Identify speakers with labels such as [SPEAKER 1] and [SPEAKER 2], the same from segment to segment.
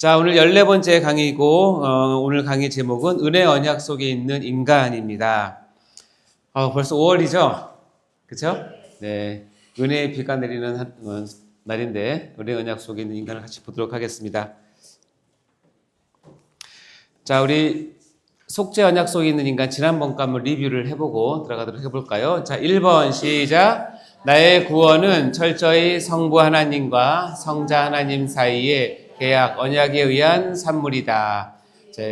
[SPEAKER 1] 자, 오늘 14번째 강의이고, 오늘 강의 제목은 은혜 언약 속에 있는 인간입니다. 벌써 5월이죠? 그쵸? 네. 은혜의 비가 내리는 날인데, 은혜 언약 속에 있는 인간을 같이 보도록 하겠습니다. 자, 우리 속죄 언약 속에 있는 인간 지난번 거 한번 리뷰를 해보고 들어가도록 해볼까요? 자, 1번 시작. 나의 구원은 철저히 성부 하나님과 성자 하나님 사이에 계약, 언약에 의한 산물이다. 자,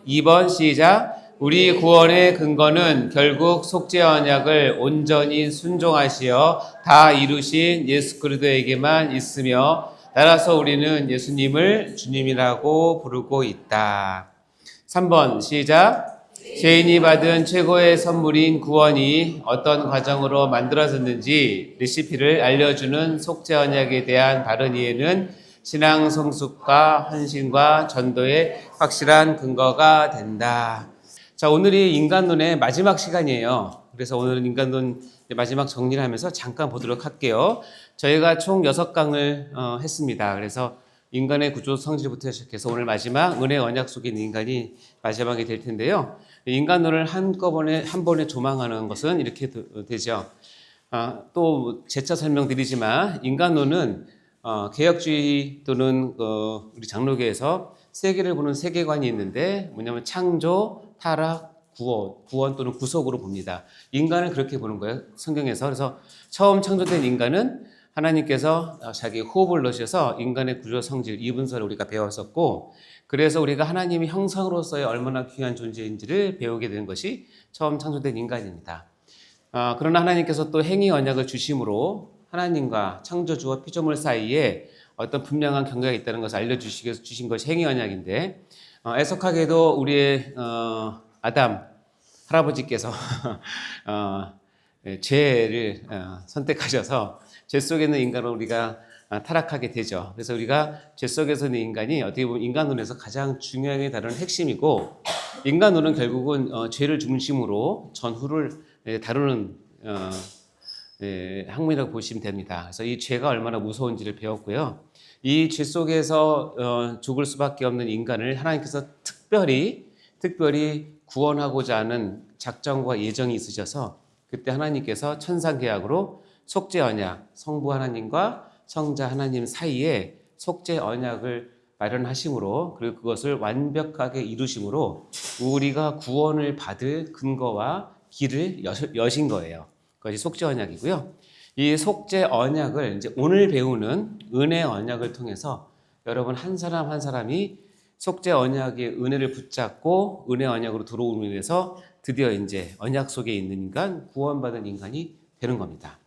[SPEAKER 1] 2번 시작. 우리 구원의 근거는 결국 속죄 언약을 온전히 순종하시어 다 이루신 예수 그리스도에게만 있으며 따라서 우리는 예수님을 주님이라고 부르고 있다. 3번 시작. 죄인이 받은 최고의 선물인 구원이 어떤 과정으로 만들어졌는지 레시피를 알려주는 속죄 언약에 대한 바른 이해는 신앙 성숙과 헌신과 전도의 확실한 근거가 된다. 자, 오늘이 인간론의 마지막 시간이에요. 그래서 오늘은 인간론 마지막 정리를 하면서 잠깐 보도록 할게요. 저희가 총 6강을 했습니다. 그래서 인간의 구조 성질부터 시작해서 오늘 마지막 은혜 언약 속에 있는 인간이 마지막이 될 텐데요. 인간론을 한 번에 조망하는 것은 이렇게 되죠. 또 재차 설명드리지만 인간론은 개혁주의 또는 우리 장로교에서 세계를 보는 세계관이 있는데 뭐냐면 창조, 타락, 구원 또는 구속으로 봅니다. 인간을 그렇게 보는 거예요. 성경에서. 그래서 처음 창조된 인간은 하나님께서 자기의 호흡을 넣으셔서 인간의 구조 성질, 이분서를 우리가 배웠었고, 그래서 우리가 하나님의 형상으로서의 얼마나 귀한 존재인지를 배우게 된 것이 처음 창조된 인간입니다. 그러나 하나님께서 또 행위 언약을 주심으로 하나님과 창조주와 피조물 사이에 어떤 분명한 경계가 있다는 것을 알려주신 것이 행위 언약인데, 애석하게도 우리의 아담 할아버지께서 죄를 선택하셔서 죄 속에 있는 인간으로 우리가 타락하게 되죠. 그래서 우리가 죄 속에서 있는 인간이 어떻게 보면 인간론에서 가장 중요하게 다루는 핵심이고, 인간론은 결국은 죄를 중심으로 전후를 다루는 학문이라고 보시면 됩니다. 그래서 이 죄가 얼마나 무서운지를 배웠고요. 이 죄 속에서 죽을 수밖에 없는 인간을 하나님께서 특별히 구원하고자 하는 작정과 예정이 있으셔서 그때 하나님께서 천상계약으로 속죄 언약, 성부 하나님과 성자 하나님 사이에 속죄 언약을 마련하심으로, 그리고 그것을 완벽하게 이루심으로 우리가 구원을 받을 근거와 길을 여신 거예요. 그것이 속죄 언약이고요. 이 속죄 언약을 이제 오늘 배우는 은혜 언약을 통해서 여러분 한 사람 한 사람이 속죄 언약의 은혜를 붙잡고 은혜 언약으로 들어옴으로 인해서 드디어 이제 언약 속에 있는 인간, 구원받은 인간이 되는 겁니다.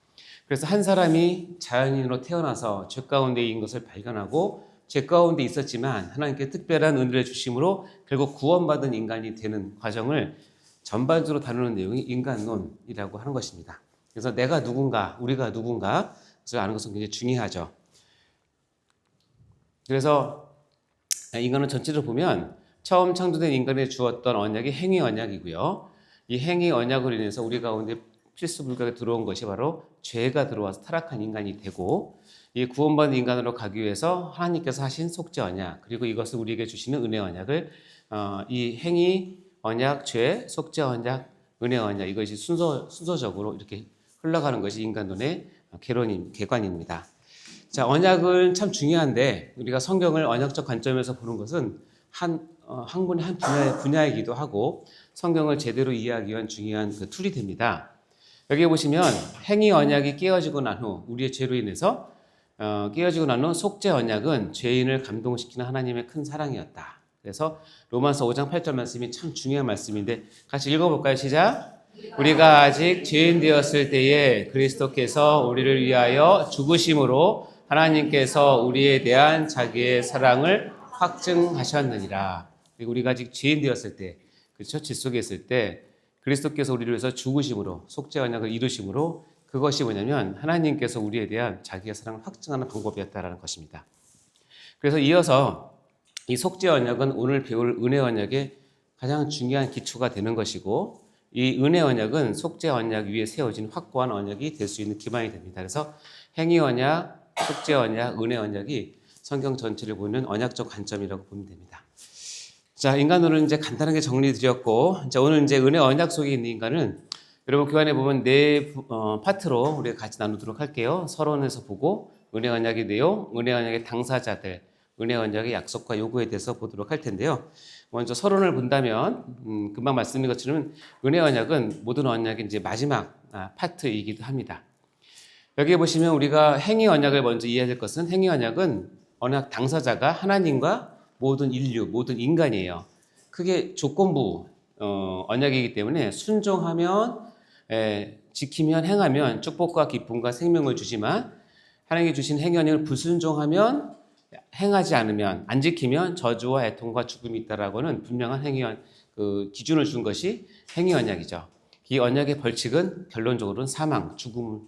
[SPEAKER 1] 그래서 한 사람이 자연인으로 태어나서 죄 가운데 있는 것을 발견하고 죄 가운데 있었지만 하나님께 특별한 은혜를 주심으로 결국 구원받은 인간이 되는 과정을 전반적으로 다루는 내용이 인간론이라고 하는 것입니다. 그래서 내가 누군가, 우리가 누군가, 그래서 아는 것은 굉장히 중요하죠. 그래서 인간은 전체적으로 보면 처음 창조된 인간에 주었던 언약이 행위 언약이고요. 이 행위 언약으로 인해서 우리 가운데 필수 불가하게 들어온 것이 바로 죄가 들어와서 타락한 인간이 되고, 이 구원받은 인간으로 가기 위해서 하나님께서 하신 속죄 언약, 그리고 이것을 우리에게 주시는 은혜 언약을 이 행위 언약, 죄, 속죄 언약, 은혜 언약, 이것이 순서적으로 이렇게 흘러가는 것이 인간론의 개관입니다. 자, 언약은 참 중요한데 우리가 성경을 언약적 관점에서 보는 것은 한 분야이기도 하고 성경을 제대로 이해하기 위한 중요한 툴이 됩니다. 여기 보시면 행위 언약이 깨어지고 난 후, 우리의 죄로 인해서 깨어지고 난 후 속죄 언약은 죄인을 감동시키는 하나님의 큰 사랑이었다. 그래서 로마서 5장 8절 말씀이 참 중요한 말씀인데 같이 읽어볼까요? 시작. 우리가 아직 죄인 되었을 때에 그리스도께서 우리를 위하여 죽으심으로 하나님께서 우리에 대한 자기의 사랑을 확증하셨느니라. 그리고 우리가 아직 죄인 되었을 때, 그렇죠? 죄 속에 있을 때 그리스도께서 우리를 위해서 죽으심으로 속죄 언약을 이루심으로, 그것이 뭐냐면 하나님께서 우리에 대한 자기의 사랑을 확증하는 방법이었다라는 것입니다. 그래서 이어서 이 속죄 언약은 오늘 배울 은혜 언약의 가장 중요한 기초가 되는 것이고, 이 은혜 언약은 속죄 언약 위에 세워진 확고한 언약이 될 수 있는 기반이 됩니다. 그래서 행위 언약, 속죄 언약, 은혜 언약이 성경 전체를 보는 언약적 관점이라고 보면 됩니다. 자, 인간론은 이제 간단하게 정리드렸고, 자, 오늘 이제 은혜 언약 속에 있는 인간은 여러분 교환에 보면 네 파트로 우리가 같이 나누도록 할게요. 서론에서 보고 은혜 언약의 내용, 은혜 언약의 당사자들, 은혜 언약의 약속과 요구에 대해서 보도록 할 텐데요. 먼저 서론을 본다면 금방 말씀드린 것처럼 은혜 언약은 모든 언약의 이제 마지막 파트이기도 합니다. 여기 보시면 우리가 행위 언약을 먼저 이해해야 될 것은 행위 언약은 언약 당사자가 하나님과 모든 인류, 모든 인간이에요. 크게 조건부 언약이기 때문에 순종하면 지키면 행하면 축복과 기쁨과 생명을 주지만 하나님이 주신 행위 언약을 불순종하면 행하지 않으면 안 지키면 저주와 애통과 죽음이 있다라고는 분명한 기준을 준 것이 행위 언약이죠. 이 언약의 벌칙은 결론적으로는 사망, 죽음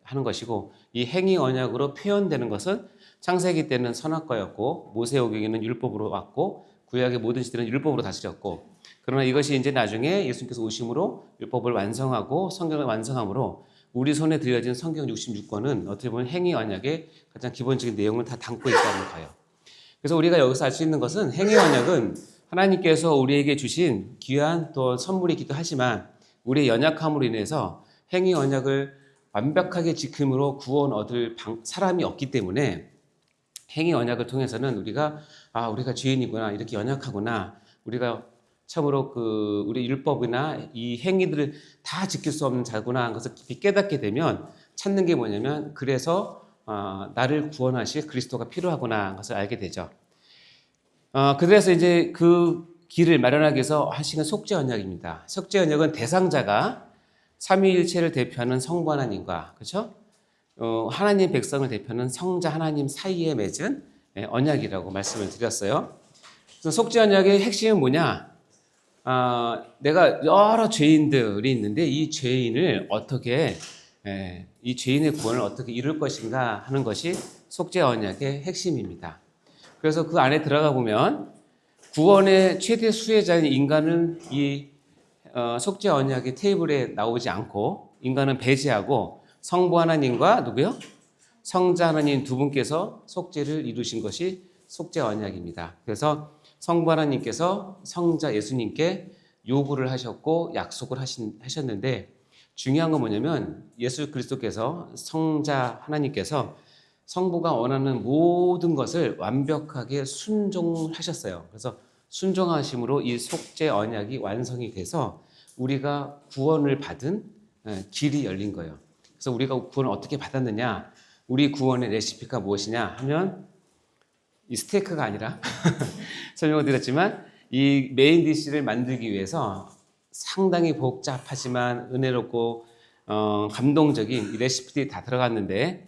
[SPEAKER 1] 하는 것이고 이 행위 언약으로 표현되는 것은 창세기 때는 선악과였고 모세오경에는 율법으로 왔고 구약의 모든 시대는 율법으로 다스렸고 그러나 이것이 이제 나중에 예수님께서 오심으로 율법을 완성하고 성경을 완성함으로 우리 손에 들려진 성경 66권은 어떻게 보면 행위 언약의 가장 기본적인 내용을 다 담고 있다는 거예요. 그래서 우리가 여기서 알 수 있는 것은 행위 언약은 하나님께서 우리에게 주신 귀한 또 선물이기도 하지만 우리의 연약함으로 인해서 행위 언약을 완벽하게 지킴으로 구원 얻을 사람이 없기 때문에 행위 언약을 통해서는 우리가 죄인이구나, 이렇게 연약하구나, 우리가 참으로 우리 율법이나 이 행위들을 다 지킬 수 없는 자구나 하는 것을 깊이 깨닫게 되면 찾는 게 뭐냐면 그래서 나를 구원하실 그리스도가 필요하구나 하는 것을 알게 되죠. 그래서 이제 그 길을 마련하기 위해서 하시는 속죄 언약입니다. 속죄 언약은 대상자가 삼위일체를 대표하는 성부 하나님과 그렇죠? 하나님 백성을 대표하는 성자 하나님 사이에 맺은 언약이라고 말씀을 드렸어요. 그래서 속죄 언약의 핵심은 뭐냐? 내가 여러 죄인들이 있는데 이 죄인을 어떻게 이 죄인의 구원을 어떻게 이룰 것인가 하는 것이 속죄 언약의 핵심입니다. 그래서 그 안에 들어가 보면 구원의 최대 수혜자인 인간은 이 속죄 언약의 테이블에 나오지 않고 인간은 배제하고 성부 하나님과 누구요? 성자 하나님 두 분께서 속죄를 이루신 것이 속죄 언약입니다. 그래서 성부 하나님께서 성자 예수님께 요구를 하셨고 약속을 하셨는데 중요한 건 뭐냐면 예수 그리스도께서 성자 하나님께서 성부가 원하는 모든 것을 완벽하게 순종하셨어요. 그래서 순종하심으로 이 속죄 언약이 완성이 돼서 우리가 구원을 받은 길이 열린 거예요. 그래서 우리가 구원을 어떻게 받았느냐? 우리 구원의 레시피가 무엇이냐 하면 이 스테이크가 아니라 설명을 드렸지만 이 메인 디시를 만들기 위해서 상당히 복잡하지만 은혜롭고 감동적인 이 레시피들이 다 들어갔는데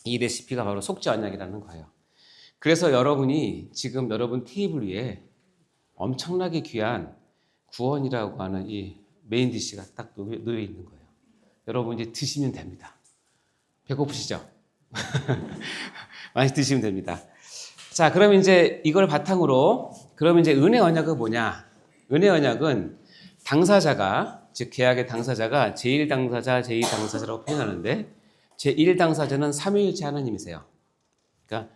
[SPEAKER 1] 이 레시피가 바로 속죄 언약이라는 거예요. 그래서 여러분이 지금 여러분 테이블 위에 엄청나게 귀한 구원이라고 하는 이 메인 디시가 딱 놓여 있는 거예요. 여러분 이제 드시면 됩니다. 배고프시죠? 많이 드시면 됩니다. 자, 그럼 이제 이걸 바탕으로 그럼 이제 은혜 언약은 뭐냐? 은혜 언약은 당사자가 즉 계약의 당사자가 제1당사자, 제2당사자라고 표현하는데 제1당사자는 삼위일체 하나님이세요. 그러니까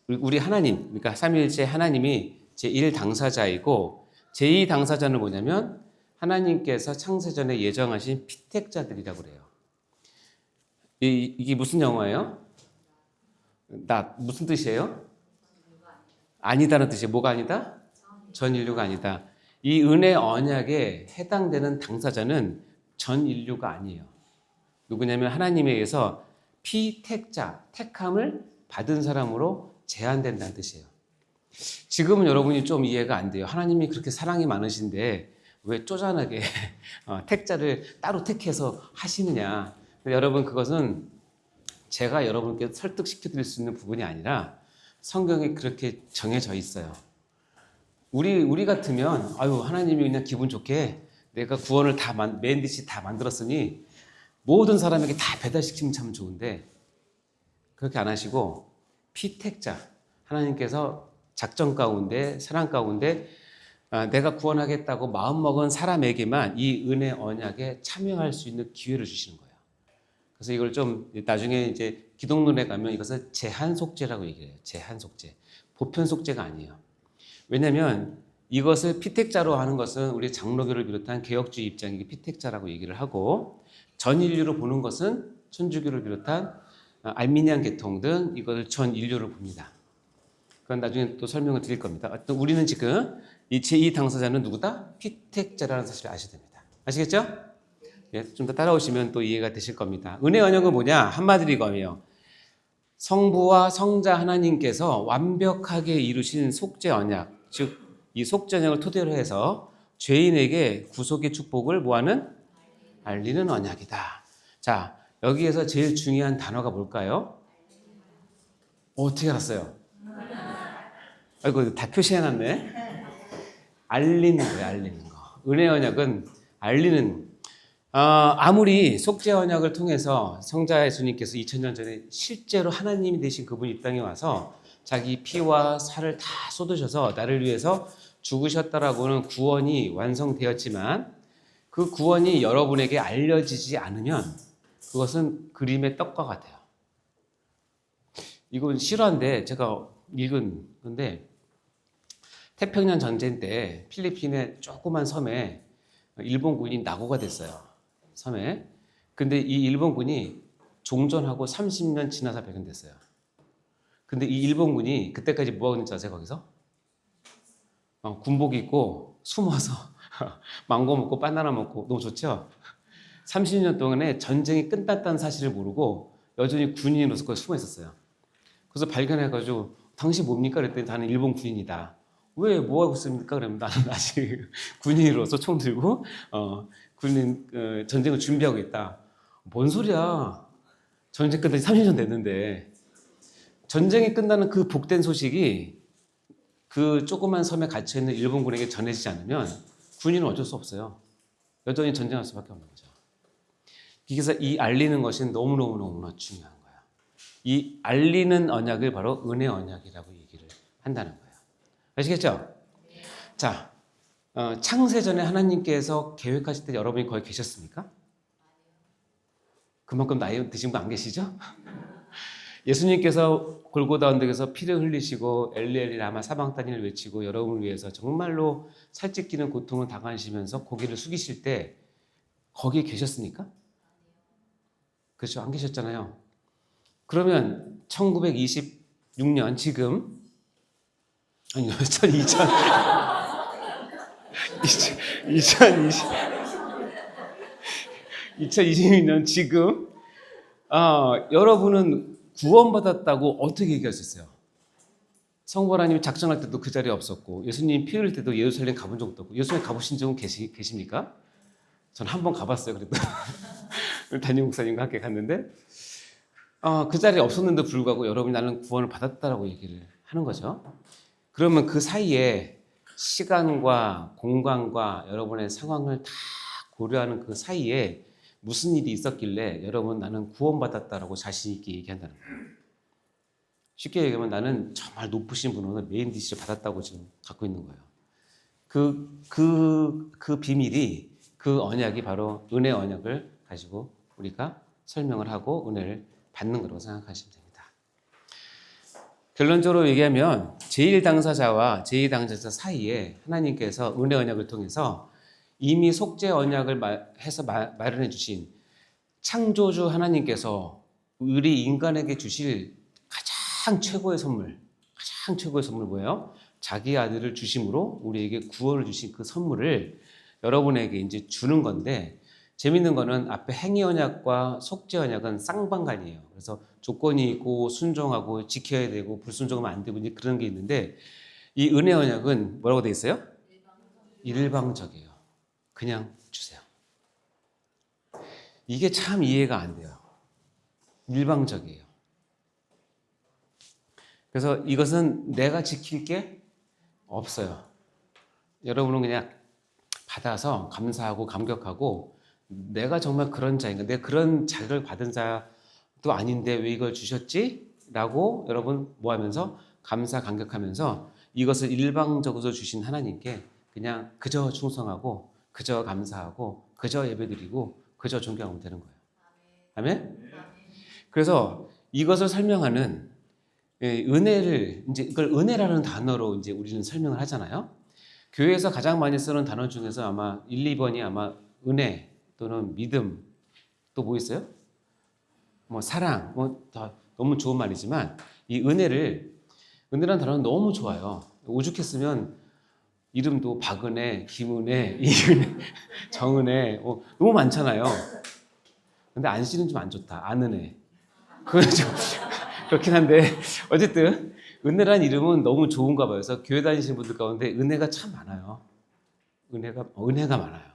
[SPEAKER 1] 우리 하나님, 그러니까 삼위일체 하나님이 제1당사자이고 제2당사자는 뭐냐면 하나님께서 창세전에 예정하신 피택자들이라고 그래요. 이게 무슨 영어예요? 무슨 뜻이에요? 아니다는 뜻이에요. 뭐가 아니다? 전 인류가 아니다. 이 은혜 언약에 해당되는 당사자는 전 인류가 아니에요. 누구냐면 하나님에 의해서 피택자, 택함을 받은 사람으로 제한된다는 뜻이에요. 지금은 여러분이 좀 이해가 안 돼요. 하나님이 그렇게 사랑이 많으신데 왜 쪼잔하게 택자를 따로 택해서 하시느냐. 여러분 그것은 제가 여러분께 설득시켜 드릴 수 있는 부분이 아니라 성경에 그렇게 정해져 있어요. 우리 같으면 하나님이 그냥 기분 좋게 내가 구원을 맨 듯이 다 만들었으니 모든 사람에게 다 배달시키면 참 좋은데 그렇게 안 하시고 피택자 하나님께서 작전 가운데 사랑 가운데 내가 구원하겠다고 마음먹은 사람에게만 이 은혜 언약에 참여할 수 있는 기회를 주시는 거예요. 그래서 이걸 좀 나중에 이제 기독론에 가면 이것을 제한 속죄라고 얘기해요. 제한 속죄. 보편 속죄가 아니에요. 왜냐하면 이것을 피택자로 하는 것은 우리 장로교를 비롯한 개혁주의 입장이 피택자라고 얘기를 하고, 전 인류로 보는 것은 천주교를 비롯한 알미니안 계통 등 이것을 전 인류를 봅니다. 그건 나중에 또 설명을 드릴 겁니다. 또 우리는 지금 이 제2 당사자는 누구다? 피택자라는 사실을 아셔야 됩니다. 아시겠죠? 예, 좀 더 따라오시면 또 이해가 되실 겁니다. 은혜 언약은 뭐냐? 한마디로 이거예요. 성부와 성자 하나님께서 완벽하게 이루신 속죄 언약, 즉 이 속죄 언약을 토대로 해서 죄인에게 구속의 축복을 뭐하는? 알리는 언약이다. 자, 여기에서 제일 중요한 단어가 뭘까요? 어떻게 알았어요? 아이고, 다 표시해놨네. 알리는 거예요, 알리는 거. 은혜 언약은 알리는, 아무리 속죄 언약을 통해서 성자 예수님께서 2000년 전에 실제로 하나님이 되신 그분이 이 땅에 와서 자기 피와 살을 다 쏟으셔서 나를 위해서 죽으셨다라고는 구원이 완성되었지만, 그 구원이 여러분에게 알려지지 않으면 그것은 그림의 떡과 같아요. 이건 실화인데 제가 읽은 건데, 태평양 전쟁 때 필리핀의 조그만 섬에 일본군이 낙오가 됐어요. 섬에. 근데 이 일본군이 종전하고 30년 지나서 발견됐어요. 근데 이 일본군이 그때까지 뭐 하고 있는지 아세요, 거기서? 군복 입고 숨어서 망고 먹고 바나나 먹고 너무 좋죠? 30년 동안에 전쟁이 끝났다는 사실을 모르고 여전히 군인으로서 거기 숨어 있었어요. 그래서 발견해가지고 당신 뭡니까? 그랬더니 나는 일본 군인이다. 왜 뭐 하고 있습니까? 그러면 나는 아직 군인으로서 총 들고 군인 전쟁을 준비하고 있다. 뭔 소리야? 전쟁 끝난 지 30년 됐는데. 전쟁이 끝나는 그 복된 소식이 그 조그만 섬에 갇혀 있는 일본군에게 전해지지 않으면 군인은 어쩔 수 없어요. 여전히 전쟁할 수밖에 없는 거죠. 그래서 이 알리는 것이 너무너무너무나 중요한 거예요. 이 알리는 언약을 바로 은혜 언약이라고 얘기를 한다는 거예요. 아시겠죠? 자, 창세전에 하나님께서 계획하실 때 여러분이 거기 계셨습니까? 그만큼 나이 드신 분 안 계시죠? 예수님께서 골고다 언덕에서 피를 흘리시고 엘리 라마 사방다니를 외치고 여러분을 위해서 정말로 살찌끼는 고통을 당하시면서 고개를 숙이실 때 거기에 계셨습니까? 그렇죠? 안 계셨잖아요. 그러면 1926년 지금 아니요, 2022년 지금 여러분은 구원받았다고 어떻게 얘기할 수 있어요? 성부 하나님이 작정할 때도 그 자리에 없었고 예수님 피 흘릴 때도 예루살렘 가본 적도 없고 예수님 가보신 적은 계십니까? 전 한 번 가봤어요. 그래도 담임 목사님과 함께 갔는데 그 자리에 없었는데 불구하고 여러분이 나는 구원을 받았다라고 얘기를 하는 거죠. 그러면 그 사이에 시간과 공간과 여러분의 상황을 다 고려하는 그 사이에 무슨 일이 있었길래 여러분 나는 구원받았다라고 자신 있게 얘기한다는 거예요. 쉽게 얘기하면 나는 정말 높으신 분으로 메인 디시를 받았다고 지금 갖고 있는 거예요. 그 비밀이, 그 언약이 바로 은혜 언약을 가지고 우리가 설명을 하고 은혜를 받는 거라고 생각하시면 됩니다. 결론적으로 얘기하면 제1당사자와 제2당사자 사이에 하나님께서 은혜 언약을 통해서 이미 속죄 언약을 해서 마련해 주신 창조주 하나님께서 우리 인간에게 주실 가장 최고의 선물 뭐예요? 자기 아들을 주심으로 우리에게 구원을 주신 그 선물을 여러분에게 이제 주는 건데, 재밌는 거는 앞에 행위 언약과 속죄 언약은 쌍방간이에요. 그래서 조건이 있고 순종하고 지켜야 되고 불순종하면 안 되고 이제 그런 게 있는데, 이 은혜 언약은 뭐라고 돼 있어요? 일방적이에요. 그냥 주세요. 이게 참 이해가 안 돼요. 일방적이에요. 그래서 이것은 내가 지킬 게 없어요. 여러분은 그냥 받아서 감사하고 감격하고 내가 정말 그런 자인가, 내가 그런 자를 받은 자도 아닌데 왜 이걸 주셨지? 라고 여러분 뭐 하면서 감사 감격하면서 이것을 일방적으로 주신 하나님께 그냥 그저 충성하고 그저 감사하고 그저 예배드리고 그저 존경하면 되는 거예요. 아멘? 그래서 이것을 설명하는 은혜를 이제 이걸 은혜라는 단어로 이제 우리는 설명을 하잖아요. 교회에서 가장 많이 쓰는 단어 중에서 아마 1, 2번이 아마 은혜 또는 믿음 또 뭐 있어요? 뭐 사랑 뭐 다 너무 좋은 말이지만 이 은혜라는 단어는 너무 좋아요. 오죽했으면 이름도 박은혜, 김은혜, 이은혜, 정은혜 너무 많잖아요. 근데 안씨는 좀 안 좋다. 안은혜. 그건 좀 그렇긴 한데 어쨌든 은혜란 이름은 너무 좋은가 봐요. 그래서 교회 다니시는 분들 가운데 은혜가 참 많아요. 은혜가 많아요.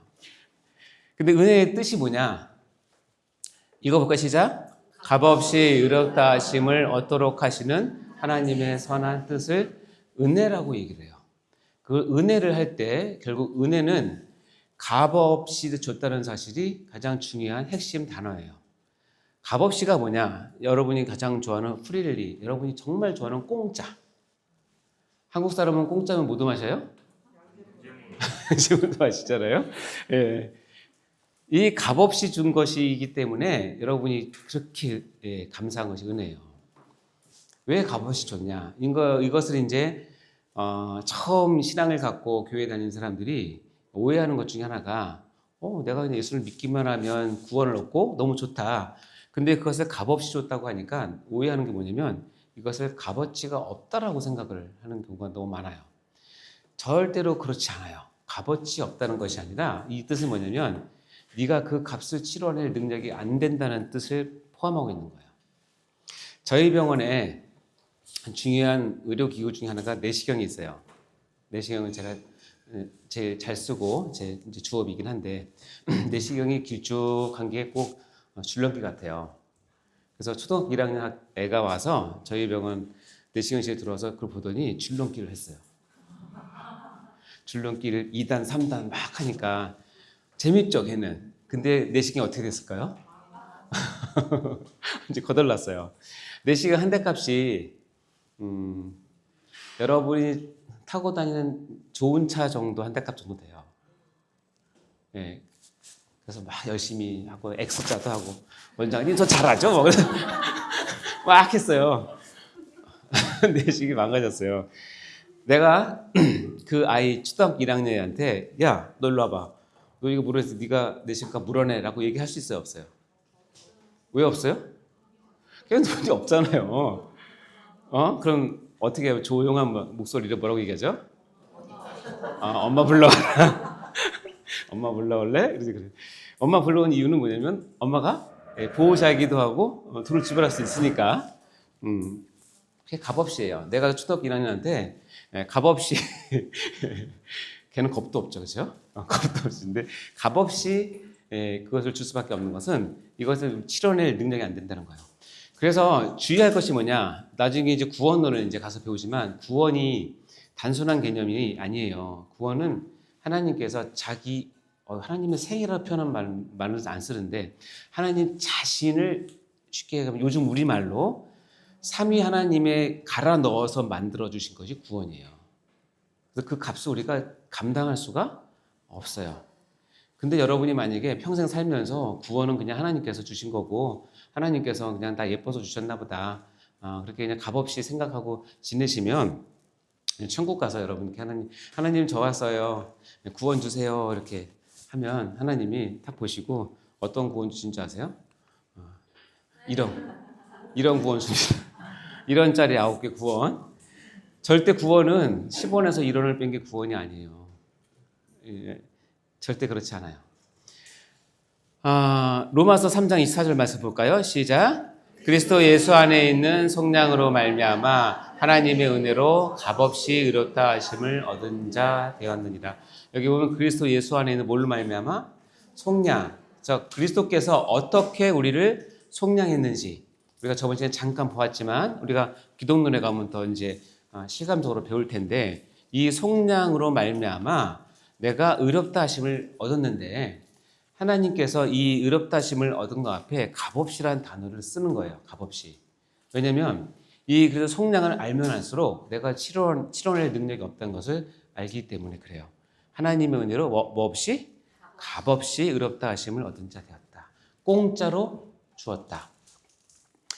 [SPEAKER 1] 근데 은혜의 뜻이 뭐냐? 읽어볼까 시작. 값없이 의롭다 하심을 얻도록 하시는 하나님의 선한 뜻을 은혜라고 얘기를 해요. 그 은혜를 할 때 결국 은혜는 값없이 줬다는 사실이 가장 중요한 핵심 단어예요. 값없이가 뭐냐? 여러분이 가장 좋아하는 프릴리, 여러분이 정말 좋아하는 공짜. 한국 사람은 공짜면 뭐도 마셔요? 지금도 마시잖아요. 예. 이 값없이 준 것이기 때문에 여러분이 그렇게 감사한 것이 은혜예요. 왜 값없이 줬냐? 이것을 이제 처음 신앙을 갖고 교회 다니는 사람들이 오해하는 것 중에 하나가 내가 그냥 예수를 믿기만 하면 구원을 얻고 너무 좋다. 근데 그것을 값없이 줬다고 하니까 오해하는 게 뭐냐면 이것을 값어치가 없다라고 생각을 하는 경우가 너무 많아요. 절대로 그렇지 않아요. 값어치 없다는 것이 아니라 이 뜻은 뭐냐면 네가 그 값을 치러낼 능력이 안 된다는 뜻을 포함하고 있는 거예요. 저희 병원에 중요한 의료기구 중에 하나가 내시경이 있어요. 내시경은 제가 제일 잘 쓰고 제 이제 주업이긴 한데 내시경이 길쭉한 게 꼭 줄넘기 같아요. 그래서 초등학교 1학년 애가 와서 저희 병원 내시경실에 들어와서 그걸 보더니 줄넘기를 했어요. 줄넘기를 2단, 3단 막 하니까 재밌죠, 걔는. 근데 내시경이 어떻게 됐을까요? 이제 거덜났어요. 내시경 한 대 값이 여러분이 타고 다니는 좋은 차 정도 한 대 값 정도 돼요. 예. 그래서 막 열심히 하고 엑스자도 하고 원장님 저 잘하죠? 뭐 그래서 막 했어요. 내시경이 망가졌어요. 내가 그 아이 초등학교 1학년한테 야, 너 일로 와봐. 너 이거 물어서 네가 내시경값 물어내라고 얘기할 수 있어요, 없어요? 왜 없어요? 걔는 돈이 없잖아요. 그럼 어떻게 해요? 조용한 목소리로 뭐라고 얘기하죠? 엄마 불러와라. 엄마 불러올래? 그래서 그래. 엄마 불러온 이유는 뭐냐면 엄마가 보호자이기도 하고 돈을 지불할 수 있으니까 그게 값없이 해요. 내가 초등학교 1학년한테 값없이 걔는 겁도 없죠, 그렇죠? 겁도 없는데 값없이 그것을 줄 수밖에 없는 것은 이것을 치러낼 능력이 안 된다는 거예요. 그래서 주의할 것이 뭐냐? 나중에 이제 구원론을 이제 가서 배우지만 구원이 단순한 개념이 아니에요. 구원은 하나님께서 하나님의 생이라고 표현한 말은 안 쓰는데 하나님 자신을 쉽게 얘기하면 요즘 우리말로 삼위 하나님의 갈아 넣어서 만들어 주신 것이 구원이에요. 그래서 그 값을 우리가 감당할 수가 없어요. 근데 여러분이 만약에 평생 살면서 구원은 그냥 하나님께서 주신 거고 하나님께서 그냥 다 예뻐서 주셨나 보다 그렇게 그냥 값없이 생각하고 지내시면 천국 가서 여러분께 하나님 저 왔어요. 구원 주세요. 이렇게 하면 하나님이 딱 보시고 어떤 구원 주신 줄 아세요? 이런 구원 주신 1원짜리 9개 구원. 절대 구원은 10원에서 1원을 뺀 게 구원이 아니에요. 절대 그렇지 않아요. 로마서 3장 24절 말씀 볼까요? 시작. 그리스도 예수 안에 있는 속량으로 말미암아 하나님의 은혜로 값없이 의롭다 하심을 얻은 자 되었느니라. 여기 보면 그리스도 예수 안에 있는 뭘로 말미암아? 속량. 그리스도께서 어떻게 우리를 속량했는지 우리가 저번 시간에 잠깐 보았지만 우리가 기독론에 가면 더 이제 실감적으로 배울 텐데 이 속량으로 말미암아 내가 의롭다 하심을 얻었는데 하나님께서 이 의롭다 하심을 얻은 것 앞에 값없이라는 단어를 쓰는 거예요. 값없이. 왜냐하면 그래서 속량을 알면 알수록 내가 치러낼 능력이 없다는 것을 알기 때문에 그래요. 하나님의 은혜로 뭐 없이? 값없이 의롭다 하심을 얻은 자 되었다. 공짜로 주었다.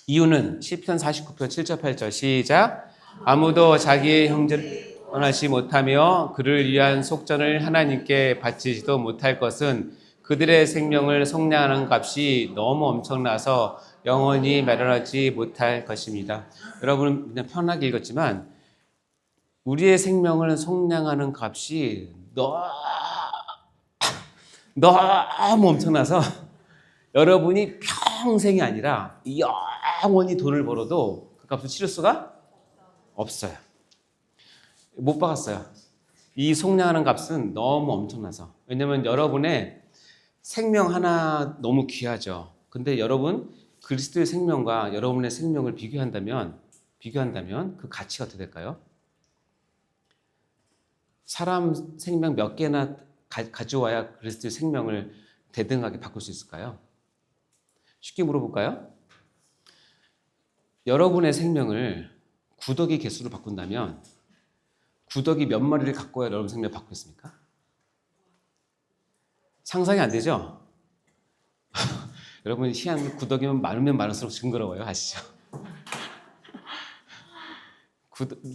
[SPEAKER 1] 이유는 시편 49편 7절 8절 시작. 아무도 자기의 형제를 원하지 못하며 그를 위한 속전을 하나님께 바치지도 못할 것은 그들의 생명을 속량하는 값이 너무 엄청나서 영원히 마련하지 못할 것입니다. 여러분 그냥 편하게 읽었지만 우리의 생명을 속량하는 값이 너무 엄청나서 여러분이 평생이 아니라 영원히 돈을 벌어도 그 값을 치를 수가 없어요. 못 박았어요. 이 속량하는 값은 너무 엄청나서. 왜냐면 여러분의 생명 하나 너무 귀하죠. 근데 여러분 그리스도의 생명과 여러분의 생명을 비교한다면 그 가치가 어떻게 될까요? 사람 생명 몇 개나 가져와야 그리스도의 생명을 대등하게 바꿀 수 있을까요? 쉽게 물어볼까요? 여러분의 생명을 구더기 개수로 바꾼다면 구더기 몇 마리를 갖고 와야 여러분 생명을 바꾸겠습니까? 상상이 안 되죠? 여러분 희한 구더기면 많으면 많을수록 징그러워요. 아시죠?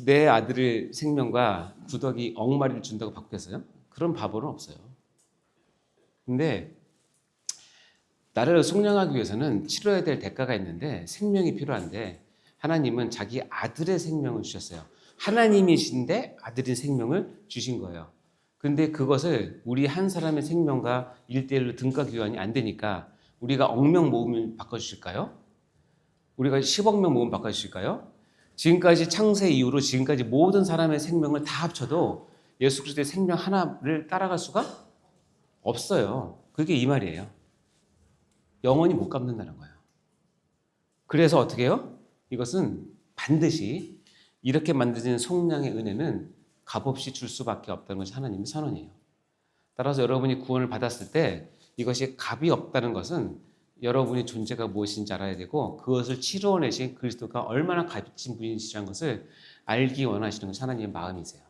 [SPEAKER 1] 내 아들의 생명과 구더기 억마리를 준다고 바꾸겠어요? 그런 바보는 없어요. 근데 나를 속량하기 위해서는 치러야 될 대가가 있는데 생명이 필요한데 하나님은 자기 아들의 생명을 주셨어요. 하나님이신데 아들의 생명을 주신 거예요. 근데 그것을 우리 한 사람의 생명과 1대1로 등가 교환이 안 되니까 우리가 억명 모으면 바꿔주실까요? 우리가 10억 명 모으면 바꿔주실까요? 지금까지 창세 이후로 지금까지 모든 사람의 생명을 다 합쳐도 예수 그리스도의 생명 하나를 따라갈 수가 없어요. 그게 이 말이에요. 영원히 못 갚는다는 거예요. 그래서 어떻게 해요? 이것은 반드시 이렇게 만들어진 속량의 은혜는 값없이 줄 수밖에 없다는 것이 하나님의 선언이에요. 따라서 여러분이 구원을 받았을 때 이것이 값이 없다는 것은 여러분의 존재가 무엇인지 알아야 되고 그것을 치루어내신 그리스도가 얼마나 값진 분이시라는 것을 알기 원하시는 것이 하나님의 마음이세요.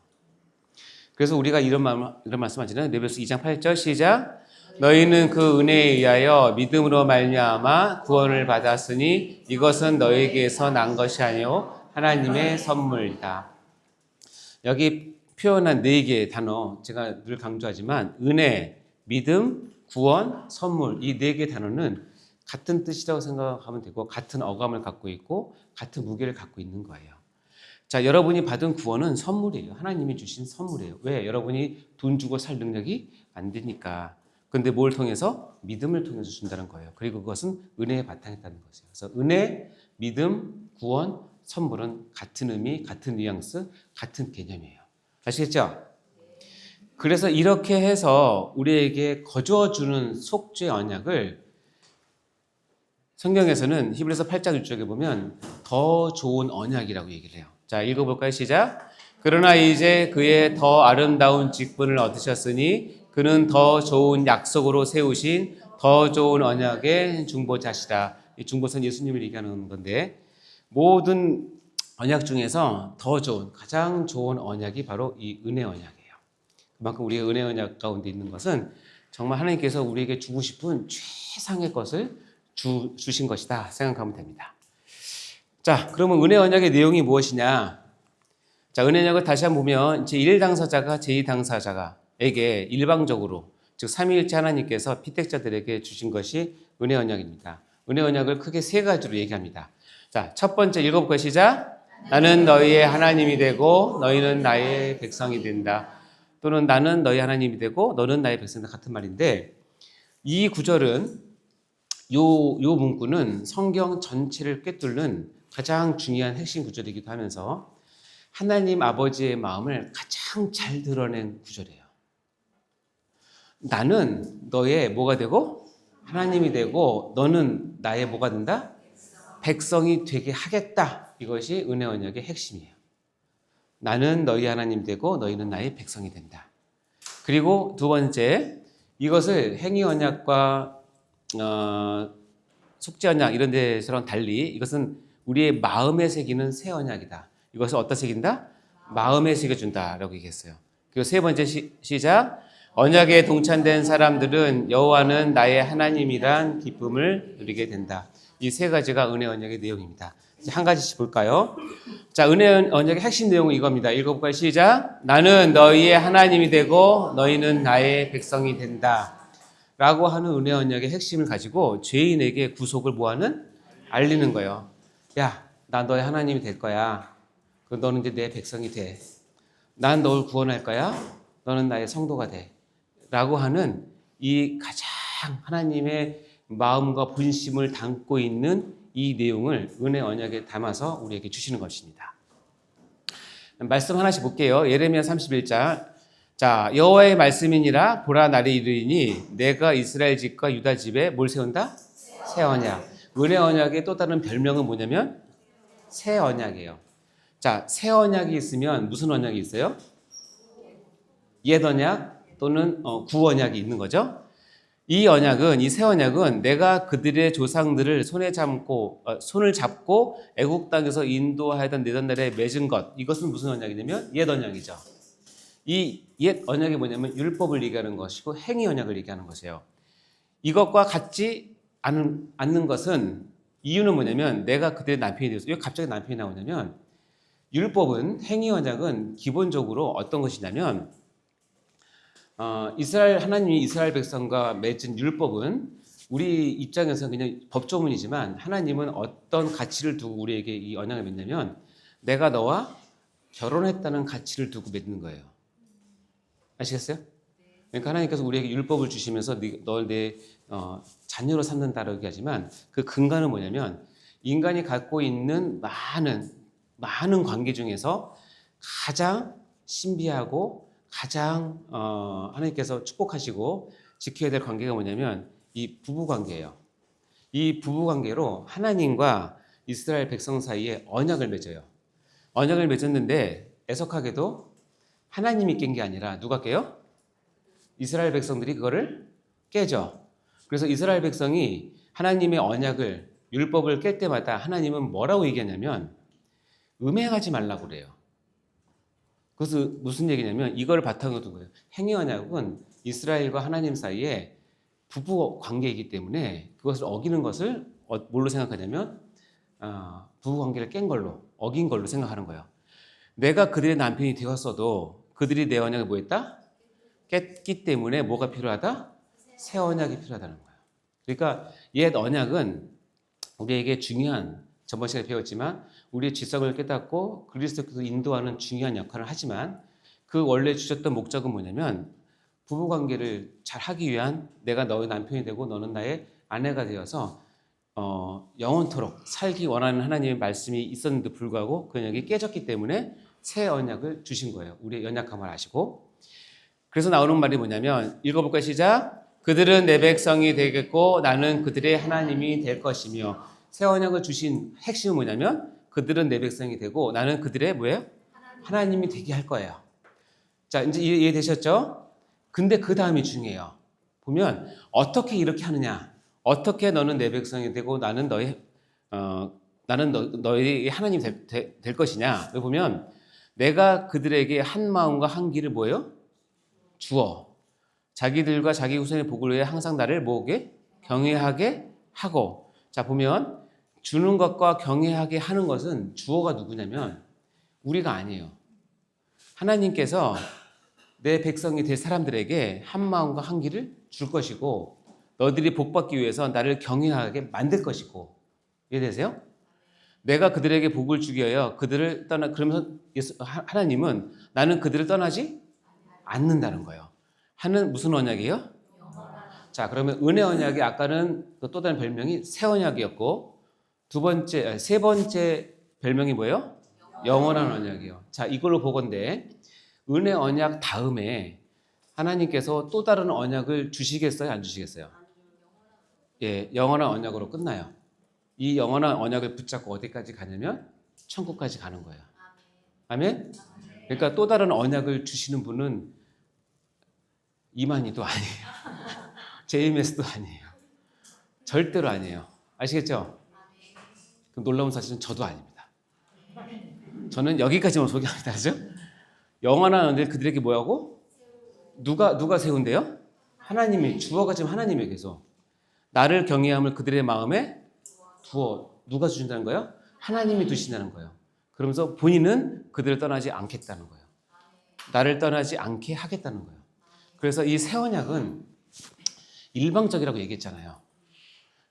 [SPEAKER 1] 그래서 우리가 이런 말씀하시는 레위기서 2장 8절 시작. 너희는 그 은혜에 의하여 믿음으로 말미암아 구원을 받았으니 이것은 너희에게서 난 것이 아니요 하나님의 선물이다. 여기 표현한 4개의 단어 제가 늘 강조하지만 은혜, 믿음, 구원, 선물 이 4개의 단어는 같은 뜻이라고 생각하면 되고 같은 어감을 갖고 있고 같은 무게를 갖고 있는 거예요. 자, 여러분이 받은 구원은 선물이에요. 하나님이 주신 선물이에요. 왜? 여러분이 돈 주고 살 능력이 안 되니까. 근데 뭘 통해서? 믿음을 통해서 준다는 거예요. 그리고 그것은 은혜의 바탕에 있다는 거죠. 그래서 은혜, 믿음, 구원, 선물은 같은 의미, 같은 뉘앙스, 같은 개념이에요. 아시겠죠? 그래서 이렇게 해서 우리에게 거저주는 속죄 언약을 성경에서는 히브리서 8장 6절에 보면 더 좋은 언약이라고 얘기를 해요. 자, 읽어볼까요? 시작. 그러나 이제 그의 더 아름다운 직분을 얻으셨으니 그는 더 좋은 약속으로 세우신 더 좋은 언약의 중보자시다. 이 중보선 예수님을 얘기하는 건데 모든 언약 중에서 더 좋은 가장 좋은 언약이 바로 이 은혜 언약이에요. 그만큼 우리의 은혜 언약 가운데 있는 것은 정말 하나님께서 우리에게 주고 싶은 최상의 것을 주신 것이다 생각하면 됩니다. 자, 그러면 은혜 언약의 내용이 무엇이냐? 자, 은혜 언약을 다시 한번 보면 제1당사자가 제2당사자에게 일방적으로 즉 삼위일체 하나님께서 피택자들에게 주신 것이 은혜 언약입니다. 은혜 언약을 크게 3가지로 얘기합니다. 자, 첫 번째 읽어볼까요? 시작. 나는 너희의 하나님이 되고 너희는 나의 백성이 된다. 또는 나는 너희 하나님이 되고 너는 나의 백성이다 같은 말인데 이 구절은 요 문구는 성경 전체를 꿰뚫는 가장 중요한 핵심 구절이기도 하면서 하나님 아버지의 마음을 가장 잘 드러낸 구절이에요. 나는 너의 뭐가 되고 하나님이 되고 너는 나의 뭐가 된다? 백성이 되게 하겠다. 이것이 은혜 언약의 핵심이에요. 나는 너희 하나님 되고 너희는 나의 백성이 된다. 그리고 두 번째, 이것을 행위 언약과 속죄 언약 이런 데서랑 달리 이것은 우리의 마음에 새기는 새 언약이다. 이것을 어디다 새긴다? 마음에 새겨준다라고 얘기했어요. 그리고 세 번째 시작. 언약에 동참된 사람들은 여호와는 나의 하나님이란 기쁨을 누리게 된다. 이 세 가지가 은혜 언약의 내용입니다. 이제 한 가지씩 볼까요? 자, 은혜 언약의 핵심 내용은 이겁니다. 읽어볼까요? 시작. 나는 너희의 하나님이 되고 너희는 나의 백성이 된다. 라고 하는 은혜 언약의 핵심을 가지고 죄인에게 구속을 뭐하는? 알리는 거예요. 야, 나 너의 하나님이 될 거야. 너는 이제 내 백성이 돼. 난 너를 구원할 거야. 너는 나의 성도가 돼. 라고 하는 이 가장 하나님의 마음과 본심을 담고 있는 이 내용을 은혜 언약에 담아서 우리에게 주시는 것입니다. 말씀 하나씩 볼게요. 예레미야 31장. 자, 여호와의 말씀이니라. 보라, 날이 이르리니 내가 이스라엘 집과 유다 집에 뭘 세운다? 새 언약. 은혜 언약의 또 다른 별명은 뭐냐면 새 언약이에요. 자, 새 언약이 있으면 무슨 언약이 있어요? 옛 언약 또는 구 언약이 있는 거죠. 이 언약은, 이 새 언약은 내가 그들의 조상들을 손을 잡고 애국 땅에서 인도하던 내던 날에 맺은 것. 이것은 무슨 언약이냐면 옛 언약이죠. 이 옛 언약이 뭐냐면 율법을 얘기하는 것이고 행위 언약을 얘기하는 것이에요. 이것과 같지 않는 것은 이유는 뭐냐면 내가 그들의 남편이 되어서 왜 갑자기 남편이 나오냐면 율법은 행위 언약은 기본적으로 어떤 것이냐면 하나님이 이스라엘 백성과 맺은 율법은 우리 입장에서 그냥 법조문이지만 하나님은 어떤 가치를 두고 우리에게 이 언약을 맺냐면 내가 너와 결혼했다는 가치를 두고 맺는 거예요. 아시겠어요? 그러니까 하나님께서 우리에게 율법을 주시면서 널 내 자녀로 삼는다라고 얘기하지만 그 근간은 뭐냐면 인간이 갖고 있는 많은 관계 중에서 가장 신비하고 가장 하나님께서 축복하시고 지켜야 될 관계가 뭐냐면 이 부부 관계예요. 이 부부 관계로 하나님과 이스라엘 백성 사이에 언약을 맺어요. 언약을 맺었는데 애석하게도 하나님이 깬 게 아니라 누가 깨요? 이스라엘 백성들이 그거를 깨죠. 그래서 이스라엘 백성이 하나님의 언약을 율법을 깰 때마다 하나님은 뭐라고 얘기하냐면 음행하지 말라고 그래요. 그것은 무슨 얘기냐면 이걸 바탕으로 둔 거예요. 행위 언약은 이스라엘과 하나님 사이에 부부 관계이기 때문에 그것을 어기는 것을 뭘로 생각하냐면 부부 관계를 깬 걸로, 어긴 걸로 생각하는 거예요. 내가 그들의 남편이 되었어도 그들이 내 언약을 뭐 했다? 깼기 때문에 뭐가 필요하다? 새 언약이 필요하다는 거예요. 그러니까 옛 언약은 우리에게 중요한, 저번 시간에 배웠지만 우리의 지성을 깨닫고 그리스도께서 인도하는 중요한 역할을 하지만 그 원래 주셨던 목적은 뭐냐면 부부관계를 잘 하기 위한 내가 너의 남편이 되고 너는 나의 아내가 되어서 영원토록 살기 원하는 하나님의 말씀이 있었는데도 불구하고 그 언약이 깨졌기 때문에 새 언약을 주신 거예요. 우리의 연약함을 아시고. 그래서 나오는 말이 뭐냐면 읽어볼까요? 시작. 그들은 내 백성이 되겠고 나는 그들의 하나님이 될 것이며. 새 언약을 주신 핵심은 뭐냐면 그들은 내 백성이 되고 나는 그들의 뭐예요? 하나님이 되게 할 거예요. 자, 이제 이해되셨죠? 근데 그 다음이 중요해요. 보면 어떻게 이렇게 하느냐? 어떻게 너는 내 백성이 되고 나는 너의 하나님이 될 것이냐? 여기 보면 내가 그들에게 한 마음과 한 길을 뭐예요? 주어. 자기들과 자기 후손의 복을 위해 항상 나를 뭐게? 경외하게 하고. 자, 보면 주는 것과 경외하게 하는 것은 주어가 누구냐면 우리가 아니에요. 하나님께서 내 백성이 될 사람들에게 한 마음과 한 길을 줄 것이고 너희들이 복받기 위해서 나를 경외하게 만들 것이고. 이해되세요? 내가 그들에게 복을 주기 위하여 그들을 그러면서 하나님은 나는 그들을 떠나지 않는다는 거예요. 하는 무슨 언약이에요? 자, 그러면 은혜 언약이 아까는 또 다른 별명이 새 언약이었고 세 번째 별명이 뭐예요? 영원한 언약이에요. 자, 이걸로 보건대 은혜 언약 다음에 하나님께서 또 다른 언약을 주시겠어요? 안 주시겠어요? 예, 영원한 언약으로 끝나요. 이 영원한 언약을 붙잡고 어디까지 가냐면 천국까지 가는 거예요. 아멘? 그러니까 또 다른 언약을 주시는 분은 이만희도 아니에요. JMS도 아니에요. 절대로 아니에요. 아시겠죠? 그 놀라운 사실은 저도 아닙니다. 저는 여기까지만 소개합니다. 그죠? 영원한 언약을 그들에게 뭐하고? 누가 세운대요? 하나님이, 주어가 지금 하나님에게서 나를 경외함을 그들의 마음에 누가 주신다는 거예요? 하나님이 두신다는 거예요. 그러면서 본인은 그들을 떠나지 않겠다는 거예요. 나를 떠나지 않게 하겠다는 거예요. 그래서 이 새 언약은 일방적이라고 얘기했잖아요.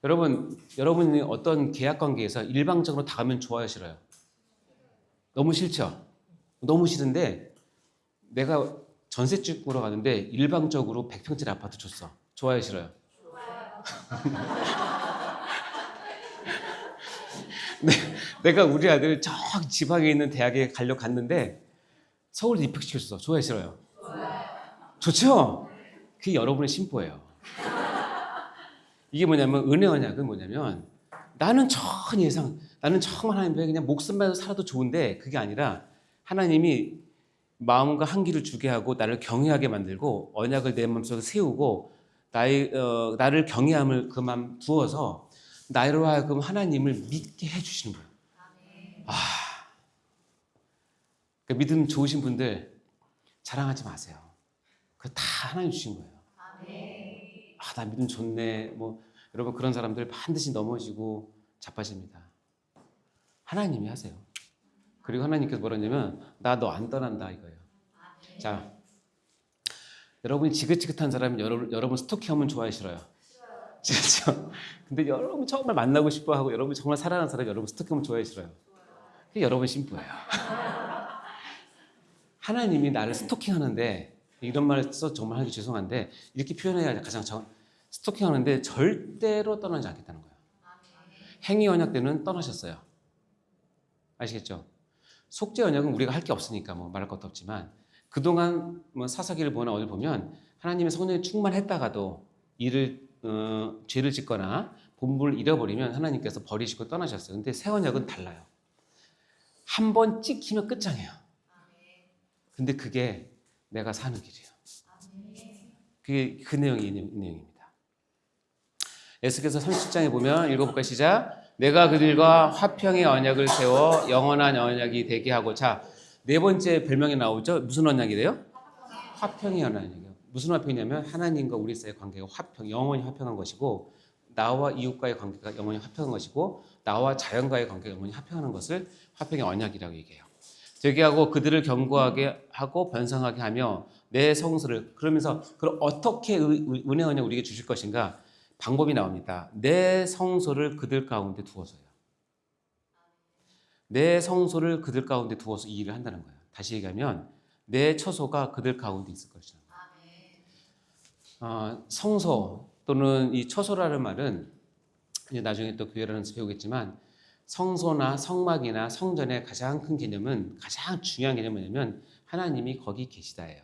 [SPEAKER 1] 여러분이 어떤 계약 관계에서 일방적으로 다 가면 좋아요, 싫어요? 너무 싫죠? 너무 싫은데 내가 전셋집 보러 가는데 일방적으로 100평짜리 아파트 줬어. 좋아요, 싫어요? 내가 우리 아들 저 지방에 있는 대학에 가려고 갔는데 서울에 입학시켰어. 좋아요, 싫어요? 좋죠? 그게 여러분의 심보예요. 이게 뭐냐면 은혜 언약은 뭐냐면 나는 정말 하나님께 그냥 목숨만 살아도 좋은데 그게 아니라 하나님이 마음과 한기를 주게 하고 나를 경외하게 만들고 언약을 내 마음속에 세우고 나를 경외함을 그 마음 두어서 나로 하여금 하나님을 믿게 해주시는 거예요. 그 믿음 좋으신 분들 자랑하지 마세요. 그거 다 하나님 주신 거예요. 나 믿음 좋네. 여러분 그런 사람들 반드시 넘어지고 자빠집니다. 하나님이 하세요. 그리고 하나님께서 뭐라 했냐면 나 너 안 떠난다 이거예요. 자, 여러분이 지긋지긋한 사람이 여러분 스토킹하면 좋아요, 싫어요? 그렇죠? 근데 여러분 정말 만나고 싶어하고 여러분 정말 사랑하는 사람이 여러분 스토킹하면 좋아요, 싫어요? 그게 여러분 심보예요. 하나님이 나를 스토킹하는데 이런 말을 써 정말 하기 죄송한데 이렇게 표현해야 가장 스토킹하는데 절대로 떠나지 않겠다는 거예요. 행위 언약 때는 떠나셨어요. 아시겠죠? 속죄 언약은 우리가 할 게 없으니까 말할 것도 없지만 그동안 사사기를 보나 어딜 보면 하나님의 성령이 충만했다가도 죄를 짓거나 본분을 잃어버리면 하나님께서 버리시고 떠나셨어요. 근데 새 언약은 달라요. 한 번 찍히면 끝장이에요. 근데 그게 내가 사는 길이에요. 그게 그 내용이 이 내용입니다. 에스겔서 30장에 보면 읽어볼까요? 시작. 내가 그들과 화평의 언약을 세워 영원한 언약이 되게 하고. 자, 네 번째 별명이 나오죠. 무슨 언약이래요? 화평의 언약이에요. 무슨 화평이냐면 하나님과 우리 사이의 관계가 영원히 화평한 것이고 나와 이웃과의 관계가 영원히 화평한 것이고 나와 자연과의 관계가 영원히 화평하는 것을 화평의 언약이라고 얘기해요. 되게 하고 그들을 견고하게 하고 번성하게 하며 내 성소를 그러면서 그럼 어떻게 은혜 언약 우리에게 주실 것인가? 방법이 나옵니다. 내 성소를 그들 가운데 두어서요. 내 성소를 그들 가운데 두어서 이 일을 한다는 거예요. 다시 얘기하면 내 처소가 그들 가운데 있을 것이다. 성소 또는 이 처소라는 말은 이제 나중에 또 교회라는서 배우겠지만 성소나 성막이나 성전의 가장 큰 개념은 가장 중요한 개념은 뭐냐면 하나님이 거기 계시다예요.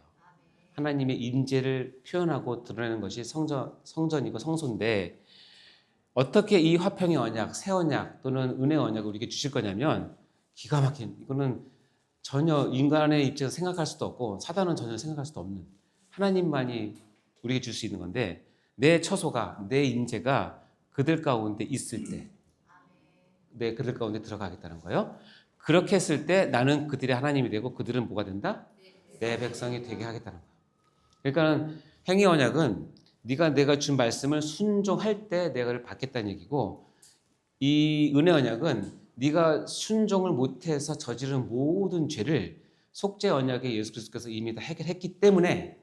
[SPEAKER 1] 하나님의 임재를 표현하고 드러내는 것이 성전이고 성소인데 어떻게 이 화평의 언약, 새 언약 또는 은혜 언약을 우리에게 주실 거냐면 기가 막힌 이거는 전혀 인간의 입장에서 생각할 수도 없고 사단은 전혀 생각할 수도 없는 하나님만이 우리에게 줄 수 있는 건데 내 처소가 내 임재가 그들 가운데 있을 때 그들 가운데 들어가겠다는 거예요. 그렇게 했을 때 나는 그들의 하나님이 되고 그들은 뭐가 된다? 내 백성이 되게 하겠다는 거예요. 그러니까 행위 언약은 내가 준 말씀을 순종할 때 내가를 받겠다는 얘기고 이 은혜 언약은 네가 순종을 못해서 저지른 모든 죄를 속죄 언약에 예수 그리스도께서 이미 다 해결했기 때문에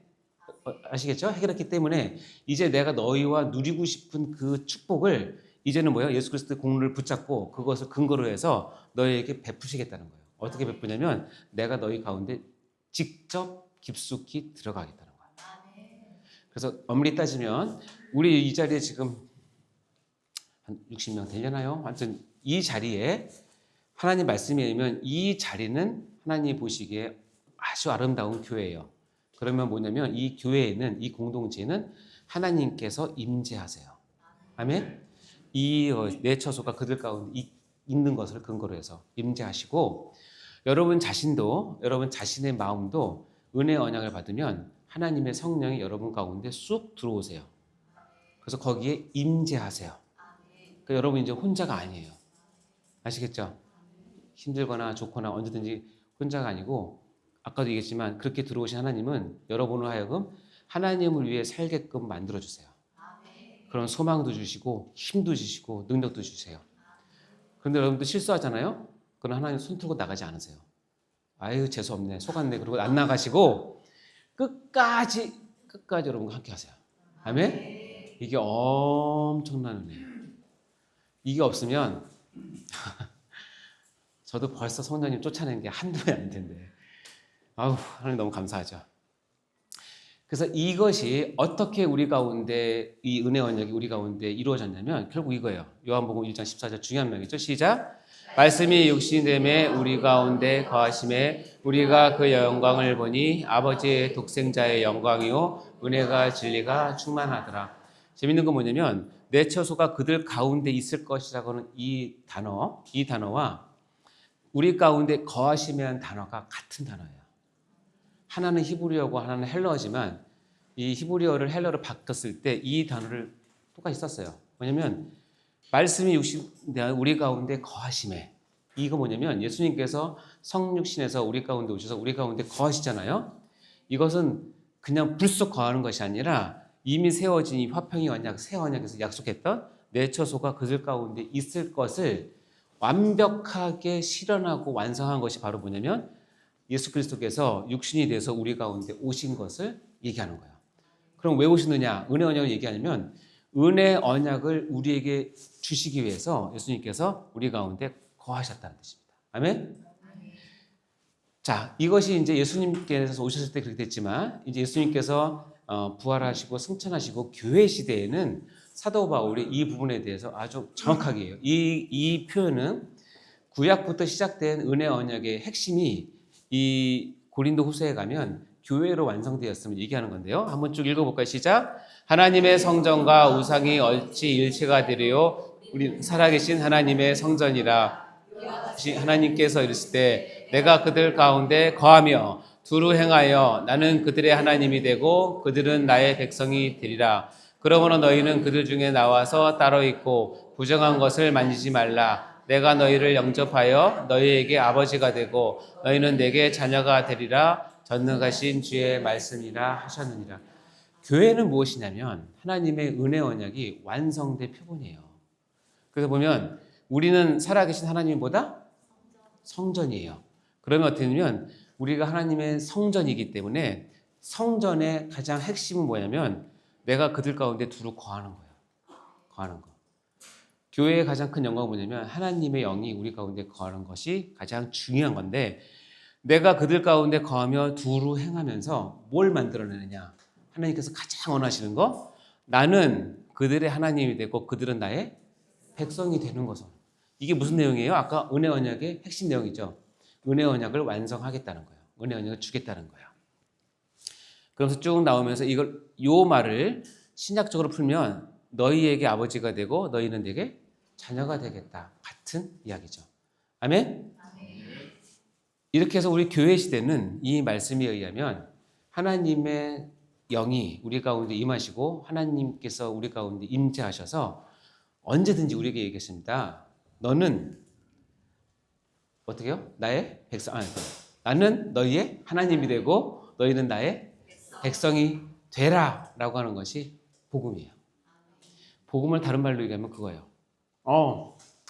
[SPEAKER 1] 아시겠죠? 해결했기 때문에 이제 내가 너희와 누리고 싶은 그 축복을 이제는 뭐예요? 예수 그리스도의 공로를 붙잡고 그것을 근거로 해서 너희에게 베푸시겠다는 거예요. 어떻게 베푸냐면 내가 너희 가운데 직접 깊숙이 들어가겠다는 거예요. 그래서 엄밀히 따지면 우리 이 자리에 지금 한 60명 되려나요? 아무튼 이 자리에 하나님 말씀에 의하면 이 자리는 하나님이 보시기에 아주 아름다운 교회예요. 그러면 뭐냐면 이 교회에는 이 공동체는 하나님께서 임재하세요. 아멘? 내 처소가 그들 가운데 있는 것을 근거로 해서 임재하시고 여러분 자신도 여러분 자신의 마음도 은혜 언약을 받으면 하나님의 성령이 여러분 가운데 쑥 들어오세요. 그래서 거기에 임재하세요. 그러니까 여러분 이제 혼자가 아니에요. 아시겠죠? 힘들거나 좋거나 언제든지 혼자가 아니고 아까도 얘기했지만 그렇게 들어오신 하나님은 여러분을 하여금 하나님을 위해 살게끔 만들어주세요. 그런 소망도 주시고 힘도 주시고 능력도 주세요. 그런데 여러분도 실수하잖아요. 그럼 하나님 손 들고 나가지 않으세요. 아유 재수없네, 속았네, 그리고 안 나가시고 끝까지 여러분과 함께 하세요. 아멘. 이게 엄청난 은혜예요. 이게 없으면 저도 벌써 성령님 쫓아내는 게 한두 번 안 텐데. 아우, 하나님 너무 감사하죠. 그래서 이것이 어떻게 우리 가운데 이 은혜 언약이 우리 가운데 이루어졌냐면 결국 이거예요. 요한복음 1장 14절 중요한 명이죠. 시작. 말씀이 육신이 되매 우리 가운데 거하심에 우리가 그 영광을 보니 아버지의 독생자의 영광이요 은혜가 진리가 충만하더라. 재밌는 건 뭐냐면 내 처소가 그들 가운데 있을 것이라고 하는 이 단어와 우리 가운데 거하시면 단어가 같은 단어예요. 하나는 히브리어고 하나는 헬러어지만 이 히브리어를 헬러로 바꿨을 때 이 단어를 똑같이 썼어요. 뭐냐면 말씀이 우리 가운데 거하심에, 이거 뭐냐면 예수님께서 성육신에서 우리 가운데 오셔서 우리 가운데 거하시잖아요. 이것은 그냥 불쑥 거하는 것이 아니라 이미 세워진 이 화평의 언약, 새 언약에서 약속했던 내 처소가 그들 가운데 있을 것을 완벽하게 실현하고 완성한 것이 바로 뭐냐면 예수 그리스도께서 육신이 돼서 우리 가운데 오신 것을 얘기하는 거예요. 그럼 왜 오시느냐? 은혜 언약을 얘기하냐면 은혜 언약을 우리에게 주시기 위해서 예수님께서 우리 가운데 거하셨다는 뜻입니다. 아멘? 자, 이것이 이제 예수님께서 오셨을 때 그렇게 됐지만 이제 예수님께서 부활하시고 승천하시고 교회 시대에는 사도 바울이 이 부분에 대해서 아주 정확하게 해요. 이 표현은 구약부터 시작된 은혜 언약의 핵심이 이 고린도 후서에 가면 교회로 완성되었음을 얘기하는 건데요. 한번 쭉 읽어볼까요? 시작. 하나님의 성전과 우상이 어찌 일체가 되리요? 우리 살아계신 하나님의 성전이라. 하나님께서 이르실 때 내가 그들 가운데 거하며 두루 행하여 나는 그들의 하나님이 되고 그들은 나의 백성이 되리라. 그러므로 너희는 그들 중에 나와서 따로 있고 부정한 것을 만지지 말라. 내가 너희를 영접하여 너희에게 아버지가 되고 너희는 내게 자녀가 되리라. 전능하신 주의 말씀이라 하셨느니라. 교회는 무엇이냐면 하나님의 은혜 언약이 완성된 표본이에요. 그래서 보면 우리는 살아계신 하나님보다 성전이에요. 그러면 어떻게 되냐면 우리가 하나님의 성전이기 때문에 성전의 가장 핵심은 뭐냐면 내가 그들 가운데 두루 거하는 거예요. 거하는 거. 교회의 가장 큰 영광은 뭐냐면 하나님의 영이 우리 가운데 거하는 것이 가장 중요한 건데 내가 그들 가운데 거하며 두루 행하면서 뭘 만들어내느냐. 하나님께서 가장 원하시는 거, 나는 그들의 하나님이 되고 그들은 나의 백성이 되는 것은. 이게 무슨 내용이에요? 아까 은혜 언약의 핵심 내용이죠. 은혜 언약을 완성하겠다는 거예요. 은혜 언약을 주겠다는 거예요. 그러면서 쭉 나오면서 요 말을 신약적으로 풀면 너희에게 아버지가 되고 너희는 내게 자녀가 되겠다. 같은 이야기죠. 아멘? 이렇게 해서 우리 교회 시대는 이 말씀에 의하면 하나님의 영이 우리 가운데 임하시고 하나님께서 우리 가운데 임재하셔서 언제든지 우리에게 얘기했습니다. 너는 어떻게요? 나의 백성, 나는 너희의 하나님이 되고 너희는 나의 백성이 되라 라고 하는 것이 복음이에요. 복음을 다른 말로 얘기하면 그거예요.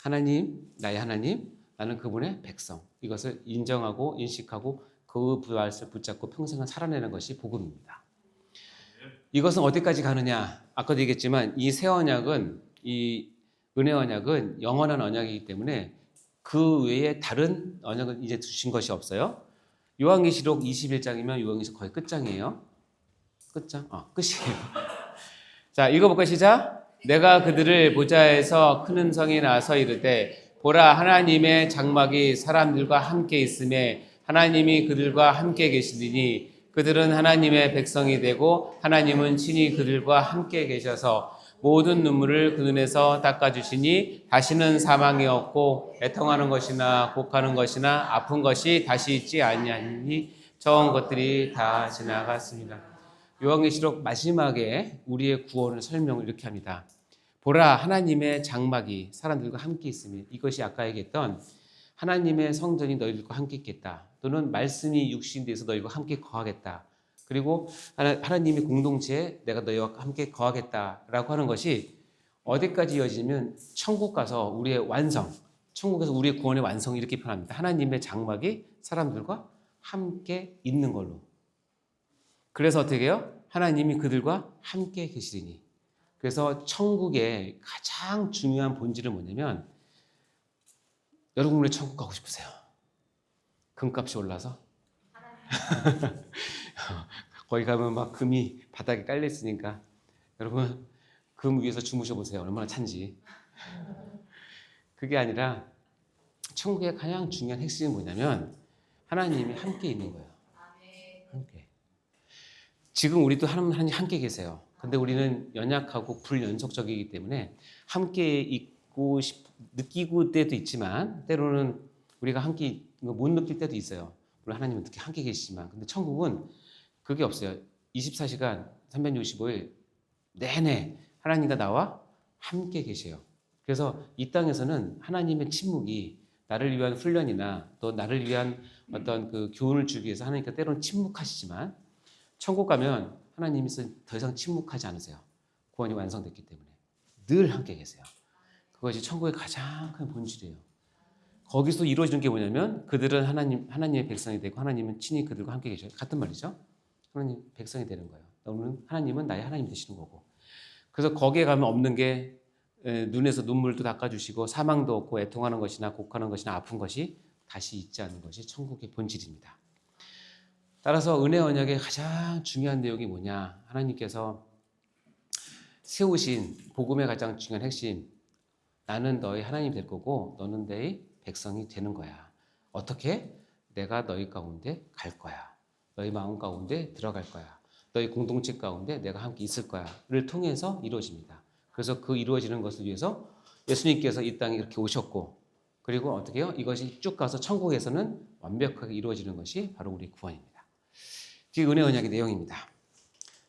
[SPEAKER 1] 하나님, 나의 하나님, 나는 그분의 백성. 이것을 인정하고 인식하고 그 말씀을 붙잡고 평생을 살아내는 것이 복음입니다. 이것은 어디까지 가느냐? 아까도 얘기했지만 이 새 언약은, 이 은혜 언약은 영원한 언약이기 때문에 그 외에 다른 언약은 이제 주신 것이 없어요. 요한계시록 21장이면 요한계시록 거의 끝장이에요. 끝장? 끝이에요. 자, 읽어볼까요? 시작. 내가 그들을 보좌에서 큰 음성이 나서 이르되 보라 하나님의 장막이 사람들과 함께 있음에 하나님이 그들과 함께 계시리니 그들은 하나님의 백성이 되고 하나님은 친히 그들과 함께 계셔서 모든 눈물을 그 눈에서 닦아주시니 다시는 사망이 없고 애통하는 것이나 곡하는 것이나 아픈 것이 다시 있지 아니하니 저온 것들이 다 지나갔습니다. 요한계시록 마지막에 우리의 구원을 설명을 이렇게 합니다. 보라 하나님의 장막이 사람들과 함께 있으니 이것이 아까 얘기했던 하나님의 성전이 너희들과 함께 있겠다. 또는 말씀이 육신이 돼서 너희와 함께 거하겠다. 그리고 하나님의 공동체에 내가 너희와 함께 거하겠다라고 하는 것이 어디까지 이어지면 천국 가서 우리의 완성, 천국에서 우리의 구원의 완성이 이렇게 표현합니다. 하나님의 장막이 사람들과 함께 있는 걸로. 그래서 어떻게 해요? 하나님이 그들과 함께 계시리니. 그래서 천국의 가장 중요한 본질은 뭐냐면, 여러분 우리 천국 가고 싶으세요? 금값이 올라서? 거기 가면 막 금이 바닥에 깔려 있으니까 여러분 금 위에서 주무셔 보세요. 얼마나 찬지. 그게 아니라 천국의 가장 중요한 핵심이 뭐냐면 하나님이 함께 있는 거예요. 함께. 지금 우리도 하나님 함께 계세요. 근데 우리는 연약하고 불연속적이기 때문에 함께 있고 느끼고 때도 있지만 때로는 우리가 함께 못 느낄 때도 있어요. 물론 하나님은 특히 함께 계시지만, 근데 천국은 그게 없어요. 24시간 365일 내내 하나님과 나와 함께 계세요. 그래서 이 땅에서는 하나님의 침묵이 나를 위한 훈련이나 또 나를 위한 어떤 그 교훈을 주기 위해서 하나님께 때로는 침묵하시지만, 천국 가면 하나님이 더 이상 침묵하지 않으세요. 구원이 완성됐기 때문에 늘 함께 계세요. 그것이 천국의 가장 큰 본질이에요. 거기서 이루어지는 게 뭐냐면 그들은 하나님의 백성이 되고 하나님은 친히 그들과 함께 계셔요. 같은 말이죠. 하나님 백성이 되는 거예요. 하나님은 나의 하나님 되시는 거고. 그래서 거기에 가면 없는 게 눈에서 눈물도 닦아주시고 사망도 없고 애통하는 것이나 곡하는 것이나 아픈 것이 다시 있지 않는 것이 천국의 본질입니다. 따라서 은혜 언약의 가장 중요한 내용이 뭐냐? 하나님께서 세우신 복음의 가장 중요한 핵심, 나는 너희 하나님 될 거고 너는 내 백성이 되는 거야. 어떻게? 내가 너희 가운데 갈 거야. 너희 마음 가운데 들어갈 거야. 너희 공동체 가운데 내가 함께 있을 거야를 통해서 이루어집니다. 그래서 그 이루어지는 것을 위해서 예수님께서 이 땅에 이렇게 오셨고, 그리고 어떻게 해요? 이것이 쭉 가서 천국에서는 완벽하게 이루어지는 것이 바로 우리 구원입니다. 그게 은혜 언약의 내용입니다.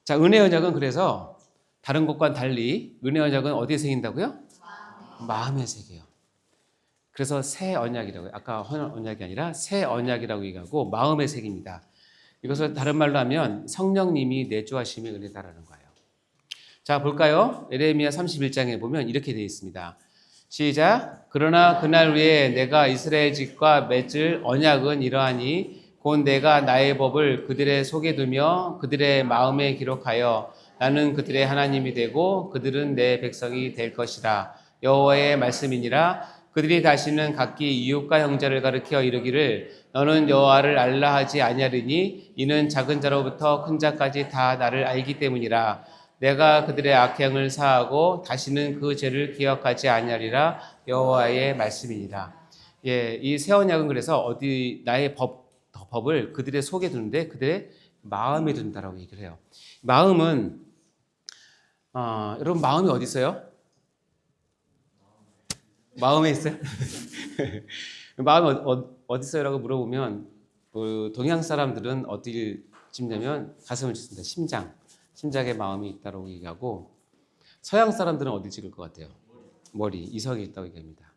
[SPEAKER 1] 자, 은혜 언약은 그래서 다른 것과는 달리 은혜 언약은 어디에 새긴다고요? 마음에 새겨요. 그래서 새 언약이라고요. 아까 헌 언약이 아니라 새 언약이라고 얘기하고 마음에 새깁니다. 이것을 다른 말로 하면 성령님이 내주하심의 은혜다라는 거예요. 자, 볼까요? 예레미야 31장에 보면 이렇게 되어 있습니다. 시작. 그러나 그날 위에 내가 이스라엘 집과 맺을 언약은 이러하니 곧 내가 나의 법을 그들의 속에 두며 그들의 마음에 기록하여 나는 그들의 하나님이 되고 그들은 내 백성이 될 것이라. 여호와의 말씀이니라. 그들이 다시는 각기 이웃과 형제를 가리켜 이르기를 너는 여호와를 알라 하지 아니하리니 이는 작은 자로부터 큰 자까지 다 나를 알기 때문이라. 내가 그들의 악행을 사하고 다시는 그 죄를 기억하지 아니하리라. 여호와의 말씀이니라. 예, 이 새 언약은 그래서 어디 나의 법을 그들의 속에 두는데 그들의 마음에 둔다라고 얘기를 해요. 마음은 여러분 마음이 어디 있어요? 마음에 있어요? 마음이 어디 있어요라고 물어보면 동양 사람들은 어디를 찝냐면 가슴을 찝습니다. 심장에 마음이 있다고 얘기하고, 서양 사람들은 어디 찍을 것 같아요? 머리, 이성이 있다고 얘기합니다.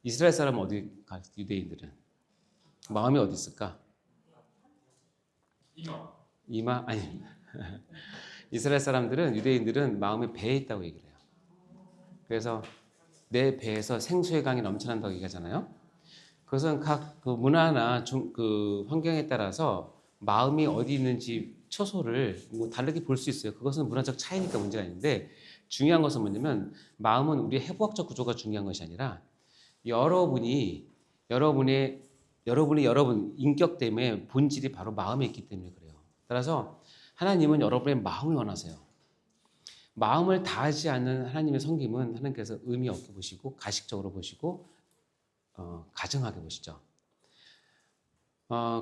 [SPEAKER 1] 이스라엘 사람은 어디 가? 유대인들은 마음이 어디 있을까? 이마? 아니. 이스라엘 사람들은, 유대인들은 마음이 배에 있다고 얘기를 해요. 그래서 내 배에서 생수의 강이 넘쳐난다고 얘기하잖아요. 그것은 각 그 문화나 그 환경에 따라서 마음이 어디 있는지 초소를 뭐 다르게 볼 수 있어요. 그것은 문화적 차이니까 문제가 있는데, 중요한 것은 뭐냐면 마음은 우리의 해부학적 구조가 중요한 것이 아니라 여러분 인격 때문에 본질이 바로 마음에 있기 때문에 그래요. 따라서 하나님은 여러분의 마음을 원하세요. 마음을 다하지 않는 하나님의 섬김은 하나님께서 의미 없게 보시고 가식적으로 보시고 가증하게 보시죠.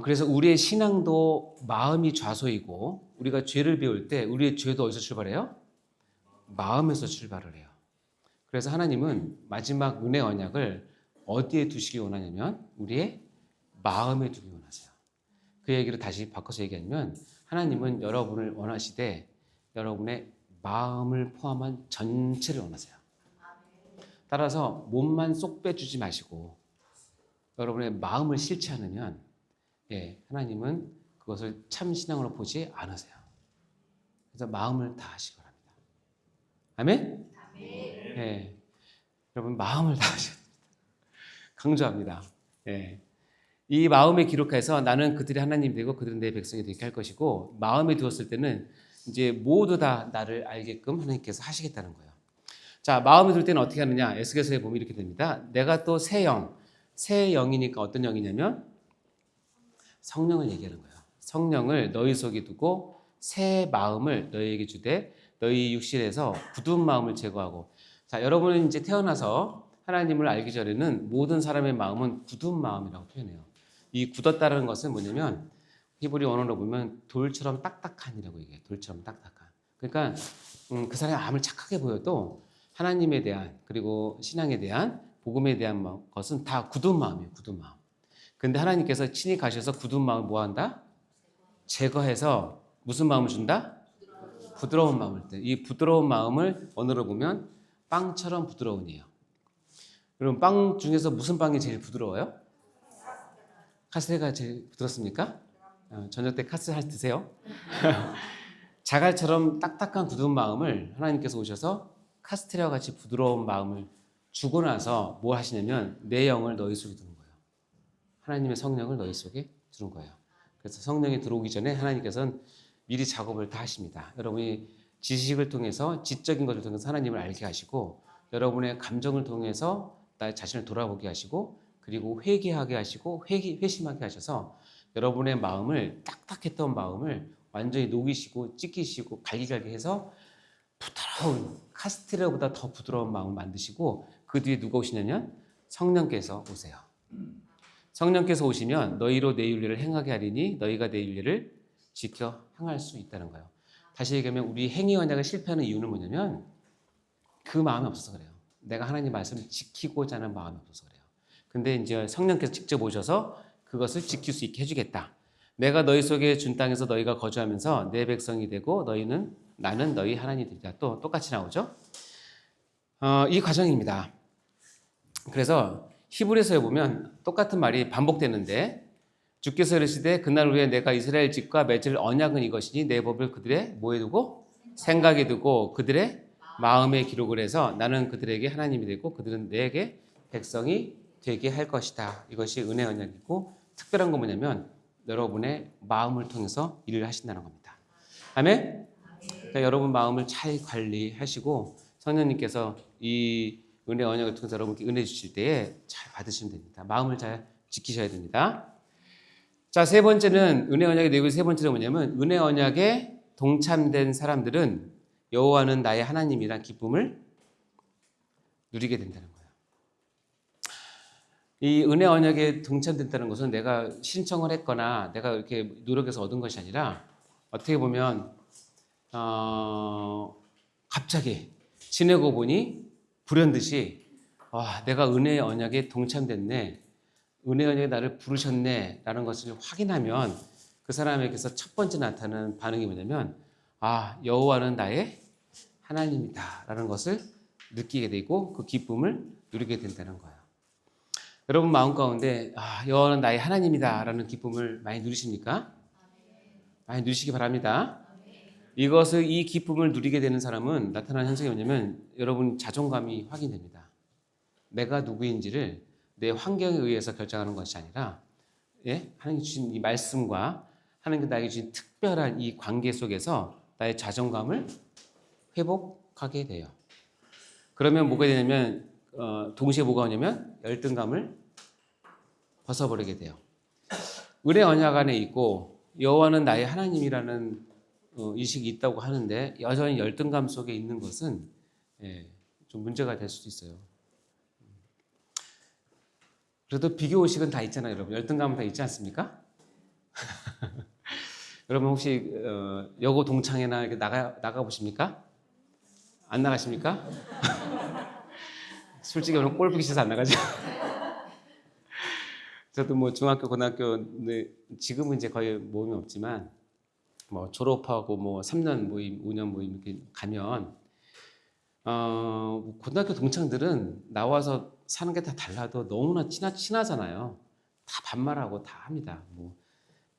[SPEAKER 1] 그래서 우리의 신앙도 마음이 좌소이고, 우리가 죄를 배울 때 우리의 죄도 어디서 출발해요? 마음에서 출발을 해요. 그래서 하나님은 마지막 은혜 언약을 어디에 두시기 원하냐면 우리의 마음에 두기 원하세요. 그 얘기를 다시 바꿔서 얘기하면 하나님은 여러분을 원하시되 여러분의 마음을 포함한 전체를 원하세요. 따라서 몸만 쏙 빼주지 마시고 여러분의 마음을 싫지 않으면 하나님은 그것을 참 신앙으로 보지 않으세요. 그래서 마음을 다하시기 바랍니다. 아멘? 여러분 마음을 다하셔야 됩니다. 강조합니다. 예. 이 마음에 기록해서 나는 그들이 하나님 되고 그들은 내 백성이 되게 할 것이고 마음에 두었을 때는 이제 모두 다 나를 알게끔 하나님께서 하시겠다는 거예요. 자, 마음에 둘 때는 어떻게 하느냐? 에스겔서에 보면 이렇게 됩니다. 내가 또 새 영이니까 어떤 영이냐면 성령을 얘기하는 거예요. 성령을 너희 속에 두고 새 마음을 너희에게 주되 너희 육신에서 굳은 마음을 제거하고. 자, 여러분은 이제 태어나서 하나님을 알기 전에는 모든 사람의 마음은 굳은 마음이라고 표현해요. 이 굳었다는 것은 뭐냐면 히브리 원어로 보면 돌처럼 딱딱한이라고 얘기해요. 돌처럼 딱딱한. 그러니까 그 사람이 아무리 착하게 보여도 하나님에 대한 그리고 신앙에 대한 복음에 대한 것은 다 굳은 마음이에요. 굳은 마음. 근데 하나님께서 친히 가셔서 굳은 마음을 뭐 한다? 제거해서 무슨 마음을 준다? 부드러운 마음을 때. 이 부드러운 마음을 언어로 보면 빵처럼 부드러운이에요. 그럼 빵 중에서 무슨 빵이 제일 부드러워요? 카스테라가 제일 부드럽습니까? 저녁 때 카스테라 드세요. 자갈처럼 딱딱한 굳은 마음을 하나님께서 오셔서 카스테라와 같이 부드러운 마음을 주고 나서 뭘 하시냐면 내 영을 너희 속에 두는 거예요. 하나님의 성령을 너희 속에 두는 거예요. 그래서 성령이 들어오기 전에 하나님께서는 미리 작업을 다 하십니다. 여러분이 지식을 통해서 지적인 것을 통해서 하나님을 알게 하시고 여러분의 감정을 통해서 나의 자신을 돌아보게 하시고 그리고 회개하게 하시고 회심하게 하셔서 여러분의 마음을 딱딱했던 마음을 완전히 녹이시고 찢기시고 갈기갈기 해서 부드러운 카스테라보다 더 부드러운 마음을 만드시고 그 뒤에 누가 오시냐면 성령께서 오세요. 성령께서 오시면 너희로 내 윤리를 행하게 하리니 너희가 내 윤리를 지켜 행할 수 있다는 거예요. 다시 얘기하면 우리 행위 언약을 실패하는 이유는 뭐냐면 그 마음이 없어서 그래요. 내가 하나님 말씀을 지키고자 하는 마음이 없어서 그래요. 근데 이제 성령께서 직접 오셔서 그것을 지킬 수 있게 해주겠다. 내가 너희 속에 준 땅에서 너희가 거주하면서 내 백성이 되고 나는 너희 하나님이 되리라. 또 똑같이 나오죠. 이 과정입니다. 그래서 히브리서에 보면 똑같은 말이 반복되는데 주께서 이르시되 그날 후에 내가 이스라엘 집과 맺을 언약은 이것이니 내 법을 그들의 뭐에 두고 생각에 두고 그들의 마음에 기록을 해서 나는 그들에게 하나님이 되고 그들은 내게 백성이 되게 할 것이다. 이것이 은혜 언약이고 특별한 건 뭐냐면 여러분의 마음을 통해서 일을 하신다는 겁니다. 아멘? 그러니까 여러분 마음을 잘 관리하시고 성령님께서 이 은혜 언약을 통해서 여러분께 은혜 주실 때에 잘 받으시면 됩니다. 마음을 잘 지키셔야 됩니다. 자, 세 번째는 은혜 언약의 내용의 세 번째는 뭐냐면 은혜 언약에 동참된 사람들은 여호와는 나의 하나님이란 기쁨을 누리게 된다는 거예요. 이 은혜 언약에 동참된다는 것은 내가 신청을 했거나 내가 이렇게 노력해서 얻은 것이 아니라 어떻게 보면 갑자기 지내고 보니 불현듯이 내가 은혜의 언약에 동참됐네. 은혜 언약에 나를 부르셨네 라는 것을 확인하면 그 사람에게서 첫 번째 나타나는 반응이 뭐냐면 여호와는 나의 하나님이다 라는 것을 느끼게 되고 그 기쁨을 누리게 된다는 거예요. 여러분 마음 가운데 여호와는 나의 하나님이다 라는 기쁨을 많이 누리십니까? 많이 누리시기 바랍니다. 이 기쁨을 누리게 되는 사람은 나타나는 현상이 뭐냐면 여러분 자존감이 확인됩니다. 내가 누구인지를 내 환경에 의해서 결정하는 것이 아니라 하나님이 주신 이 말씀과 하나님께 나에게 주신 특별한 이 관계 속에서 나의 자존감을 회복하게 돼요. 그러면 뭐가 되냐면 동시에 뭐가 오냐면 열등감을 벗어버리게 돼요. 은혜 언약 안에 있고 여호와는 나의 하나님이라는 의식이 있다고 하는데 여전히 열등감 속에 있는 것은 좀 문제가 될 수도 있어요. 그래도 비교의식은 다 있잖아요, 여러분. 열등감은 다 있지 않습니까? 여러분 혹시 여고 동창회나 이렇게 나가 보십니까? 안 나가십니까? 솔직히 오늘 꼴 보기 싫어서 안 나가죠. 저도 뭐 중학교, 고등학교 지금은 이제 거의 모임이 없지만 뭐 졸업하고 뭐 3년 모임, 5년 모임 이렇게 가면 고등학교 동창들은 나와서 사는 게 다 달라도 너무나 친하잖아요. 다 반말하고 다 합니다. 뭐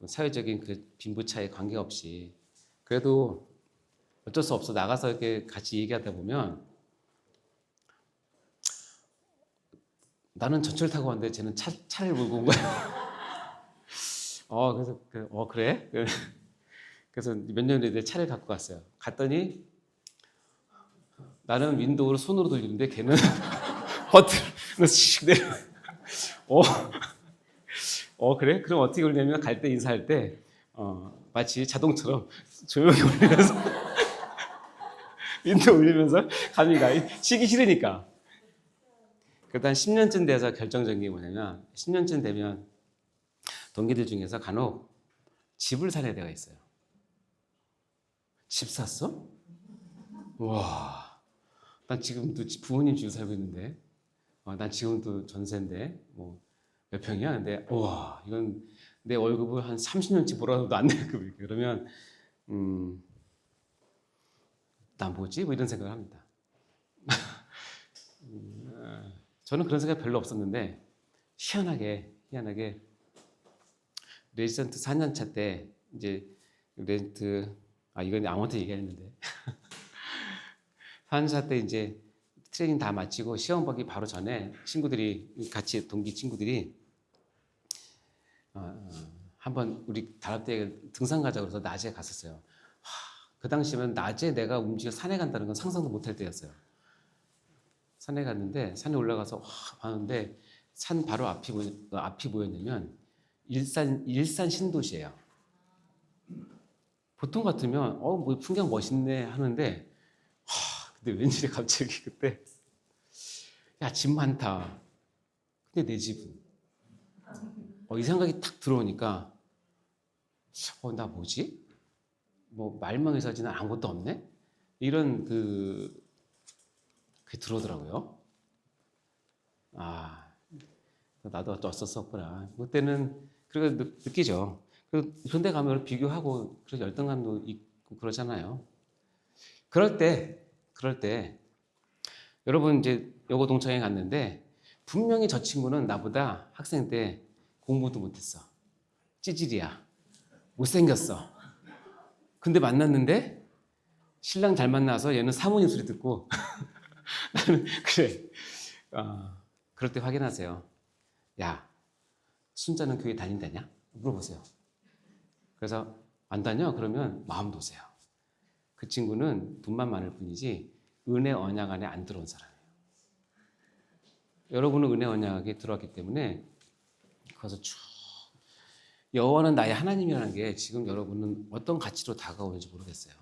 [SPEAKER 1] 사회적인 그 빈부 차에 관계없이. 그래도 어쩔 수 없어 나가서 이렇게 같이 얘기하다 보면 나는 전철 타고 왔는데 쟤는 차를 몰고 온 거야. 그래서 그래? 그래서 몇 년 뒤에 차를 갖고 갔어요. 갔더니 나는 윈도우를 손으로 돌리는데 걔는 버튼으로 씩 내려. 그래? 그럼 어떻게 올냐면 갈 때 인사할 때 마치 자동처럼 조용히 올리면서 윈도우 올리면서 가는 가 쉬기 싫으니까. 그래도 한 10년쯤 돼서 결정적인 게 뭐냐면 10년쯤 되면 동기들 중에서 간혹 집을 사는 데가 있어요. 집 샀어? 와, 난 지금도 부모님 집에 살고 있는데, 난 지금도 전세인데, 뭐 몇 평이야? 근데 와, 이건 내 월급을 한 30년치 벌어도 안 되는 급이에요. 그러면 난 뭐지? 뭐 이런 생각을 합니다. 저는 그런 생각 별로 없었는데 희한하게 레지던트 4년차 때 이제 렌트 이건 아무한테 얘기했는데 4년차 때 이제 트레이닝 다 마치고 시험 보기 바로 전에 친구들이 같이 동기 친구들이 한번 우리 단합대회 등산 가자고 그래서 낮에 갔었어요. 그 당시면 낮에 내가 움직여 산에 간다는 건 상상도 못할 때였어요. 산에 갔는데 산에 올라가서 봤는데 산 바로 앞이 뭐였냐면 일산 신도시예요. 보통 같으면 뭐 풍경 멋있네 하는데 근데 왠지 갑자기 그때 야, 집 많다. 근데 내 집은 이 생각이 탁 들어오니까 나 뭐지? 뭐 말망에서지는 아무것도 없네? 이런 그게 들어오더라고요. 나도 어쩌었었구나. 그때는 그렇게 느끼죠. 그런데 가면 비교하고 그런 열등감도 있고 그러잖아요. 그럴 때 여러분 이제 여고 동창회 갔는데 분명히 저 친구는 나보다 학생 때 공부도 못했어. 찌질이야. 못생겼어. 근데 만났는데 신랑 잘 만나서 얘는 사모님 소리 듣고 나는 그래. 그럴 때 확인하세요. 야, 순자는 교회 다닌다냐? 물어보세요. 그래서 안 다녀? 그러면 마음 놓으세요. 그 친구는 돈만 많을 뿐이지 은혜 언약 안에 안 들어온 사람이에요. 여러분은 은혜 언약에 들어왔기 때문에 거기서 쭉 여호와는 나의 하나님이라는 게 지금 여러분은 어떤 가치로 다가오는지 모르겠어요.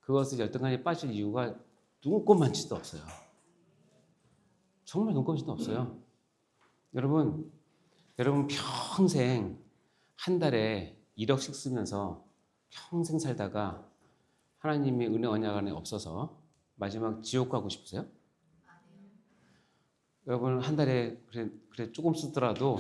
[SPEAKER 1] 그것을 열등감에 빠질 이유가 눈꼽만치도 없어요. 정말 눈꼽만치도 없어요. 여러분 평생 한 달에 1억씩 쓰면서 평생 살다가 하나님의 은혜 언약 안에 없어서 마지막 지옥 가고 싶으세요? 여러분 한 달에 그래 조금 쓰더라도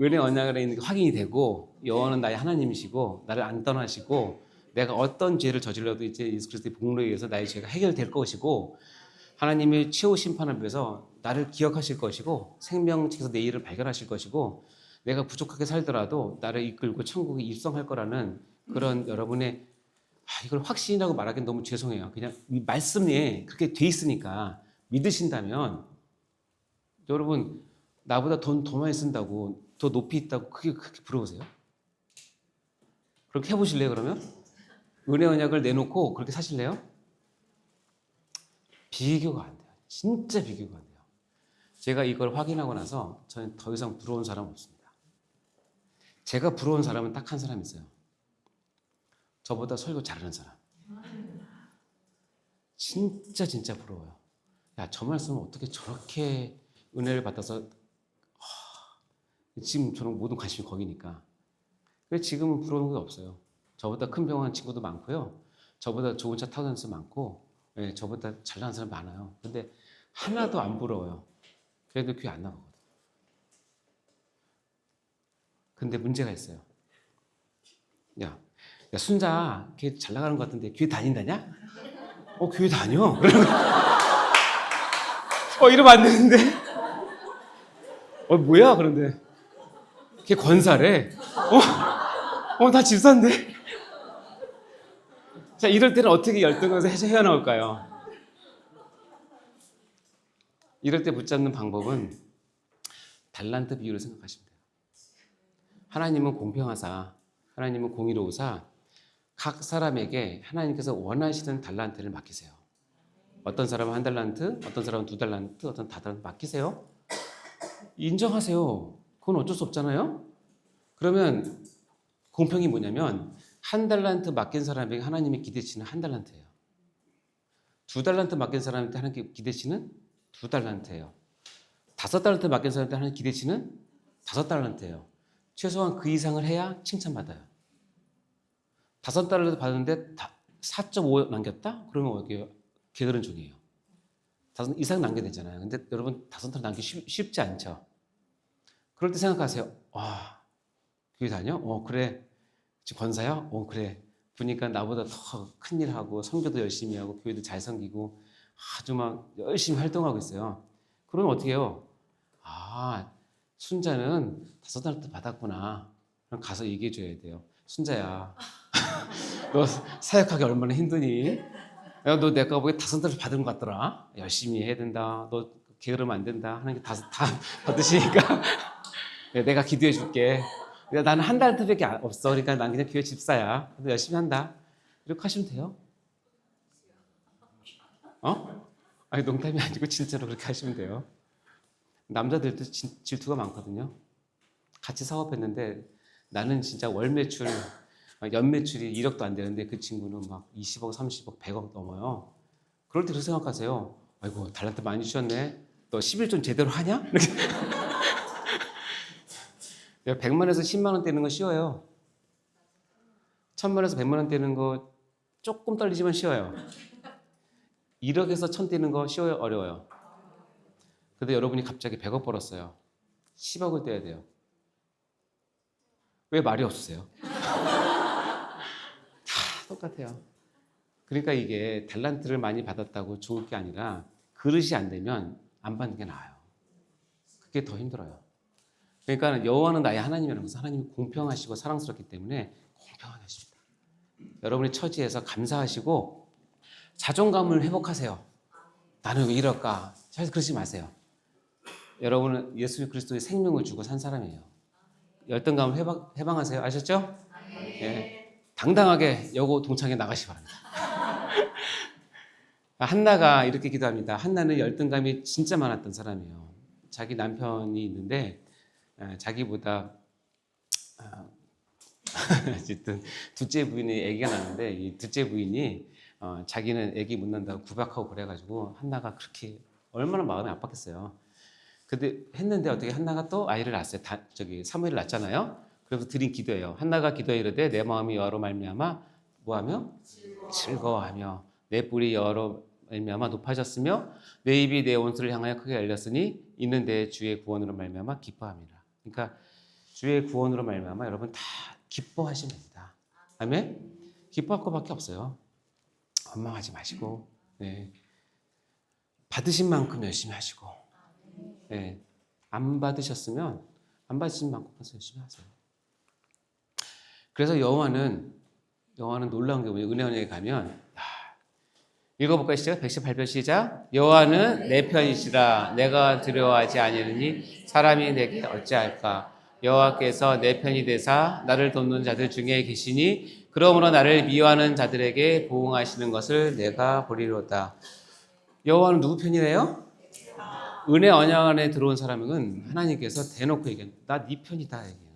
[SPEAKER 1] 은혜 언약 안에 있는 게 확인이 되고 여호와는 나의 하나님이시고 나를 안 떠나시고 내가 어떤 죄를 저질러도 이제 예수 그리스도의 복로에 의해서 나의 죄가 해결될 것이고 하나님의 최후 심판 앞에서 나를 기억하실 것이고 생명책에서 내 일을 발견하실 것이고 내가 부족하게 살더라도 나를 이끌고 천국에 입성할 거라는 그런 여러분의 이걸 확신이라고 말하기는 너무 죄송해요. 그냥 이 말씀에 그렇게 돼 있으니까 믿으신다면 여러분 나보다 돈 더 많이 쓴다고 더 높이 있다고 그렇게 부러우세요? 그렇게 해보실래요 그러면? 은혜 언약을 내놓고 그렇게 사실래요? 비교가 안 돼요. 진짜 비교가 안 돼요. 제가 이걸 확인하고 나서 저는 더 이상 부러운 사람 없습니다. 제가 부러운 사람은 딱 한 사람 있어요. 저보다 설교 잘하는 사람. 진짜 부러워요. 야, 저 말씀은 어떻게 저렇게 은혜를 받아서 지금 저는 모든 관심이 거기니까. 그래서 지금은 부러운 게 없어요. 저보다 큰 병원 친구도 많고요. 저보다 좋은 차 타고 다니는 사람 많고 저보다 잘나는 사람 많아요. 근데 하나도 안 부러워요. 그래도 교회 안 나가거든. 근데 문제가 있어요. 야 순자 걔 잘 나가는 것 같은데 교회 다닌다냐? 교회 다녀. 이러면 안 되는데. 뭐야? 그런데 걔 권사래. 나 집사인데. 자, 이럴 때는 어떻게 열등감에서 헤어나올까요? 이럴 때 붙잡는 방법은 달란트 비유를 생각하시면 돼요. 하나님은 공평하사, 하나님은 공의로우사 각 사람에게 하나님께서 원하시는 달란트를 맡기세요. 어떤 사람은 1달란트, 어떤 사람은 2달란트, 어떤 4달란트 맡기세요. 인정하세요. 그건 어쩔 수 없잖아요. 그러면 공평이 뭐냐면 1달란트 맡긴 사람에게 하나님의 기대치는 1달란트예요. 2달란트 맡긴 사람한테 하나님께 기대치는 2달란트예요. 5달란트 맡긴 사람한테 하나님 기대치는 5달란트예요. 최소한 그 이상을 해야 칭찬받아요. 5달란트 받았는데 4.5 남겼다? 그러면 어떻게 게으른 종이에요. 5 이상 남겨야 되잖아요. 근데 여러분 5달란트 남기기 쉽지 않죠. 그럴 때 생각하세요. 와, 교회 다녀? 그래. 지금 권사야? 그래. 보니까 나보다 더 큰일 하고 선교도 열심히 하고 교회도 잘 섬기고 아주 막 열심히 활동하고 있어요. 그러면 어떻게 해요? 아, 순자는 5달란트 받았구나. 그럼 가서 얘기해 줘야 돼요. 순자야, 너 사역하기 얼마나 힘드니? 야, 너 내가 보기에 5달란트 받은 것 같더라. 열심히 해야 된다. 너 게으르면 안 된다. 하나님께 다 받으시니까 내가 기도해 줄게. 나는 1달란트밖에 없어. 그러니까 난 그냥 교회 집사야. 그래서 열심히 한다. 이렇게 하시면 돼요. 아니 농담이 아니고 진짜로 그렇게 하시면 돼요. 남자들도 질투가 많거든요. 같이 사업했는데 나는 진짜 월 매출, 연 매출이 1억도 안 되는데 그 친구는 막 20억, 30억, 100억 넘어요. 그럴 때 그렇게 생각하세요. 아이고 달란트 많이 주셨네. 너 11조 제대로 하냐? 100만에서 10만 원 떼는 건 쉬워요. 1000만에서 100만 원 떼는 거 조금 떨리지만 쉬워요. 1억에서 1000 떼는 거 쉬워요, 어려워요? 근데 여러분이 갑자기 100억 벌었어요. 10억을 떼야 돼요. 왜 말이 없으세요? 다 똑같아요. 그러니까 이게 달란트를 많이 받았다고 좋을 게 아니라 그릇이 안 되면 안 받는 게 나아요. 그게 더 힘들어요. 그러니까 여호와는 나의 하나님이라는 것은 하나님이 공평하시고 사랑스럽기 때문에 공평하게 하십니다. 여러분의 처지에서 감사하시고 자존감을 회복하세요. 나는 왜 이럴까? 사실 그러지 마세요. 여러분은 예수 그리스도의 생명을 주고 산 사람이에요. 열등감을 해방하세요. 아셨죠? 예. 당당하게 여고 동창회 나가시 바랍니다. 한나가 이렇게 기도합니다. 한나는 열등감이 진짜 많았던 사람이에요. 자기 남편이 있는데 자기보다 어쨌든 둘째 부인이 아기가 났는데 이 둘째 부인이 자기는 아기 못 낳는다고 구박하고 그래가지고 한나가 그렇게 얼마나 마음이 아팠겠어요. 근데 했는데 어떻게 한나가 또 아이를 낳았어요. 사무엘을 낳았잖아요. 그래서 드린 기도예요. 한나가 기도해 이르되 내 마음이 여호와로 말미암아 뭐하며 즐거워하며 내 뿔이 여호와로 말미암아 높아졌으며 내 입이 내 원수를 향하여 크게 열렸으니 이는 내 주의 구원으로 말미암아 기뻐함이라. 그러니까 주의 구원으로 말미암아 여러분 다 기뻐하시면 됩니다. 아멘. 기뻐할 것밖에 없어요. 원망하지 마시고 받으신 만큼 열심히 하시고 안 받으셨으면 안 받으신 만큼 열심히 하세요. 그래서 여호와는 놀라운 게 뭐예요? 은혜 언약에 가면 읽어볼까요? 시작. 118편 시작. 여호와는 내 편이시라 내가 두려워하지 아니하니 사람이 내게 어찌할까? 여호와께서 내 편이 되사 나를 돕는 자들 중에 계시니 그러므로 나를 미워하는 자들에게 보응하시는 것을 내가 보리로다. 여호와는 누구 편이래요? 은혜 언약 안에 들어온 사람은 하나님께서 대놓고 얘기합니다. 나 네 편이다 얘기해요.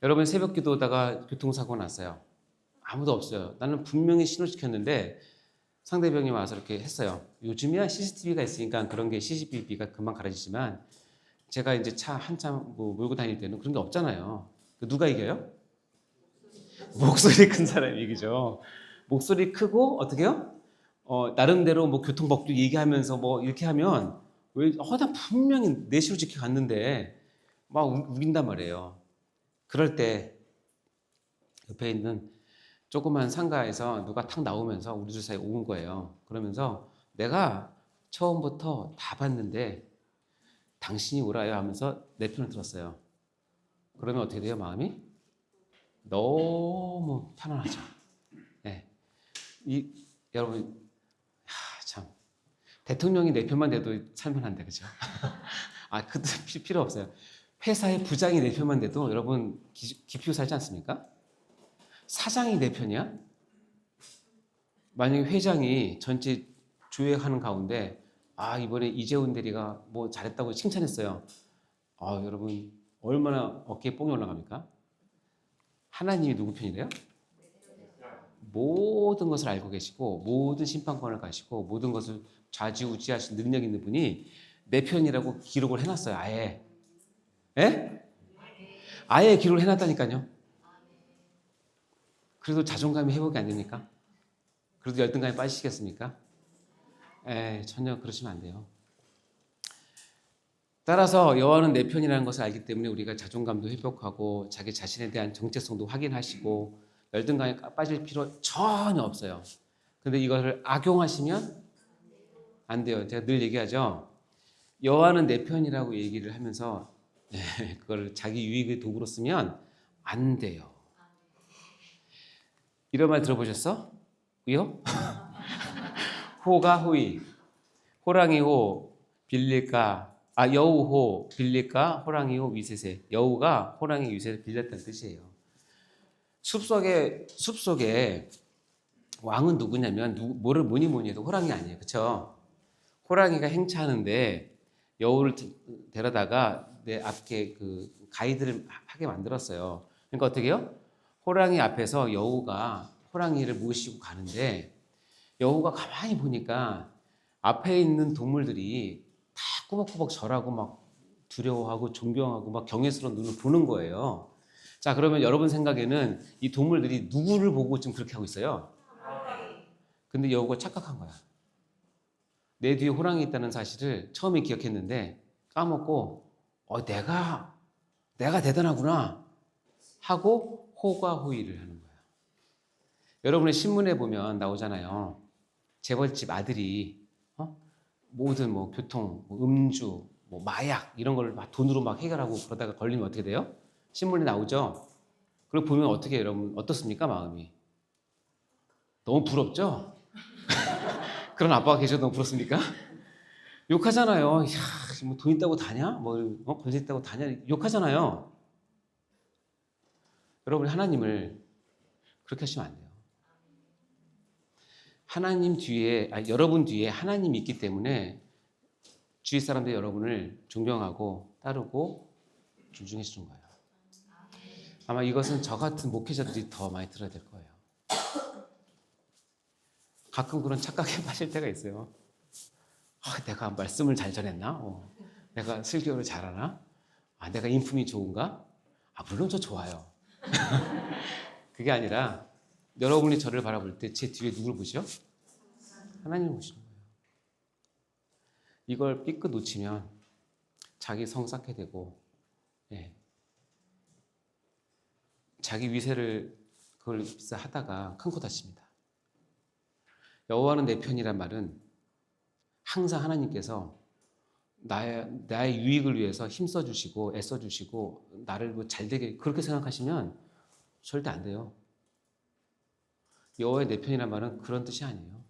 [SPEAKER 1] 여러분 새벽 기도하다가 교통사고 났어요. 아무도 없어요. 나는 분명히 신호시켰는데 상대방이 와서 이렇게 했어요. 요즘이야 CCTV가 있으니까 그런 게 CCTV가 금방 가려지지만 제가 이제 차 한참 몰고 다닐 때는 그런 게 없잖아요. 누가 이겨요? 목소리 큰 사람이 이기죠. 목소리 크고 어떻게 해요? 나름대로 뭐 교통법도 얘기하면서 뭐 이렇게 하면 난 분명히 내시로 지켜갔는데 막 우긴단 말이에요. 그럴 때 옆에 있는 조그만 상가에서 누가 탁 나오면서 우리 둘 사이에 온 거예요. 그러면서 내가 처음부터 다 봤는데 당신이 오라요 하면서 내 편을 들었어요. 그러면 어떻게 돼요? 마음이? 너무 편안하죠. 여러분 참 대통령이 내 편만 돼도 살만한데, 그죠? 그것도 필요 없어요. 회사의 부장이 내 편만 돼도 여러분 기피고 살지 않습니까? 사장이 내 편이야? 만약에 회장이 전체 조회하는 가운데 이번에 이재훈 대리가 뭐 잘했다고 칭찬했어요. 여러분 얼마나 어깨에 뽕이 올라갑니까? 하나님이 누구 편이래요? 모든 것을 알고 계시고 모든 심판권을 가지고 모든 것을 좌지우지하신 능력 있는 분이 내 편이라고 기록을 해놨어요. 아예. 예? 아예 기록을 해놨다니까요. 그래도 자존감이 회복이 안 됩니까? 그래도 열등감에 빠지시겠습니까? 전혀 그러시면 안 돼요. 따라서 여호와는 내 편이라는 것을 알기 때문에 우리가 자존감도 회복하고 자기 자신에 대한 정체성도 확인하시고 열등감에 빠질 필요 전혀 없어요. 근데 이것을 악용하시면 안 돼요. 제가 늘 얘기하죠. 여호와는 내 편이라고 얘기를 하면서 그걸 자기 유익의 도구로 쓰면 안 돼요. 이런 말 들어보셨어? 요? 호가 호이, 호랑이 호, 빌릴까, 여우 호, 빌릴까, 호랑이 호, 위세세. 여우가 호랑이 위세를 빌렸다는 뜻이에요. 숲속에 왕은 누구냐면 뭐니 해도 호랑이 아니에요. 그렇죠? 호랑이가 행차하는데 여우를 데려다가 내 앞에 그 가이드를 하게 만들었어요. 그러니까 어떻게 해요? 호랑이 앞에서 여우가 호랑이를 모시고 가는데 여우가 가만히 보니까 앞에 있는 동물들이 다 꾸벅꾸벅 절하고 막 두려워하고 존경하고 막 경외스러운 눈을 보는 거예요. 자, 그러면 여러분 생각에는 이 동물들이 누구를 보고 지금 그렇게 하고 있어요? 근데 여우가 착각한 거야. 내 뒤에 호랑이 있다는 사실을 처음에 기억했는데 까먹고 내가 대단하구나 하고 호가호의를 하는 거예요. 여러분의 신문에 보면 나오잖아요. 재벌집 아들이 모든 뭐 교통, 뭐 음주, 뭐 마약 이런 걸 막 돈으로 막 해결하고 그러다가 걸리면 어떻게 돼요? 신문에 나오죠. 그리고 보면 어떻게 여러분 어떻습니까 마음이? 너무 부럽죠? 그런 아빠가 계셔도 너무 부럽습니까? 욕하잖아요. 이야, 뭐 돈 있다고 다냐? 권세 있다고 다냐? 욕하잖아요. 여러분 하나님을 그렇게 하시면 안 돼요. 하나님 뒤에, 여러분 뒤에 하나님이 있기 때문에 주위 사람들 여러분을 존경하고 따르고 존중해 주는 거예요. 아마 이것은 저 같은 목회자들이 더 많이 들어야 될 거예요. 가끔 그런 착각에 빠질 때가 있어요. 내가 말씀을 잘 전했나? 내가 설교를 잘하나? 내가 인품이 좋은가? 물론 저 좋아요. 그게 아니라 여러분이 저를 바라볼 때 제 뒤에 누굴 보시죠? 하나님을 보시는 거예요. 이걸 삐끗 놓치면 자기 성 쌓게 되고 자기 위세를 그걸 하다가 큰 코 다칩니다. 여호와는 내 편이란 말은 항상 하나님께서 나의 유익을 위해서 힘써주시고 애써주시고 나를 잘되게 그렇게 생각하시면 절대 안 돼요. 여호와의 내 편이란 말은 그런 뜻이 아니에요.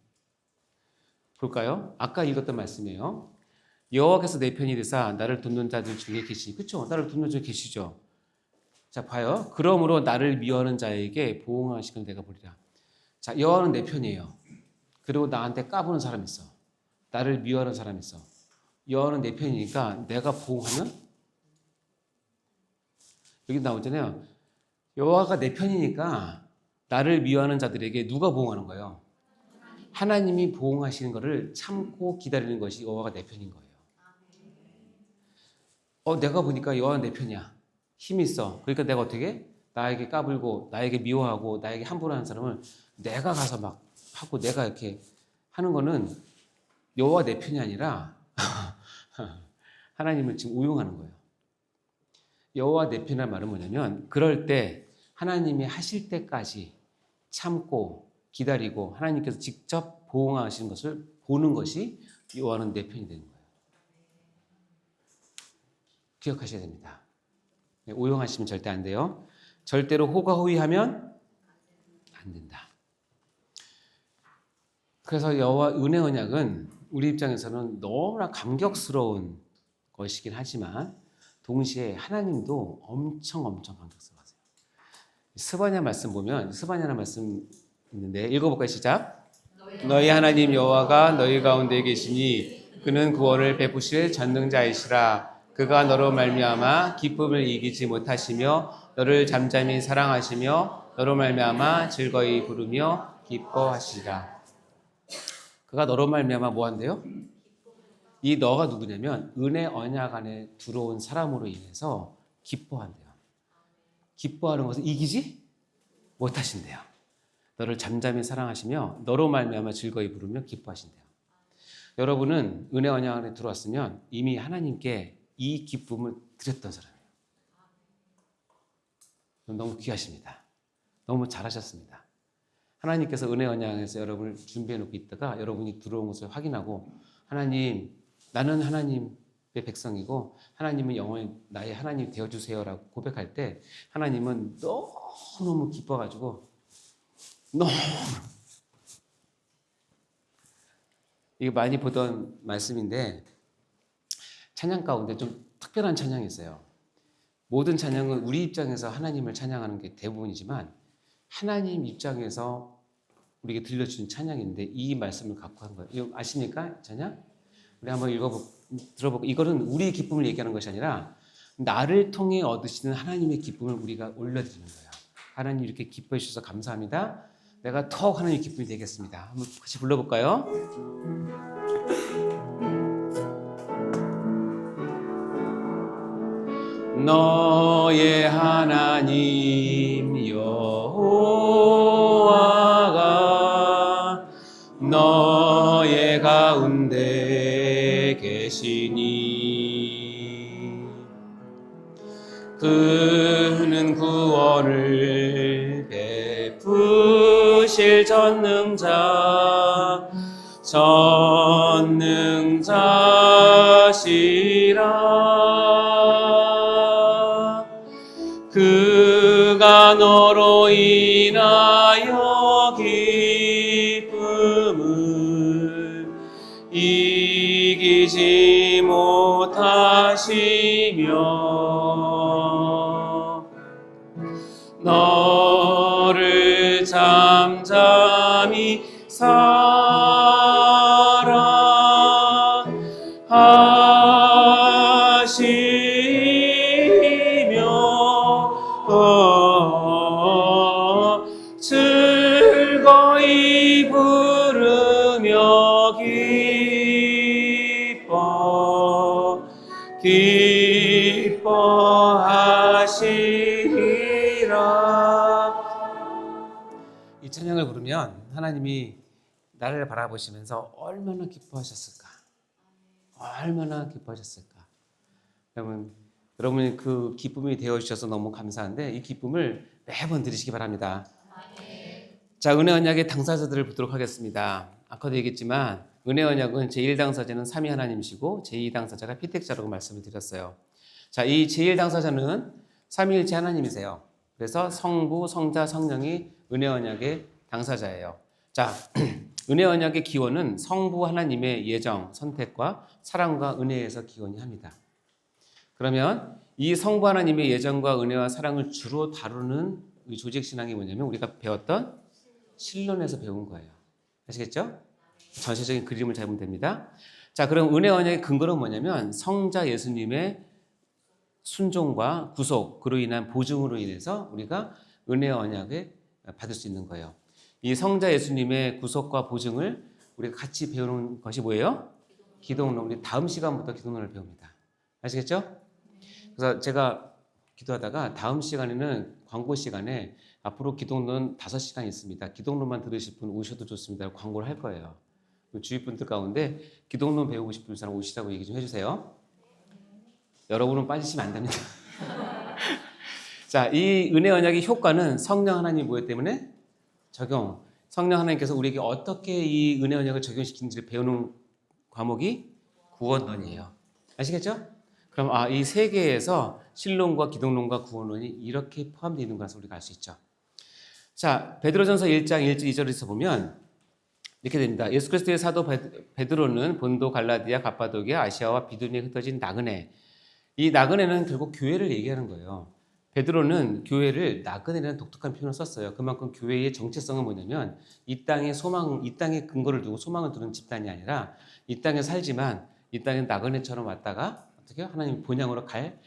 [SPEAKER 1] 볼까요? 아까 읽었던 말씀이에요. 여호와께서 내 편이 되사 나를 돕는 자들 중에 계시니, 그렇죠? 나를 돕는 자 계시죠. 자, 봐요. 그러므로 나를 미워하는 자에게 보응하시길 내가 보리라. 자, 여호와는 내 편이에요. 그리고 나한테 까부는 사람 있어. 나를 미워하는 사람 있어. 여호와는 내 편이니까 내가 보응하면 여기 나오잖아요. 여호와가 내 편이니까 나를 미워하는 자들에게 누가 보응하는 거예요? 하나님이 보응하시는 것을 참고 기다리는 것이 여호와가 내 편인 거예요. 내가 보니까 여호와는 내 편이야. 힘이 있어. 그러니까 내가 어떻게? 나에게 까불고 나에게 미워하고 나에게 함부로 하는 사람을 내가 가서 막 하고 내가 이렇게 하는 거는 여호와 내 편이 아니라 하나님을 지금 우용하는 거예요. 여호와 내 편이라는 말은 뭐냐면 그럴 때 하나님이 하실 때까지 참고 기다리고 하나님께서 직접 보응하시는 것을 보는 것이 여호와는 내 편이 되는 거예요. 기억하셔야 됩니다. 오용하시면 절대 안 돼요. 절대로 호가호위하면 안 된다. 그래서 여호와 은혜 언약은 우리 입장에서는 너무나 감격스러운 것이긴 하지만 동시에 하나님도 엄청 감격스러워하세요. 스바냐 말씀 보면 스바냐라는 말씀 있는데 읽어볼까요? 시작. 너희 하나님 여호와가 너희 가운데 계시니 그는 구원을 베푸실 전능자이시라. 그가 너로 말미암아 기쁨을 이기지 못하시며 너를 잠잠히 사랑하시며 너로 말미암아 즐거이 부르며 기뻐하시리라. 그가 너로 말미암아 뭐 한대요? 이 너가 누구냐면 은혜 언약 안에 들어온 사람으로 인해서 기뻐한대요. 기뻐하는 것을 이기지 못하신대요. 너를 잠잠히 사랑하시며 너로 말미암아 즐거이 부르며 기뻐하신대요. 여러분은 은혜 언약 안에 들어왔으면 이미 하나님께 이 기쁨을 드렸던 사람이에요. 너무 귀하십니다. 너무 잘하셨습니다. 하나님께서 은혜 언약에서 여러분을 준비해 놓고 있다가 여러분이 들어온 것을 확인하고 하나님, 나는 하나님의 백성이고 하나님은 영원히 나의 하나님이 되어주세요라고 고백할 때 하나님은 너무너무 기뻐가지고 너무 이게 많이 보던 말씀인데 찬양 가운데 좀 특별한 찬양이 있어요. 모든 찬양은 우리 입장에서 하나님을 찬양하는 게 대부분이지만 하나님 입장에서 우리에게 들려주는 찬양인데 이 말씀을 갖고 한 거예요. 이거 아십니까? 찬양? 우리 한번 들어보고 이거는 우리의 기쁨을 얘기하는 것이 아니라 나를 통해 얻으시는 하나님의 기쁨을 우리가 올려드리는 거예요. 하나님 이렇게 기뻐해 주셔서 감사합니다. 내가 더욱 하나님의 기쁨이 되겠습니다. 한번 같이 불러볼까요? 너의 하나님 여호와가 너의 가운데 계시니 그는 구원을 베푸실 전능자시라. 그가 너로 인하여 기쁨을 이기지 못하시며 너를 잠잠히 사랑하시며 즐거이 부르며 기뻐하시리라. 이 찬양을 부르면 하나님이 나를 바라보시면서 얼마나 기뻐하셨을까? 얼마나 기뻐하셨을까? 여러분이 그 기쁨이 되어주셔서 너무 감사한데 이 기쁨을 매번 드리시기 바랍니다. 자, 은혜 언약의 당사자들을 보도록 하겠습니다. 아까도 얘기했지만 은혜 언약은 제1당사자는 삼위 하나님이시고 제2당사자가 피택자라고 말씀을 드렸어요. 자, 이 제1당사자는 삼위일체 하나님이세요. 그래서 성부, 성자, 성령이 은혜 언약의 당사자예요. 자, 은혜 언약의 기원은 성부 하나님의 예정, 선택과 사랑과 은혜에서 기원이 합니다. 그러면 이 성부 하나님의 예정과 은혜와 사랑을 주로 다루는 이 조직신앙이 뭐냐면 우리가 배웠던 신론에서 배운 거예요. 아시겠죠? 전체적인 그림을 잡으면 됩니다. 자, 그럼 은혜 언약의 근거는 뭐냐면 성자 예수님의 순종과 구속, 그로 인한 보증으로 인해서 우리가 은혜 언약을 받을 수 있는 거예요. 이 성자 예수님의 구속과 보증을 우리가 같이 배우는 것이 뭐예요? 기도론. 우리 다음 시간부터 기도론을 배웁니다. 아시겠죠? 그래서 제가 기도하다가 다음 시간에는 광고 시간에 앞으로 기도론 5시간 있습니다. 기도론만 들으실 분 오셔도 좋습니다. 광고를 할 거예요. 주위 분들 가운데 기도론 배우고 싶은 사람 오시라고 얘기 좀 해주세요. 여러분은 빠지시면 안 됩니다. 자, 이 은혜 언약의 효과는 성령 하나님 뭐였기 때문에? 적용. 성령 하나님께서 우리에게 어떻게 이 은혜 언약을 적용시키는지를 배우는 과목이 구원론이에요. 아시겠죠? 그럼 이 세 개에서 신론과 기독론과 구원론이 이렇게 포함되어 있는 것을 우리가 알 수 있죠. 자, 베드로전서 1장 1절 2절에서 보면 이렇게 됩니다. 예수 그리스도의 사도 베드로는 본도, 갈라디아, 갑바도기아, 아시아와 비두니에 흩어진 나그네. 이 나그네는 결국 교회를 얘기하는 거예요. 베드로는 교회를 나그네라는 독특한 표현을 썼어요. 그만큼 교회의 정체성은 뭐냐면 이 땅에 소망, 이 땅에 근거를 두고 소망을 두는 집단이 아니라 이 땅에 살지만 이 땅에 나그네처럼 왔다가 어떻게 하나님 본향으로 갈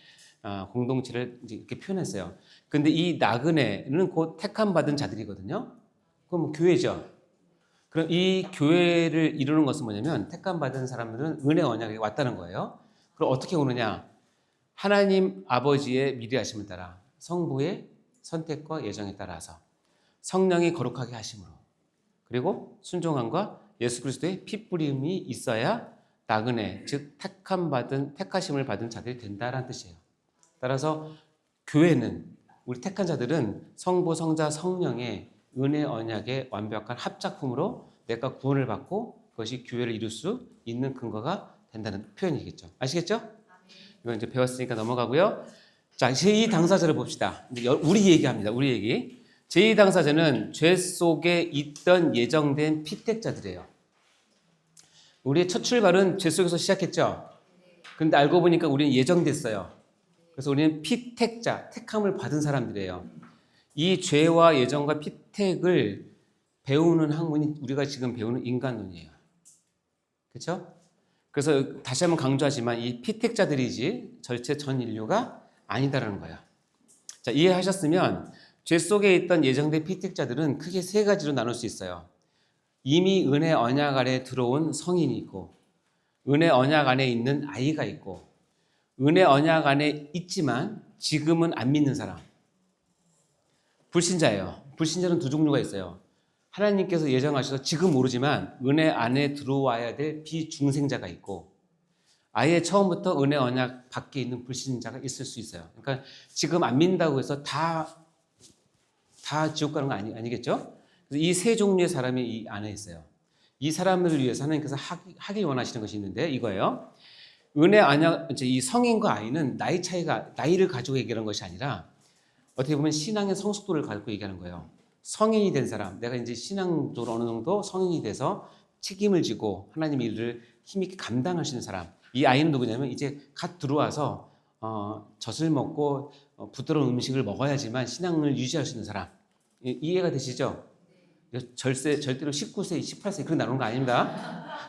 [SPEAKER 1] 공동체를 이렇게 표현했어요. 근데 이 나그네는 곧 택함 받은 자들이거든요. 그럼 교회죠. 그럼 이 교회를 이루는 것은 뭐냐면 택함 받은 사람들은 은혜 언약에 왔다는 거예요. 그럼 어떻게 오느냐? 하나님 아버지의 미리하심을 따라 성부의 선택과 예정에 따라서 성령이 거룩하게 하심으로 그리고 순종함과 예수 그리스도의 피 뿌림이 있어야 나그네 즉 택하심을 받은 자들이 된다라는 뜻이에요. 따라서 교회는 우리 택한 자들은 성부 성자 성령의 은혜 언약의 완벽한 합작품으로 내가 구원을 받고 그것이 교회를 이룰 수 있는 근거가 된다는 표현이겠죠. 아시겠죠? 이건 이제 배웠으니까 넘어가고요. 자, 제2 당사자를 봅시다. 우리 얘기합니다. 우리 얘기. 제2 당사자는 죄 속에 있던 예정된 피택자들이에요. 우리의 첫 출발은 죄 속에서 시작했죠. 근데 알고 보니까 우리는 예정됐어요. 그래서 우리는 피택자, 택함을 받은 사람들이에요. 이 죄와 예정과 피택을 배우는 학문이 우리가 지금 배우는 인간론이에요. 그렇죠? 그래서 다시 한번 강조하지만 이 피택자들이지 절체 전 인류가 아니다라는 거예요. 자, 이해하셨으면 죄 속에 있던 예정된 피택자들은 크게 세 가지로 나눌 수 있어요. 이미 은혜 언약 안에 들어온 성인이 있고 은혜 언약 안에 있는 아이가 있고 은혜 언약 안에 있지만 지금은 안 믿는 사람. 불신자예요. 불신자는 두 종류가 있어요. 하나님께서 예정하셔서 지금 모르지만 은혜 안에 들어와야 될 비중생자가 있고 아예 처음부터 은혜 언약 밖에 있는 불신자가 있을 수 있어요. 그러니까 지금 안 믿는다고 해서 다 지옥 가는 거 아니겠죠? 그래서 이 세 종류의 사람이 이 안에 있어요. 이 사람들을 위해서 하나님께서 하길 원하시는 것이 있는데 이거예요. 은혜 언약, 이 성인과 아이는 나이를 가지고 얘기하는 것이 아니라 어떻게 보면 신앙의 성숙도를 가지고 얘기하는 거예요. 성인이 된 사람, 내가 이제 신앙적으로 어느 정도 성인이 돼서 책임을 지고 하나님의 일을 힘있게 감당할 수 있는 사람. 이 아이는 누구냐면 이제 갓 들어와서 젖을 먹고 부드러운 음식을 먹어야지만 신앙을 유지할 수 있는 사람. 이해가 되시죠? 절대로 19세, 18세 그런 나누는 거 아닙니다.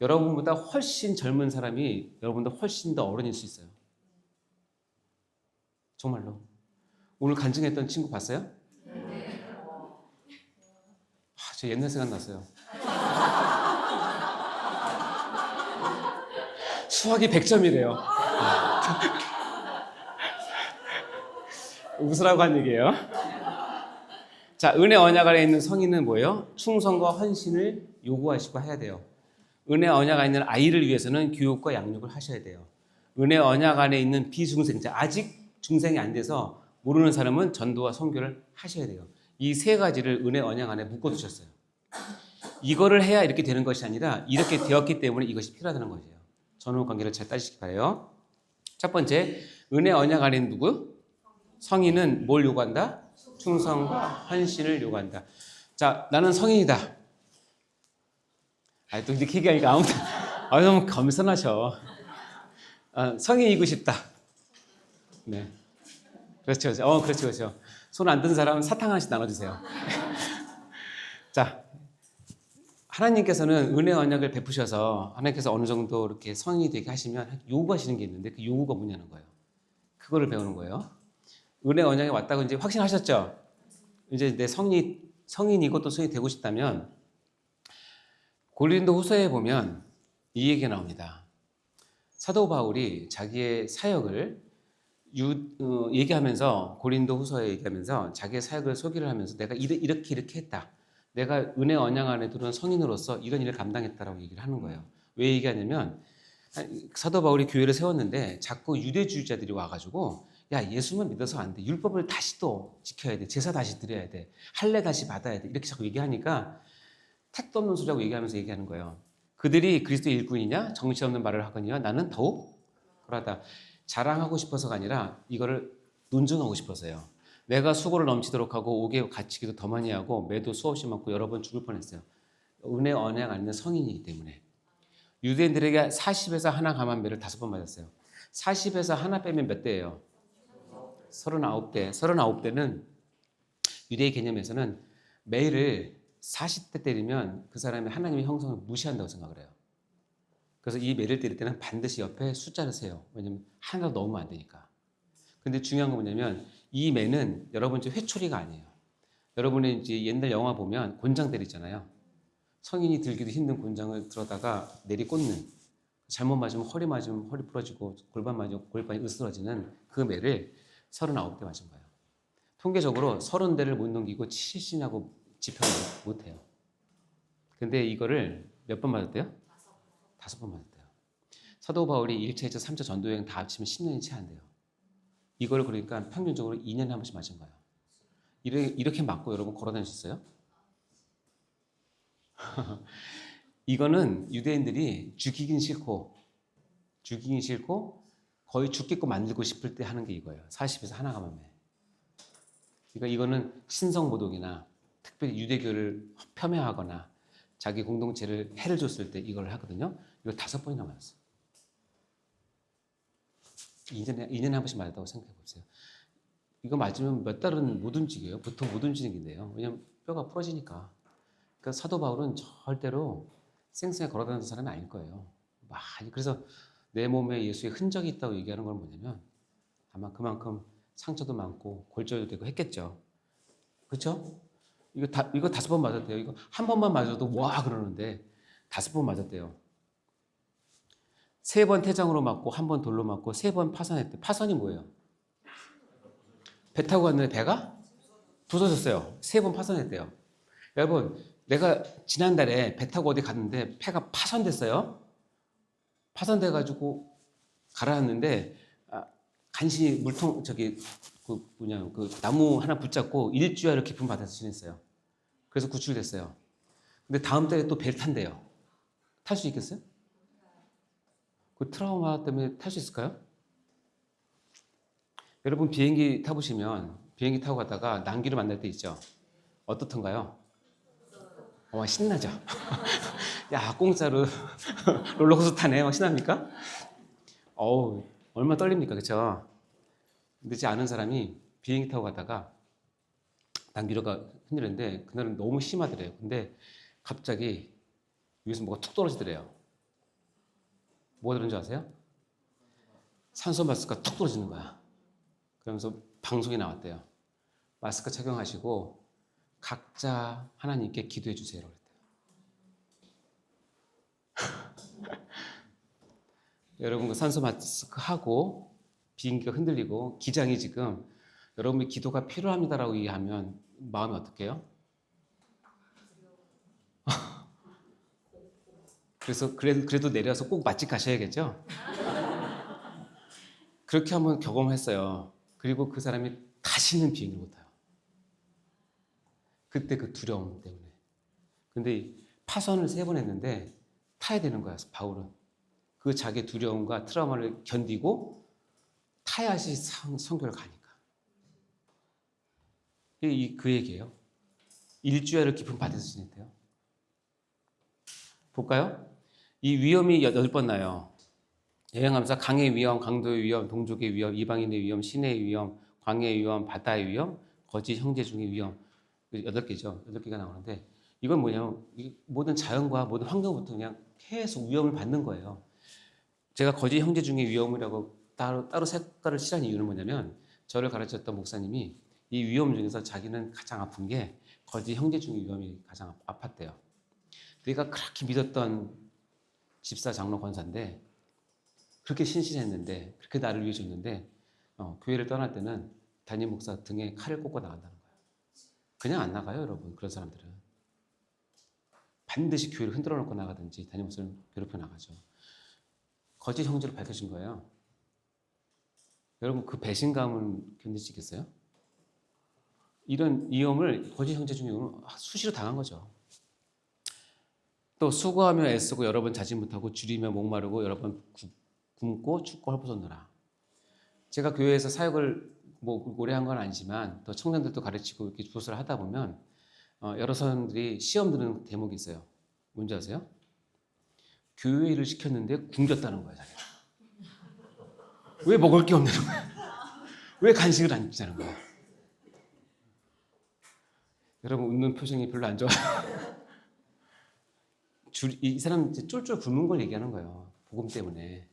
[SPEAKER 1] 여러분보다 훨씬 젊은 사람이 여러분보다 훨씬 더 어른일 수 있어요. 정말로. 오늘 간증했던 친구 봤어요? 저 옛날 생각났어요. 수학이 100점이래요. 웃으라고 한 얘기예요. 자, 은혜 언약 안에 있는 성인은 뭐예요? 충성과 헌신을 요구하시고 해야 돼요. 은혜 언약 안에 있는 아이를 위해서는 교육과 양육을 하셔야 돼요. 은혜 언약 안에 있는 비중생자, 아직 중생이 안 돼서 모르는 사람은 전도와 선교를 하셔야 돼요. 이 세 가지를 은혜 언약 안에 묶어두셨어요. 이거를 해야 이렇게 되는 것이 아니라 이렇게 되었기 때문에 이것이 필요하다는 거죠. 전후 관계를 잘 따지시기 바라요. 첫 번째, 은혜 언약 안에 있는 누구? 성인은 뭘 요구한다? 충성과 헌신을 요구한다. 자, 나는 성인이다. 또 이렇게 얘기하니까 아무튼 너무 겸손하셔. 성인이고 싶다. 네, 그렇죠, 그렇죠. 손 안 든 사람은 사탕 하나씩 나눠주세요. 자, 하나님께서는 은혜 언약을 베푸셔서 하나님께서 어느 정도 이렇게 성인이 되게 하시면 요구하시는 게 있는데 그 요구가 뭐냐는 거예요. 그거를 배우는 거예요. 은혜 언약에 왔다고 이제 확신하셨죠? 이제 내 성인이고 또 성인이 되고 싶다면 고린도 후서에 보면 이 얘기가 나옵니다. 사도 바울이 자기의 사역을 얘기하면서 고린도 후서에 얘기하면서 자기의 사역을 소개를 하면서 내가 이렇게 했다. 내가 은혜 언약 안에 들어온 성인으로서 이런 일을 감당했다라고 얘기를 하는 거예요. 왜 얘기하냐면 사도 바울이 교회를 세웠는데 자꾸 유대주의자들이 와가지고 야, 예수만 믿어서 안 돼. 율법을 다시 또 지켜야 돼. 제사 다시 드려야 돼. 할례 다시 받아야 돼. 이렇게 자꾸 얘기하니까 택도 없는 소리라고 얘기하면서 얘기하는 거예요. 그들이 그리스도의 일꾼이냐 정신없는 말을 하거니와 나는 더욱 그러다. 자랑하고 싶어서가 아니라 이거를 논증하고 싶어서요. 내가 수고를 넘치도록 하고 옥에 갇히기도 더 많이 하고 매도 수없이 맞고 여러 번 죽을 뻔했어요. 은혜 언약 안에 성인이기 때문에. 유대인들에게 40에서 하나 감한 매를 5번 맞았어요. 40에서 하나 빼면 몇 대예요? 39대. 39대는 유대의 개념에서는 매를 40대 때리면 그 사람이 하나님의 형성을 무시한다고 생각을 해요. 그래서 이 매를 때릴 때는 반드시 옆에 숫자를 세요. 왜냐면 하나도 넣으면 안 되니까. 근데 중요한 건 뭐냐면 이 매는 여러분 이제 회초리가 아니에요. 여러분이 이제 옛날 영화 보면 곤장 때리잖아요. 성인이 들기도 힘든 곤장을 들어다가 내리꽂는, 잘못 맞으면 허리 맞으면 허리 부러지고 골반 맞으면 골반이 으스러지는 그 매를 39대 맞은 거예요. 통계적으로 30대를 못 넘기고 70이냐고 지표를 못 해요. 근데 이거를 몇 번 맞았대요? 5번 맞았대요. 사도 바울이 1차, 2차, 3차 전도여행 다 합치면 10년이 채 안 돼요. 이걸 그러니까 평균적으로 2년에 한 번씩 맞은 거예요. 이렇게 맞고 여러분 걸어다닐 수 있어요? 이거는 유대인들이 죽이긴 싫고 거의 죽게끔 만들고 싶을 때 하는 게 이거예요. 40에서 하나 감함에. 그러니까 이거는 신성모독이나 특별히 유대교를 폄훼하거나 자기 공동체를 해를 줬을 때 이걸 하거든요. 이걸 5번이나 맞았어요. 2년에 한 번씩 맞았다고 생각해 보세요. 이거 맞으면 몇 달은 못 움직여요. 보통 못 움직이는데요. 왜냐면 뼈가 부러지니까. 그러니까 사도 바울은 절대로 쌩쌩하게 걸어다니는 사람이 아닐 거예요. 많이. 그래서 내 몸에 예수의 흔적이 있다고 얘기하는 건 뭐냐면 아마 그만큼 상처도 많고 골절도 되고 했겠죠. 그렇죠? 이거 5번 맞았대요. 이거 한 번만 맞아도 와 그러는데 5번 맞았대요. 3번 태장으로 맞고 1번 돌로 맞고 3번 파선했대. 파선이 뭐예요? 배 타고 갔는데 배가 부서졌어요. 3번 파선했대요. 여러분, 내가 지난달에 배 타고 어디 갔는데 배가 파선됐어요. 파선돼가지고 가라앉는데 간신히 물통 그 나무 하나 붙잡고 일주일을 깊은 바다에서 지냈어요. 그래서 구출됐어요. 근데 다음 달에 또 배를 탄대요. 탈 수 있겠어요? 그 트라우마 때문에 탈 수 있을까요? 여러분 비행기 타보시면 비행기 타고 가다가 난기를 만날 때 있죠. 어떻던가요? 신나죠? 야, 공짜로 롤러코스터 타네. 신납니까? 얼마나 떨립니까? 그쵸? 근데 제 아는 사람이 비행기 타고 가다가 난기류가 흔들렸는데 그날은 너무 심하더래요. 근데 갑자기 위에서 뭐가 툭 떨어지더래요. 뭐가 들은 줄 아세요? 산소 마스크가 툭 떨어지는 거야. 그러면서 방송에 나왔대요. 마스크 착용하시고 각자 하나님께 기도해 주세요. 그랬대요. 여러분 그 산소 마스크 하고 비행기가 흔들리고 기장이 지금 여러분의 기도가 필요합니다라고 얘기하면 마음이 어떡해요? 그래도 내려서 꼭 맛집 가셔야겠죠? 그렇게 한번 경험했어요. 그리고 그 사람이 다시는 비행기를 못 타요. 그때 그 두려움 때문에. 근데 파선을 3번 했는데 타야 되는 거야, 바울은. 그 자기 두려움과 트라우마를 견디고 타야지 선교를 가니까. 그 얘기예요. 일주일을 깊은 바다에서 지냈대요. 볼까요? 이 위험이 8번 나요. 여행하면서 강의 위험, 강도의 위험, 동족의 위험, 이방인의 위험, 신의 위험, 광야의 위험, 바다의 위험, 거짓 형제 중의 위험. 8개죠. 8개가 나오는데 이건 뭐냐면 모든 자연과 모든 환경부터 그냥 계속 위험을 받는 거예요. 제가 거짓 형제 중의 위험이라고 따로 색깔을 칠한 이유는 뭐냐면 저를 가르쳤던 목사님이 이 위험 중에서 자기는 가장 아픈 게 거짓 형제 중의 위험이 가장 아팠대요. 내가 그렇게 믿었던 집사 장로 권사인데 그렇게 신실했는데 그렇게 나를 위해 줬는데 교회를 떠날 때는 담임 목사 등에 칼을 꽂고 나간다는 거예요. 그냥 안 나가요, 여러분. 그런 사람들은 반드시 교회를 흔들어 놓고 나가든지 담임 목사를 괴롭혀 나가죠. 거짓 형제를 밝혀진 거예요. 여러분 그 배신감을 견딜 수 있겠어요? 이런 위험을 거짓 형제 중에 수시로 당한 거죠. 또 수고하며 애쓰고 여러 번 자지 못하고 줄이며 목마르고 여러 번 굶고 춥고 헐벗었노라. 제가 교회에서 사역을 오래 한 건 아니지만 또 청년들도 가르치고 이렇게 부서를 하다 보면 여러 사람들이 시험 드는 대목이 있어요. 뭔지 아세요? 교회 일을 시켰는데 굶겼다는 거야, 자기가. 왜 먹을 게 없냐는 거야. 왜 간식을 안 주자는 거야. 여러분 웃는 표정이 별로 안 좋아요. 이 사람 이제 쫄쫄 굶은 걸 얘기하는 거예요. 복음 때문에.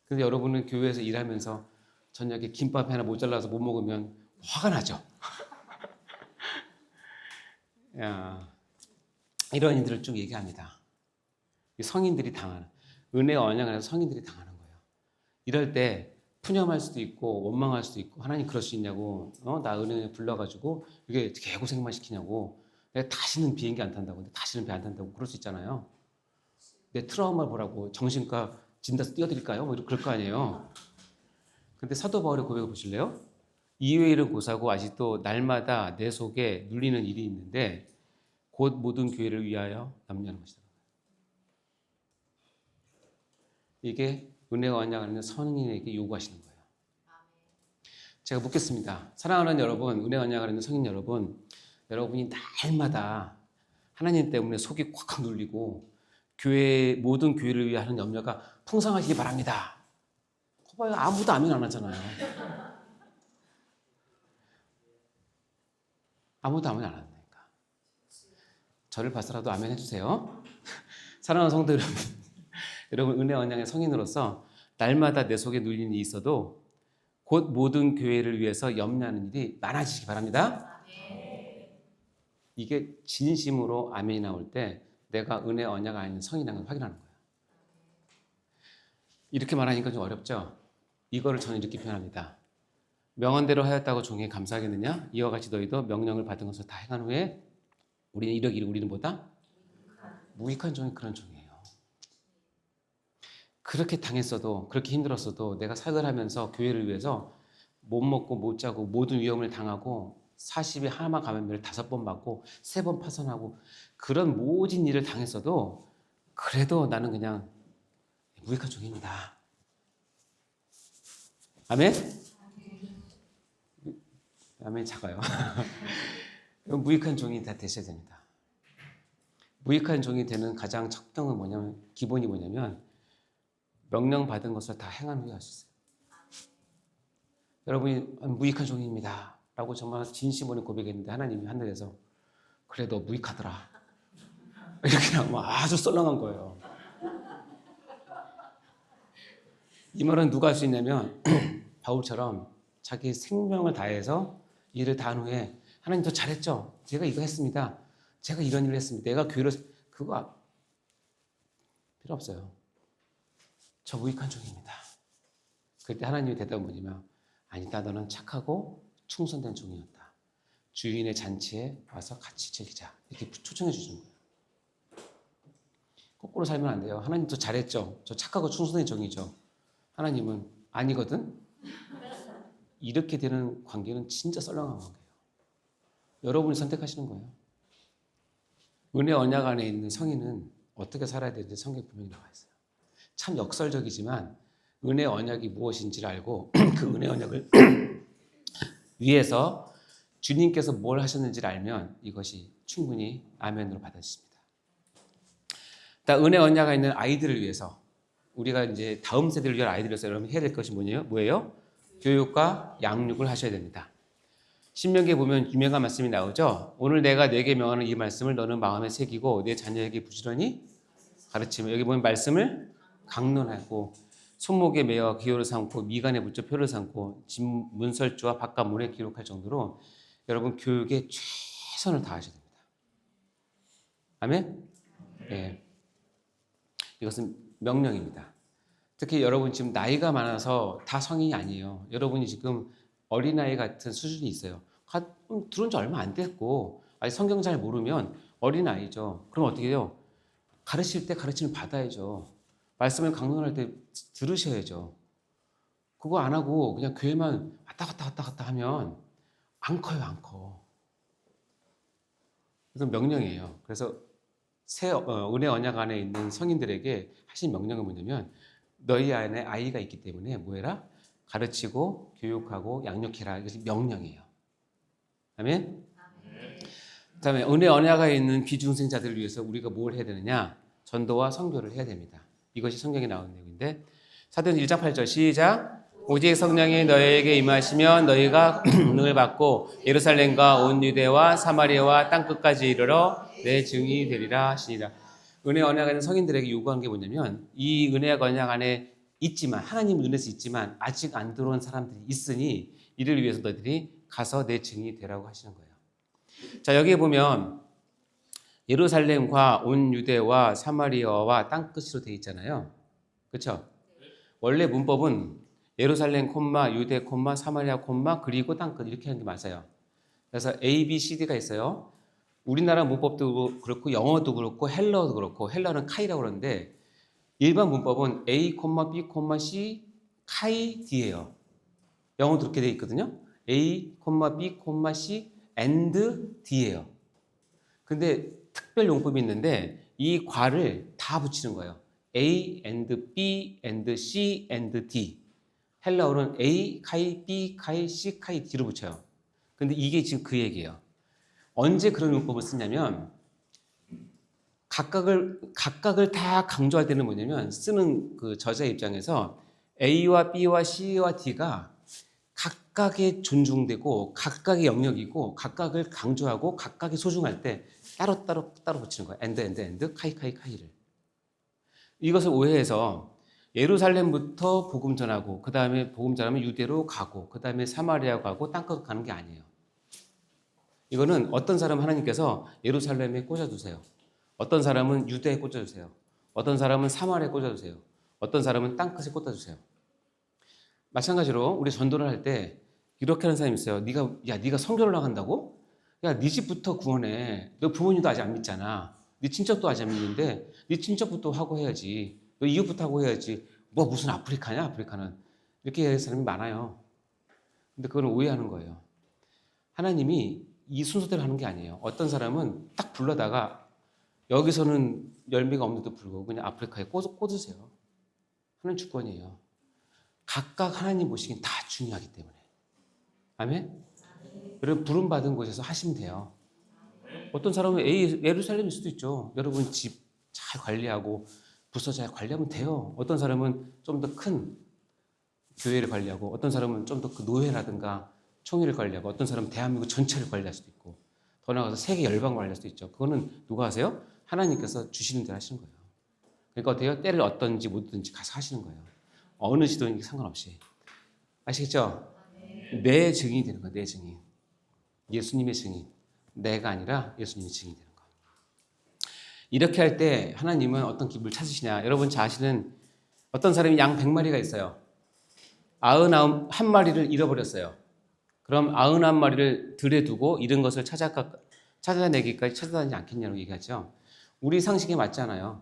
[SPEAKER 1] 근데 여러분은 교회에서 일하면서 저녁에 김밥 하나 모자라서 못 먹으면 화가 나죠. 야, 이런 일들을 쭉 얘기합니다. 성인들이 당하는, 은혜와 언약 안에서 성인들이 당하는 거예요. 이럴 때 푸념할 수도 있고 원망할 수도 있고, 하나님 그럴 수 있냐고, 나 은혜 불러가지고 이게 개고생만 시키냐고, 내가 다시는 비행기 안 탄다고, 다시는 배 안 탄다고 그럴 수 있잖아요. 내 트라우마 보라고 정신과 진단서 띄워드릴까요? 뭐 그럴 거 아니에요. 근데 사도 바울의 고백을 보실래요? 이외의 일은 고사고 아직도 날마다 내 속에 눌리는 일이 있는데 곧 모든 교회를 위하여 염려하는 것이다. 이게 은혜와 언약 안에 있는 성인에게 요구하시는 거예요. 제가 묻겠습니다. 사랑하는 여러분, 은혜와 언약 안에 있는 성인 여러분, 여러분이 날마다 하나님 때문에 속이 꽉 눌리고 교회, 모든 교회를 위해 하는 염려가 풍성하시기 바랍니다. 봐요, 아무도 아멘 안 하잖아요. 아무도 아멘 안 한다니까. 저를 봐서라도 아멘 해주세요. 사랑하는 성도 여러분, 여러분 은혜 언약의 성인으로서 날마다 내 속에 눌리는 일이 있어도 곧 모든 교회를 위해서 염려하는 일이 많아지시기 바랍니다. 이게 진심으로 아멘이 나올 때 내가 은혜 언약 안에 있는 성인이라는 걸 확인하는 거예요. 이렇게 말하니까 좀 어렵죠? 이거를 저는 이렇게 표현합니다. 명언대로 하였다고 종에게 감사하겠느냐? 이와 같이 너희도 명령을 받은 것을 다 행한 후에 우리는 이러기를 우리는 뭐다? 무익한 종이 그런 종이에요. 그렇게 당했어도, 그렇게 힘들었어도 내가 사역을 하면서 교회를 위해서 못 먹고 못 자고 모든 위험을 당하고 40에 하마 감염을 5번 맞고 3번 파선하고 그런 모진 일을 당했어도 그래도 나는 그냥 무익한 종입니다. 아멘? 아멘 작아요. 무익한 종이 다 되셔야 됩니다. 무익한 종이 되는 가장 첫 뭐냐면, 기본이 뭐냐면 명령 받은 것을 다 행한 후에 하셨어요. 여러분이 무익한 종입니다 라고 정말 진심으로 고백했는데 하나님이 하늘에서 그래 너 무익하더라 이렇게 나오면 아주 썰렁한 거예요. 이 말은 누가 할 수 있냐면 바울처럼 자기 생명을 다해서 일을 다 한 후에 하나님 더 잘했죠? 제가 이거 했습니다. 제가 이런 일을 했습니다. 내가 교회를 그거 필요 없어요. 저 무익한 종입니다. 그때 하나님의 대답은 뭐냐면 아니다 너는 착하고 충성된 종이었다. 주인의 잔치에 와서 같이 즐기자. 이렇게 초청해 주시는 거예요. 거꾸로 살면 안 돼요. 하나님 더 잘했죠? 저 착하고 충성된 종이죠. 하나님은 아니거든? 이렇게 되는 관계는 진짜 썰렁한 관계예요. 여러분이 선택하시는 거예요. 은혜 언약 안에 있는 성인은 어떻게 살아야 되는지 성경에 분명히 나와 있어요. 참 역설적이지만 은혜 언약이 무엇인지를 알고 그 은혜 언약을 위해서 주님께서 뭘 하셨는지를 알면 이것이 충분히 아멘으로 받아집니다. 은혜 언약에 있는 아이들을 위해서 우리가 이제 다음 세대를 위한 아이들을 위해서 여러분 해야 될 것이 뭐예요? 교육과 양육을 하셔야 됩니다. 신명기에 보면 유명한 말씀이 나오죠. 오늘 내가 네게 명하는 이 말씀을 너는 마음에 새기고 내 자녀에게 부지런히 가르치며, 여기 보면 말씀을 강론하고 손목에 매어 기호를 삼고 미간에 붙여 표를 삼고 집 문설주와 바깥 문에 기록할 정도로 여러분 교육에 최선을 다하셔야 됩니다. 아멘? 네. 이것은 명령입니다. 특히 여러분 지금 나이가 많아서 다 성인이 아니에요. 여러분이 지금 어린아이 같은 수준이 있어요. 들어온 지 얼마 안 됐고 아직 성경 잘 모르면 어린아이죠. 그럼 어떻게 해요? 가르칠 때 가르침을 받아야죠. 말씀을 강론할 때 들으셔야죠. 그거 안 하고 그냥 교회만 왔다 갔다 하면 안 커요, 안 커. 이건 명령이에요. 그래서 은혜 언약 안에 있는 성인들에게 하신 명령은 뭐냐면 너희 안에 아이가 있기 때문에 뭐해라? 가르치고 교육하고 양육해라. 이것이 명령이에요. 아멘? 그다음에 은혜 언약에 있는 비중생자들을 위해서 우리가 뭘 해야 되느냐? 전도와 선교를 해야 됩니다. 이것이 성경에 나오는 내용인데 사도행전 1장 8절 시작. 오직 성령이 너희에게 임하시면 너희가 능을 받고 예루살렘과 온 유대와 사마리아와 땅끝까지 이르러 내 증인이 되리라 하시니라. 은혜 언약 안에 성인들에게 요구한 게 뭐냐면 이 은혜 언약 안에 있지만 하나님 은혜에서 있지만 아직 안 들어온 사람들이 있으니 이를 위해서 너희들이 가서 내 증인이 되라고 하시는 거예요. 자, 여기에 보면 예루살렘과 온 유대와 사마리아와 땅끝으로 되어 있잖아요. 그렇죠? 원래 문법은 예루살렘 콤마 유대 콤마 사마리아 콤마 그리고 땅끝 이렇게 하는 게 맞아요. 그래서 A, B, C, D가 있어요. 우리나라 문법도 그렇고 영어도 그렇고 헬러도 그렇고 헬러는 카이라고 그러는데 일반 문법은 A, B, C, 카이 D예요. 영어도 그렇게 되어 있거든요. A, B, C, and D예요. 근데 특별 용법이 있는데 이 괄을 다 붙이는 거예요. A, and B, and C, and D. 헬라어는 A, 카이, B, 카이, C, 카이, D로 붙여요. 근데 이게 지금 그 얘기예요. 언제 그런 용법을 쓰냐면 각각을 다 강조할 때는 뭐냐면 쓰는 그 저자의 입장에서 A와 B와 C와 D가 각각의 존중되고 각각의 영역이고 각각을 강조하고 각각이 소중할 때 따로 붙이는 거예요. and, 카이를. 이것을 오해해서 예루살렘부터 복음 전하고 그 다음에 복음 전하면 유대로 가고 그 다음에 사마리아 가고 땅끝 가는 게 아니에요. 이거는 어떤 사람 하나님께서 예루살렘에 꽂아두세요. 어떤 사람은 유대에 꽂아주세요. 어떤 사람은 사마리아에 꽂아주세요. 어떤 사람은 땅끝에 꽂아주세요. 마찬가지로 우리 전도를 할 때 이렇게 하는 사람이 있어요. 네가 선교를 나간다고? 야, 네 집부터 구원해. 너 부모님도 아직 안 믿잖아. 네 친척도 아직 안 믿는데 네 친척부터 하고 해야지. 너 이웃부터 하고 해야지. 뭐 무슨 아프리카냐? 아프리카는. 이렇게 하는 사람이 많아요. 근데 그걸 오해하는 거예요. 하나님이 이 순서대로 하는 게 아니에요. 어떤 사람은 딱 불러다가 여기서는 열매가 없는데도 불구하고 그냥 아프리카에 꽂으세요. 하나님 주권이에요. 각각 하나님 보시기엔 다 중요하기 때문에. 아멘? 여러분 부름받은 곳에서 하시면 돼요. 어떤 사람은 예루살렘일 수도 있죠. 여러분 집 잘 관리하고 부서 잘 관리하면 돼요. 어떤 사람은 좀 더 큰 교회를 관리하고 어떤 사람은 좀 더 그 노회라든가 총회를 관리하고 어떤 사람은 대한민국 전체를 관리할 수도 있고 더 나아가서 세계 열방을 관리할 수도 있죠. 그거는 누가 하세요? 하나님께서 주시는 대로 하시는 거예요. 그러니까 어때요? 때를 얻든지 못 얻든지 가서 하시는 거예요. 어느 시도인지 상관없이. 아시겠죠? 내 증인이 되는 거예요. 내 증인. 예수님의 증인. 내가 아니라 예수님의 증인이 되는 거예요. 이렇게 할 때 하나님은 어떤 기쁨을 찾으시냐. 여러분 잘 아시는 어떤 사람이 양 100마리가 있어요. 91마리를 잃어버렸어요. 그럼 91마리를 들에 두고 잃은 것을 찾아내기까지 찾아다니지 않겠냐고 얘기하죠. 우리 상식에 맞지 않아요.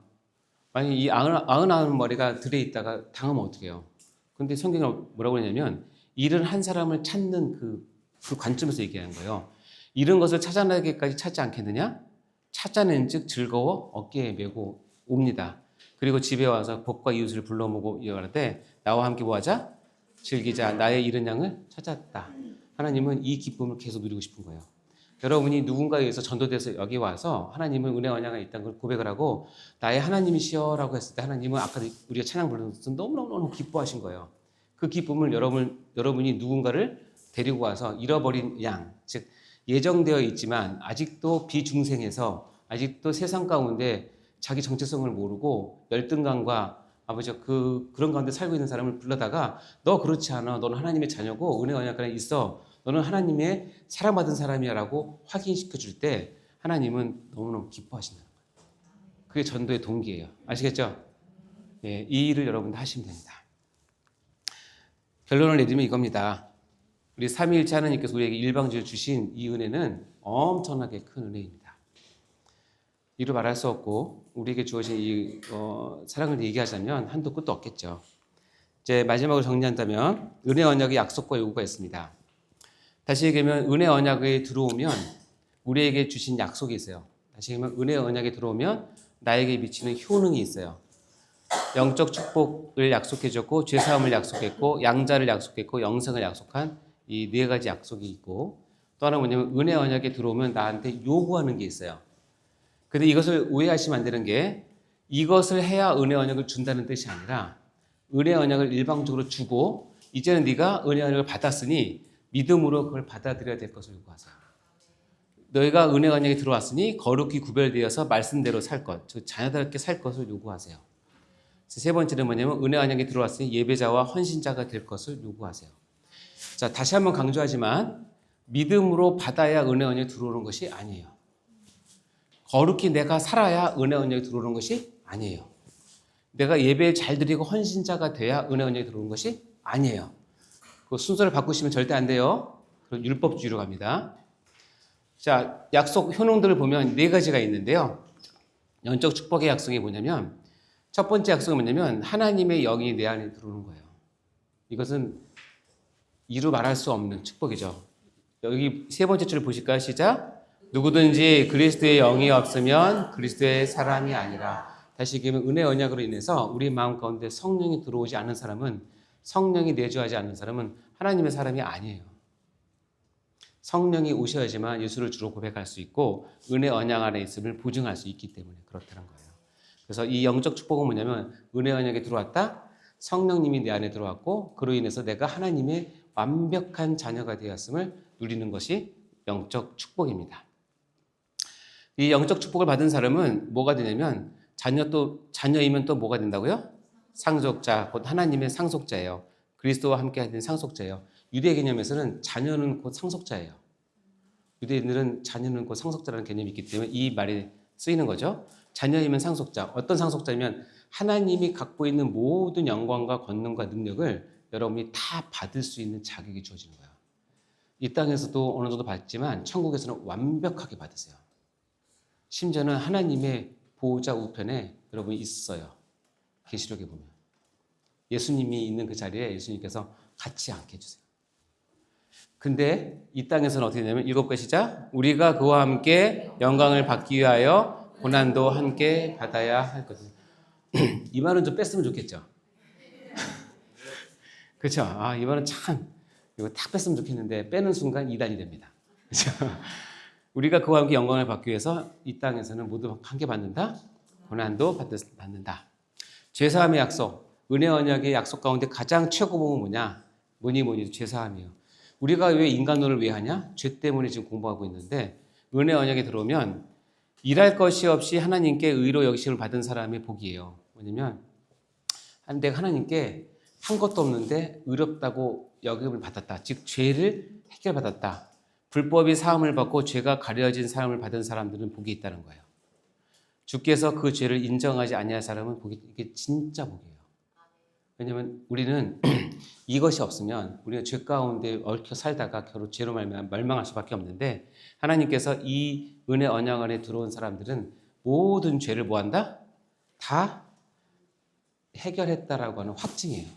[SPEAKER 1] 만약에 이 99마리가 들에 있다가 당하면 어떻게 해요? 근데 성경은 뭐라고 그러냐면 잃은 한 사람을 찾는 그 관점에서 얘기하는 거예요. 잃은 것을 찾아내기까지 찾지 않겠느냐? 찾아낸 즉 즐거워 어깨에 메고 옵니다. 그리고 집에 와서 복과 이웃을 불러 모으고 이어가는데 나와 함께 뭐하자? 즐기자. 나의 잃은 양을 찾았다. 하나님은 이 기쁨을 계속 누리고 싶은 거예요. 여러분이 누군가에 의해서 전도돼서 여기 와서 하나님은 은혜 언약에 있다는 걸 고백을 하고 나의 하나님이시여라고 했을 때 하나님은 아까 우리가 찬양 부르는 것은 너무너무 기뻐하신 거예요. 그 기쁨을 여러분이 누군가를 데리고 와서 잃어버린 양, 즉 예정되어 있지만 아직도 비중생에서 아직도 세상 가운데 자기 정체성을 모르고 열등감과 그런 가운데 살고 있는 사람을 불러다가 너 그렇지 않아. 너는 하나님의 자녀고 은혜 언약 안에 있어. 너는 하나님의 사랑받은 사람이야 라고 확인시켜 줄 때 하나님은 너무너무 기뻐하신다는 거예요. 그게 전도의 동기예요. 아시겠죠? 예, 이 일을 여러분도 하시면 됩니다. 결론을 내리면 이겁니다. 우리 삼위일체 하나님께서 우리에게 일방적으로 주신 이 은혜는 엄청나게 큰 은혜입니다. 이루 말할 수 없고 우리에게 주어진 이 사랑을 얘기하자면 한도 끝도 없겠죠. 이제 마지막으로 정리한다면 은혜 언약의 약속과 요구가 있습니다. 다시 얘기하면 은혜 언약에 들어오면 우리에게 주신 약속이 있어요. 다시 얘기하면 은혜 언약에 들어오면 나에게 미치는 효능이 있어요. 영적 축복을 약속해 줬고 죄사함을 약속했고 양자를 약속했고 영생을 약속한 이 네 가지 약속이 있고 또 또 하나 뭐냐면 은혜 언약에 들어오면 나한테 요구하는 게 있어요. 근데 이것을 오해하시면 안 되는 게 이것을 해야 은혜 언약을 준다는 뜻이 아니라 은혜 언약을 일방적으로 주고 이제는 네가 은혜 언약을 받았으니 믿음으로 그걸 받아들여야 될 것을 요구하세요. 너희가 은혜 언약에 들어왔으니 거룩히 구별되어서 말씀대로 살 것, 즉 자녀답게 살 것을 요구하세요. 세 번째는 뭐냐면 은혜 언약에 들어왔으니 예배자와 헌신자가 될 것을 요구하세요. 자, 다시 한번 강조하지만 믿음으로 받아야 은혜 언약에 들어오는 것이 아니에요. 거룩히 내가 살아야 은혜 언약에 들어오는 것이 아니에요. 내가 예배 잘 드리고 헌신자가 돼야 은혜 언약에 들어오는 것이 아니에요. 그 순서를 바꾸시면 절대 안 돼요. 그럼 율법주의로 갑니다. 자, 약속 효능들을 보면 네 가지가 있는데요. 영적 축복의 약속이 뭐냐면 첫 번째 약속은 뭐냐면 하나님의 영이 내 안에 들어오는 거예요. 이것은 이루 말할 수 없는 축복이죠. 여기 세 번째 줄을 보실까요? 시작. 누구든지 그리스도의 영이 없으면 그리스도의 사람이 아니라. 다시 얘기하면 은혜 언약으로 인해서 우리 마음 가운데 성령이 들어오지 않는 사람은, 성령이 내주하지 않는 사람은 하나님의 사람이 아니에요. 성령이 오셔야지만 예수를 주로 고백할 수 있고 은혜 언약 안에 있음을 보증할 수 있기 때문에 그렇다는 거예요. 그래서 이 영적 축복은 뭐냐면 은혜 언약에 들어왔다. 성령님이 내 안에 들어왔고 그로 인해서 내가 하나님의 완벽한 자녀가 되었음을 누리는 것이 영적 축복입니다. 이 영적 축복을 받은 사람은 뭐가 되냐면 자녀이면 또 뭐가 된다고요? 상속자, 곧 하나님의 상속자예요. 그리스도와 함께 하는 상속자예요. 유대 개념에서는 자녀는 곧 상속자예요. 유대인들은 자녀는 곧 상속자라는 개념이 있기 때문에 이 말이 쓰이는 거죠. 자녀이면 상속자. 어떤 상속자면 하나님이 갖고 있는 모든 영광과 권능과 능력을 여러분이 다 받을 수 있는 자격이 주어지는 거예요. 이 땅에서도 어느 정도 받지만 천국에서는 완벽하게 받으세요. 심지어는 하나님의 보호자 우편에 여러분이 있어요. 계시록에 보면. 예수님이 있는 그 자리에 예수님께서 같이 앉게 해주세요. 근데 이 땅에서는 어떻게 되냐면 7개 시작. 우리가 그와 함께 영광을 받기 위하여 고난도 함께 받아야 할 것을. 이 말은 좀 뺐으면 좋겠죠. 그렇죠. 아, 이 말은 참 이거 딱 뺐으면 좋겠는데 빼는 순간 이단이 됩니다. 그렇죠. 우리가 그와 함께 영광을 받기 위해서 이 땅에서는 모두 함께 받는다. 고난도 받는다. 죄사함의 약속, 은혜 언약의 약속 가운데 가장 최고봉은 뭐냐? 뭐니 죄사함이에요. 우리가 왜 인간론을 왜 하냐? 죄 때문에 지금 공부하고 있는데 은혜 언약에 들어오면 일할 것이 없이 하나님께 의로 여기심을 받은 사람의 복이에요. 뭐냐면 내가 하나님께 한 것도 없는데 의롭다고 여김을 받았다. 즉 죄를 해결받았다. 불법이 사함을 받고 죄가 가려진 사함을 받은 사람들은 복이 있다는 거예요. 주께서 그 죄를 인정하지 아니할 사람은 복이, 이게 진짜 복이에요. 왜냐하면 우리는 이것이 없으면 우리가 죄 가운데 얽혀 살다가 결국 죄로 멸망할 수밖에 없는데 하나님께서 이 은혜 언약 안에 들어온 사람들은 모든 죄를 뭐한다? 다 해결했다라고 하는 확증이에요.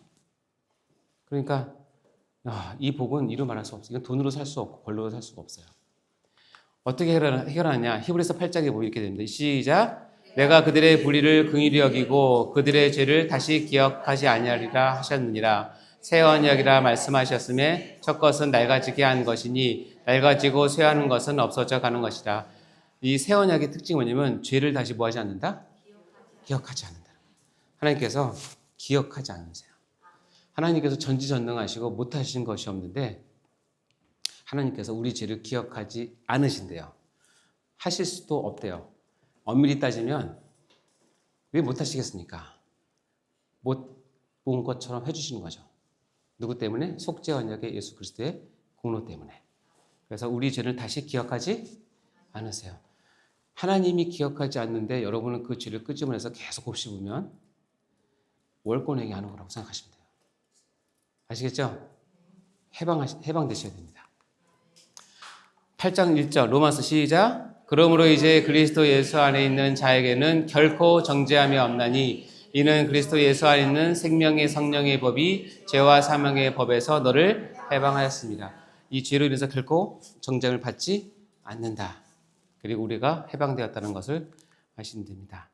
[SPEAKER 1] 그러니까 이 복은 이루 말할 수 없어요. 이건 돈으로 살 수 없고 권로로 살 수가 없어요. 어떻게 해결하냐? 히브리서 8장에 보면 이렇게 됩니다. 시작. 내가 그들의 불의를 긍휼히 여기고 그들의 죄를 다시 기억하지 아니하리라 하셨느니라. 새 언약이라 말씀하셨음에 첫 것은 낡아지게 한 것이니 낡아지고 쇠하는 것은 없어져 가는 것이라. 이 새 언약의 특징이 뭐냐면 죄를 다시 뭐하지 않는다? 기억하지 않는다. 하나님께서 기억하지 않으세요. 하나님께서 전지전능하시고 못하신 것이 없는데 하나님께서 우리 죄를 기억하지 않으신대요. 하실 수도 없대요. 엄밀히 따지면 왜 못하시겠습니까? 못 본 것처럼 해주시는 거죠. 누구 때문에? 속죄 언약의 예수 그리스도의 공로 때문에. 그래서 우리 죄를 다시 기억하지 않으세요. 하나님이 기억하지 않는데 여러분은 그 죄를 끄집어내서 계속 곱씹으면 월권행위 하는 거라고 생각하시면 돼요. 아시겠죠? 해방되셔야 됩니다. 8장 1절 로마서 시작. 그러므로 이제 그리스도 예수 안에 있는 자에게는 결코 정죄함이 없나니 이는 그리스도 예수 안에 있는 생명의 성령의 법이 죄와 사망의 법에서 너를 해방하였습니다. 이 죄로 인해서 결코 정죄를 받지 않는다. 그리고 우리가 해방되었다는 것을 아시면 됩니다.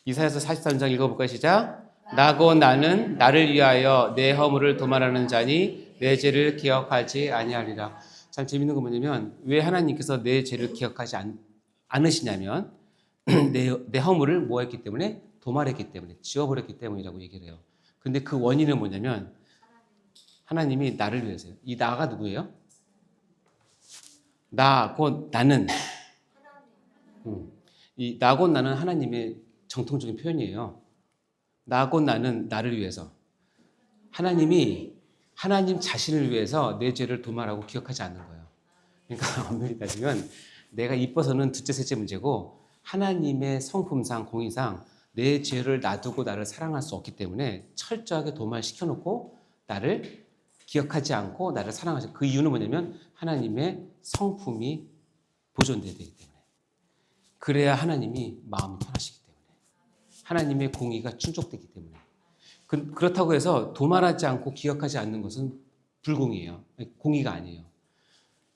[SPEAKER 1] 이사야서 43장 읽어볼까요? 시작. 나고 나는 나를 위하여 내 허물을 도말하는 자니 내 죄를 기억하지 아니하리라. 참 재밌는 건 뭐냐면 왜 하나님께서 내 죄를 기억하지 않으시냐면 내 허물을 뭐 했기 때문에? 도말했기 때문에, 지워버렸기 때문이라고 얘기를 해요. 근데 그 원인은 뭐냐면 하나님이 나를 위해서요. 이 나가 누구예요? 나, 곧 나는. 이 나, 곧 나는 하나님의 정통적인 표현이에요. 나, 곧 나는 나를 위해서. 하나님이 하나님 자신을 위해서 내 죄를 도말하고 기억하지 않는 거예요. 그러니까 엄밀히 따지면 내가 이뻐서는 둘째, 셋째 문제고 하나님의 성품상, 공의상 내 죄를 놔두고 나를 사랑할 수 없기 때문에 철저하게 도말시켜놓고 나를 기억하지 않고 나를 사랑하죠. 그 이유는 뭐냐면 하나님의 성품이 보존되어야 되기 때문에. 그래야 하나님이 마음이 편하시기 때문에. 하나님의 공의가 충족되기 때문에. 그렇다고 해서 도말하지 않고 기억하지 않는 것은 불공이에요. 공의가 아니에요.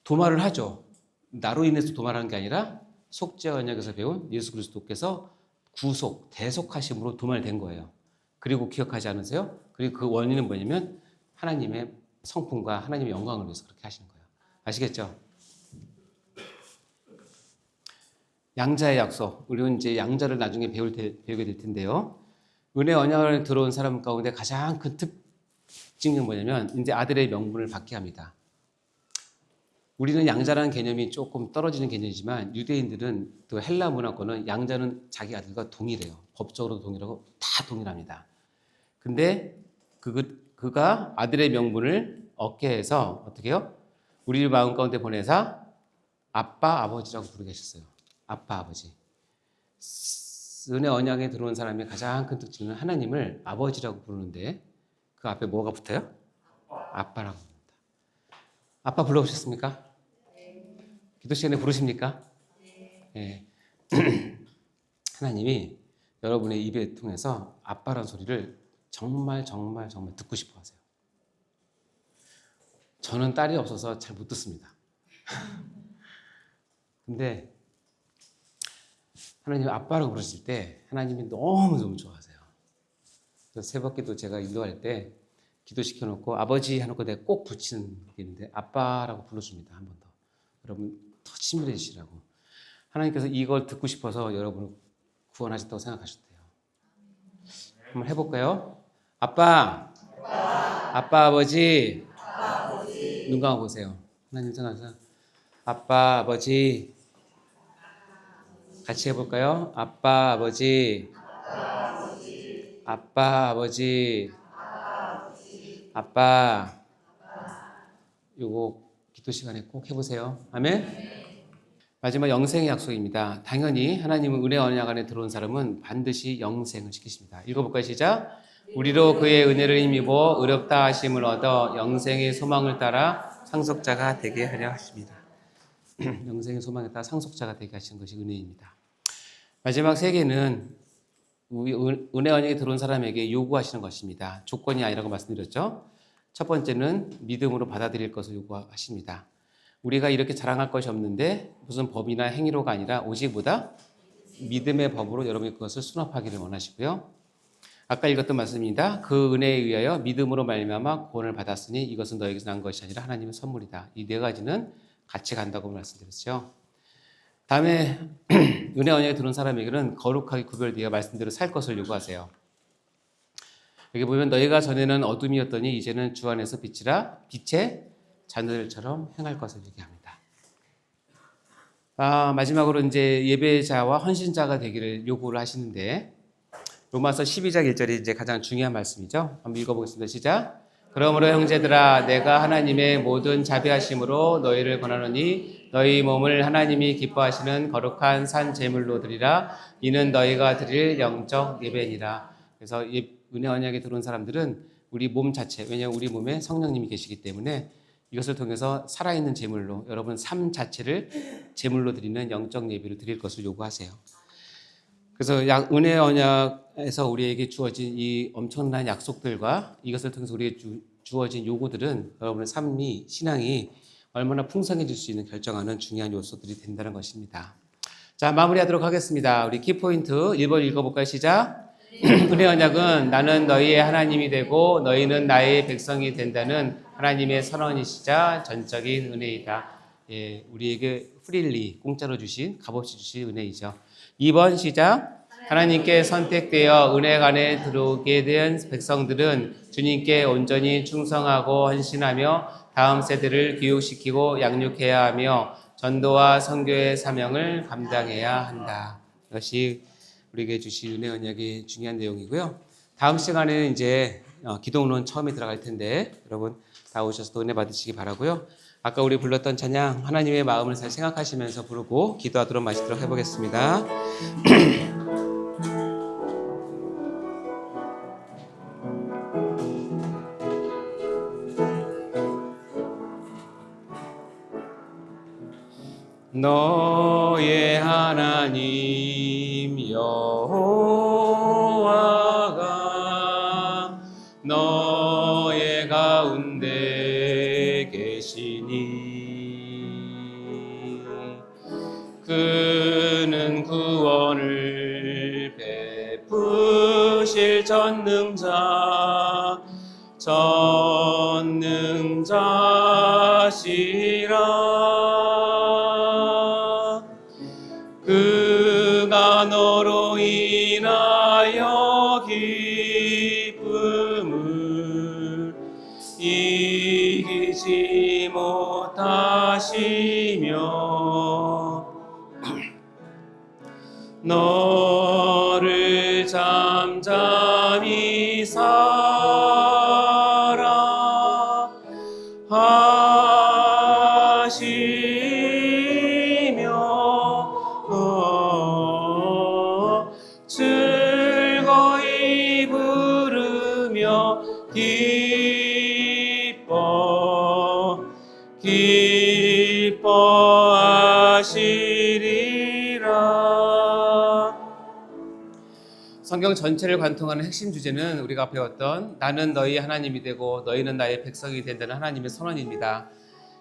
[SPEAKER 1] 도말을 하죠. 나로 인해서 도말하는 게 아니라 속죄와 언약에서 배운 예수 그리스도께서 구속, 대속하심으로 도말된 거예요. 그리고 기억하지 않으세요? 그리고 그 원인은 뭐냐면 하나님의 성품과 하나님의 영광을 위해서 그렇게 하시는 거예요. 아시겠죠? 양자의 약속. 우리는 이제 양자를 나중에 배우게 될 텐데요. 은혜 언약을 들어온 사람 가운데 가장 큰 특징은 뭐냐면 이제 아들의 명분을 받게 합니다. 우리는 양자라는 개념이 조금 떨어지는 개념이지만 유대인들은 또 헬라 문화권은 양자는 자기 아들과 동일해요. 법적으로도 동일하고 다 동일합니다. 근데 그가 아들의 명분을 얻게 해서 어떻게 해요? 우리 마음 가운데 보내사 아빠, 아버지라고 부르게 하셨어요. 아빠, 아버지. 은혜 언약에 들어온 사람의 가장 큰 특징은 하나님을 아버지라고 부르는데 그 앞에 뭐가 붙어요? 아빠라고 부릅니다. 아빠 불러보셨습니까? 기도 시간에 부르십니까? 네. 하나님이 여러분의 입에 통해서 아빠라는 소리를 정말 듣고 싶어 하세요. 저는 딸이 없어서 잘 못 듣습니다. 근데 하나님 아빠라고 부르실 때 하나님이 너무 좋아하세요. 그래서 새벽기도 제가 인도할 때 기도시켜놓고 아버지 해놓고 내가 꼭 붙이는 게 있는데 아빠라고 불러줍니다. 한 번 더. 여러분 더 친밀해지시라고. 하나님께서 이걸 듣고 싶어서 여러분을 구원하셨다고 생각하셨대요. 한번 해볼까요? 아빠, 아버지, 눈 감아 보세요. 하나님 생각하세요. 아빠, 아버지, 같이 해볼까요? 아빠, 아버지, 아빠, 아버지, 아빠. 요거 기도 시간에 꼭 해보세요. 아멘. 마지막 영생의 약속입니다. 당연히 하나님은 은혜 언약 안에 들어온 사람은 반드시 영생을 시키십니다. 읽어볼까요? 시작. 우리로 그의 은혜를 힘입어 의롭다 하심을 얻어 영생의 소망을 따라 상속자가 되게 하려 하십니다. 영생의 소망에 따라 상속자가 되게 하시는 것이 은혜입니다. 마지막 세 개는 은혜 언약에 들어온 사람에게 요구하시는 것입니다. 조건이 아니라고 말씀드렸죠. 첫 번째는 믿음으로 받아들일 것을 요구하십니다. 우리가 이렇게 자랑할 것이 없는데 무슨 법이나 행위로가 아니라 오직 뭐다? 믿음의 법으로 여러분이 그것을 수납하기를 원하시고요. 아까 읽었던 말씀입니다. 그 은혜에 의하여 믿음으로 말미암아 구원을 받았으니 이것은 너에게서 난 것이 아니라 하나님의 선물이다. 이 네 가지는 같이 간다고 말씀드렸죠. 다음에 은혜 언약에 들어온 사람에게는 거룩하게 구별되어 말씀대로 살 것을 요구하세요. 여기 보면 너희가 전에는 어둠이었더니 이제는 주 안에서 빛이라 빛의 자녀들처럼 행할 것을 얘기합니다. 마지막으로 이제 예배자와 헌신자가 되기를 요구를 하시는데 로마서 12장 1절이 이제 가장 중요한 말씀이죠. 한번 읽어보겠습니다. 시작. 그러므로 형제들아 내가 하나님의 모든 자비하심으로 너희를 권하노니 너희 몸을 하나님이 기뻐하시는 거룩한 산 제물로 드리라. 이는 너희가 드릴 영적 예배니라. 그래서 은혜 언약에 들어온 사람들은 우리 몸 자체, 왜냐하면 우리 몸에 성령님이 계시기 때문에 이것을 통해서 살아있는 제물로 여러분 삶 자체를 제물로 드리는 영적 예배를 드릴 것을 요구하세요. 그래서 은혜 언약에서 우리에게 주어진 이 엄청난 약속들과 이것을 통해서 우리에게 주어진 요구들은 여러분의 삶이 신앙이 얼마나 풍성해질 수 있는 결정하는 중요한 요소들이 된다는 것입니다. 자, 마무리하도록 하겠습니다. 우리 키포인트 1번 읽어볼까요? 시작. 은혜 언약은 나는 너희의 하나님이 되고 너희는 나의 백성이 된다는 하나님의 선언이시자 전적인 은혜이다. 예, 우리에게 프릴리 공짜로 주신 값없이 주신 은혜이죠. 2번 시작. 하나님께 선택되어 은혜 안에 들어오게 된 백성들은 주님께 온전히 충성하고 헌신하며 다음 세대를 교육시키고 양육해야 하며 전도와 선교의 사명을 감당해야 한다. 이것이 우리에게 주신 은혜 언약의 중요한 내용이고요. 다음 시간에는 이제 기도론 처음에 들어갈 텐데 여러분 다 오셔서 또 은혜 받으시기 바라고요. 아까 우리 불렀던 찬양 하나님의 마음을 잘 생각하시면서 부르고 기도하도록 마치도록 해보겠습니다. 너의 하나님 여호와가 너의 가운데 계시니 그는 구원을 베푸실 전능자시라. 그가 너로 인하여 기쁨을 이기지 못하시며 너를 잠잠히 살아 하시며 즐거이 부르며 기뻐하시리라. 성경 전체를 관통하는 핵심 주제는 우리가 배웠던 나는 너희 하나님이 되고 너희는 나의 백성이 된다는 하나님의 선언입니다.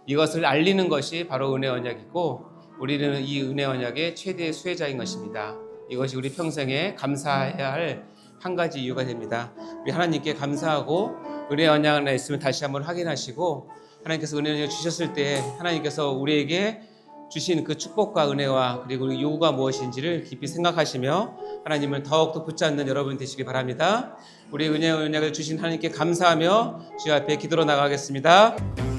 [SPEAKER 1] 이것을 알리는 것이 바로 은혜 언약이고 우리는 이 은혜 언약의 최대의 수혜자인 것입니다. 이것이 우리 평생에 감사해야 할 한 가지 이유가 됩니다. 우리 하나님께 감사하고 은혜 언약 안에 있으면 다시 한번 확인하시고 하나님께서 은혜 언약을 주셨을 때 하나님께서 우리에게 주신 그 축복과 은혜와 그리고 우리 요구가 무엇인지를 깊이 생각하시며 하나님을 더욱더 붙잡는 여러분 되시기 바랍니다. 우리 은혜 언약을 주신 하나님께 감사하며 주님 앞에 기도로 나가겠습니다.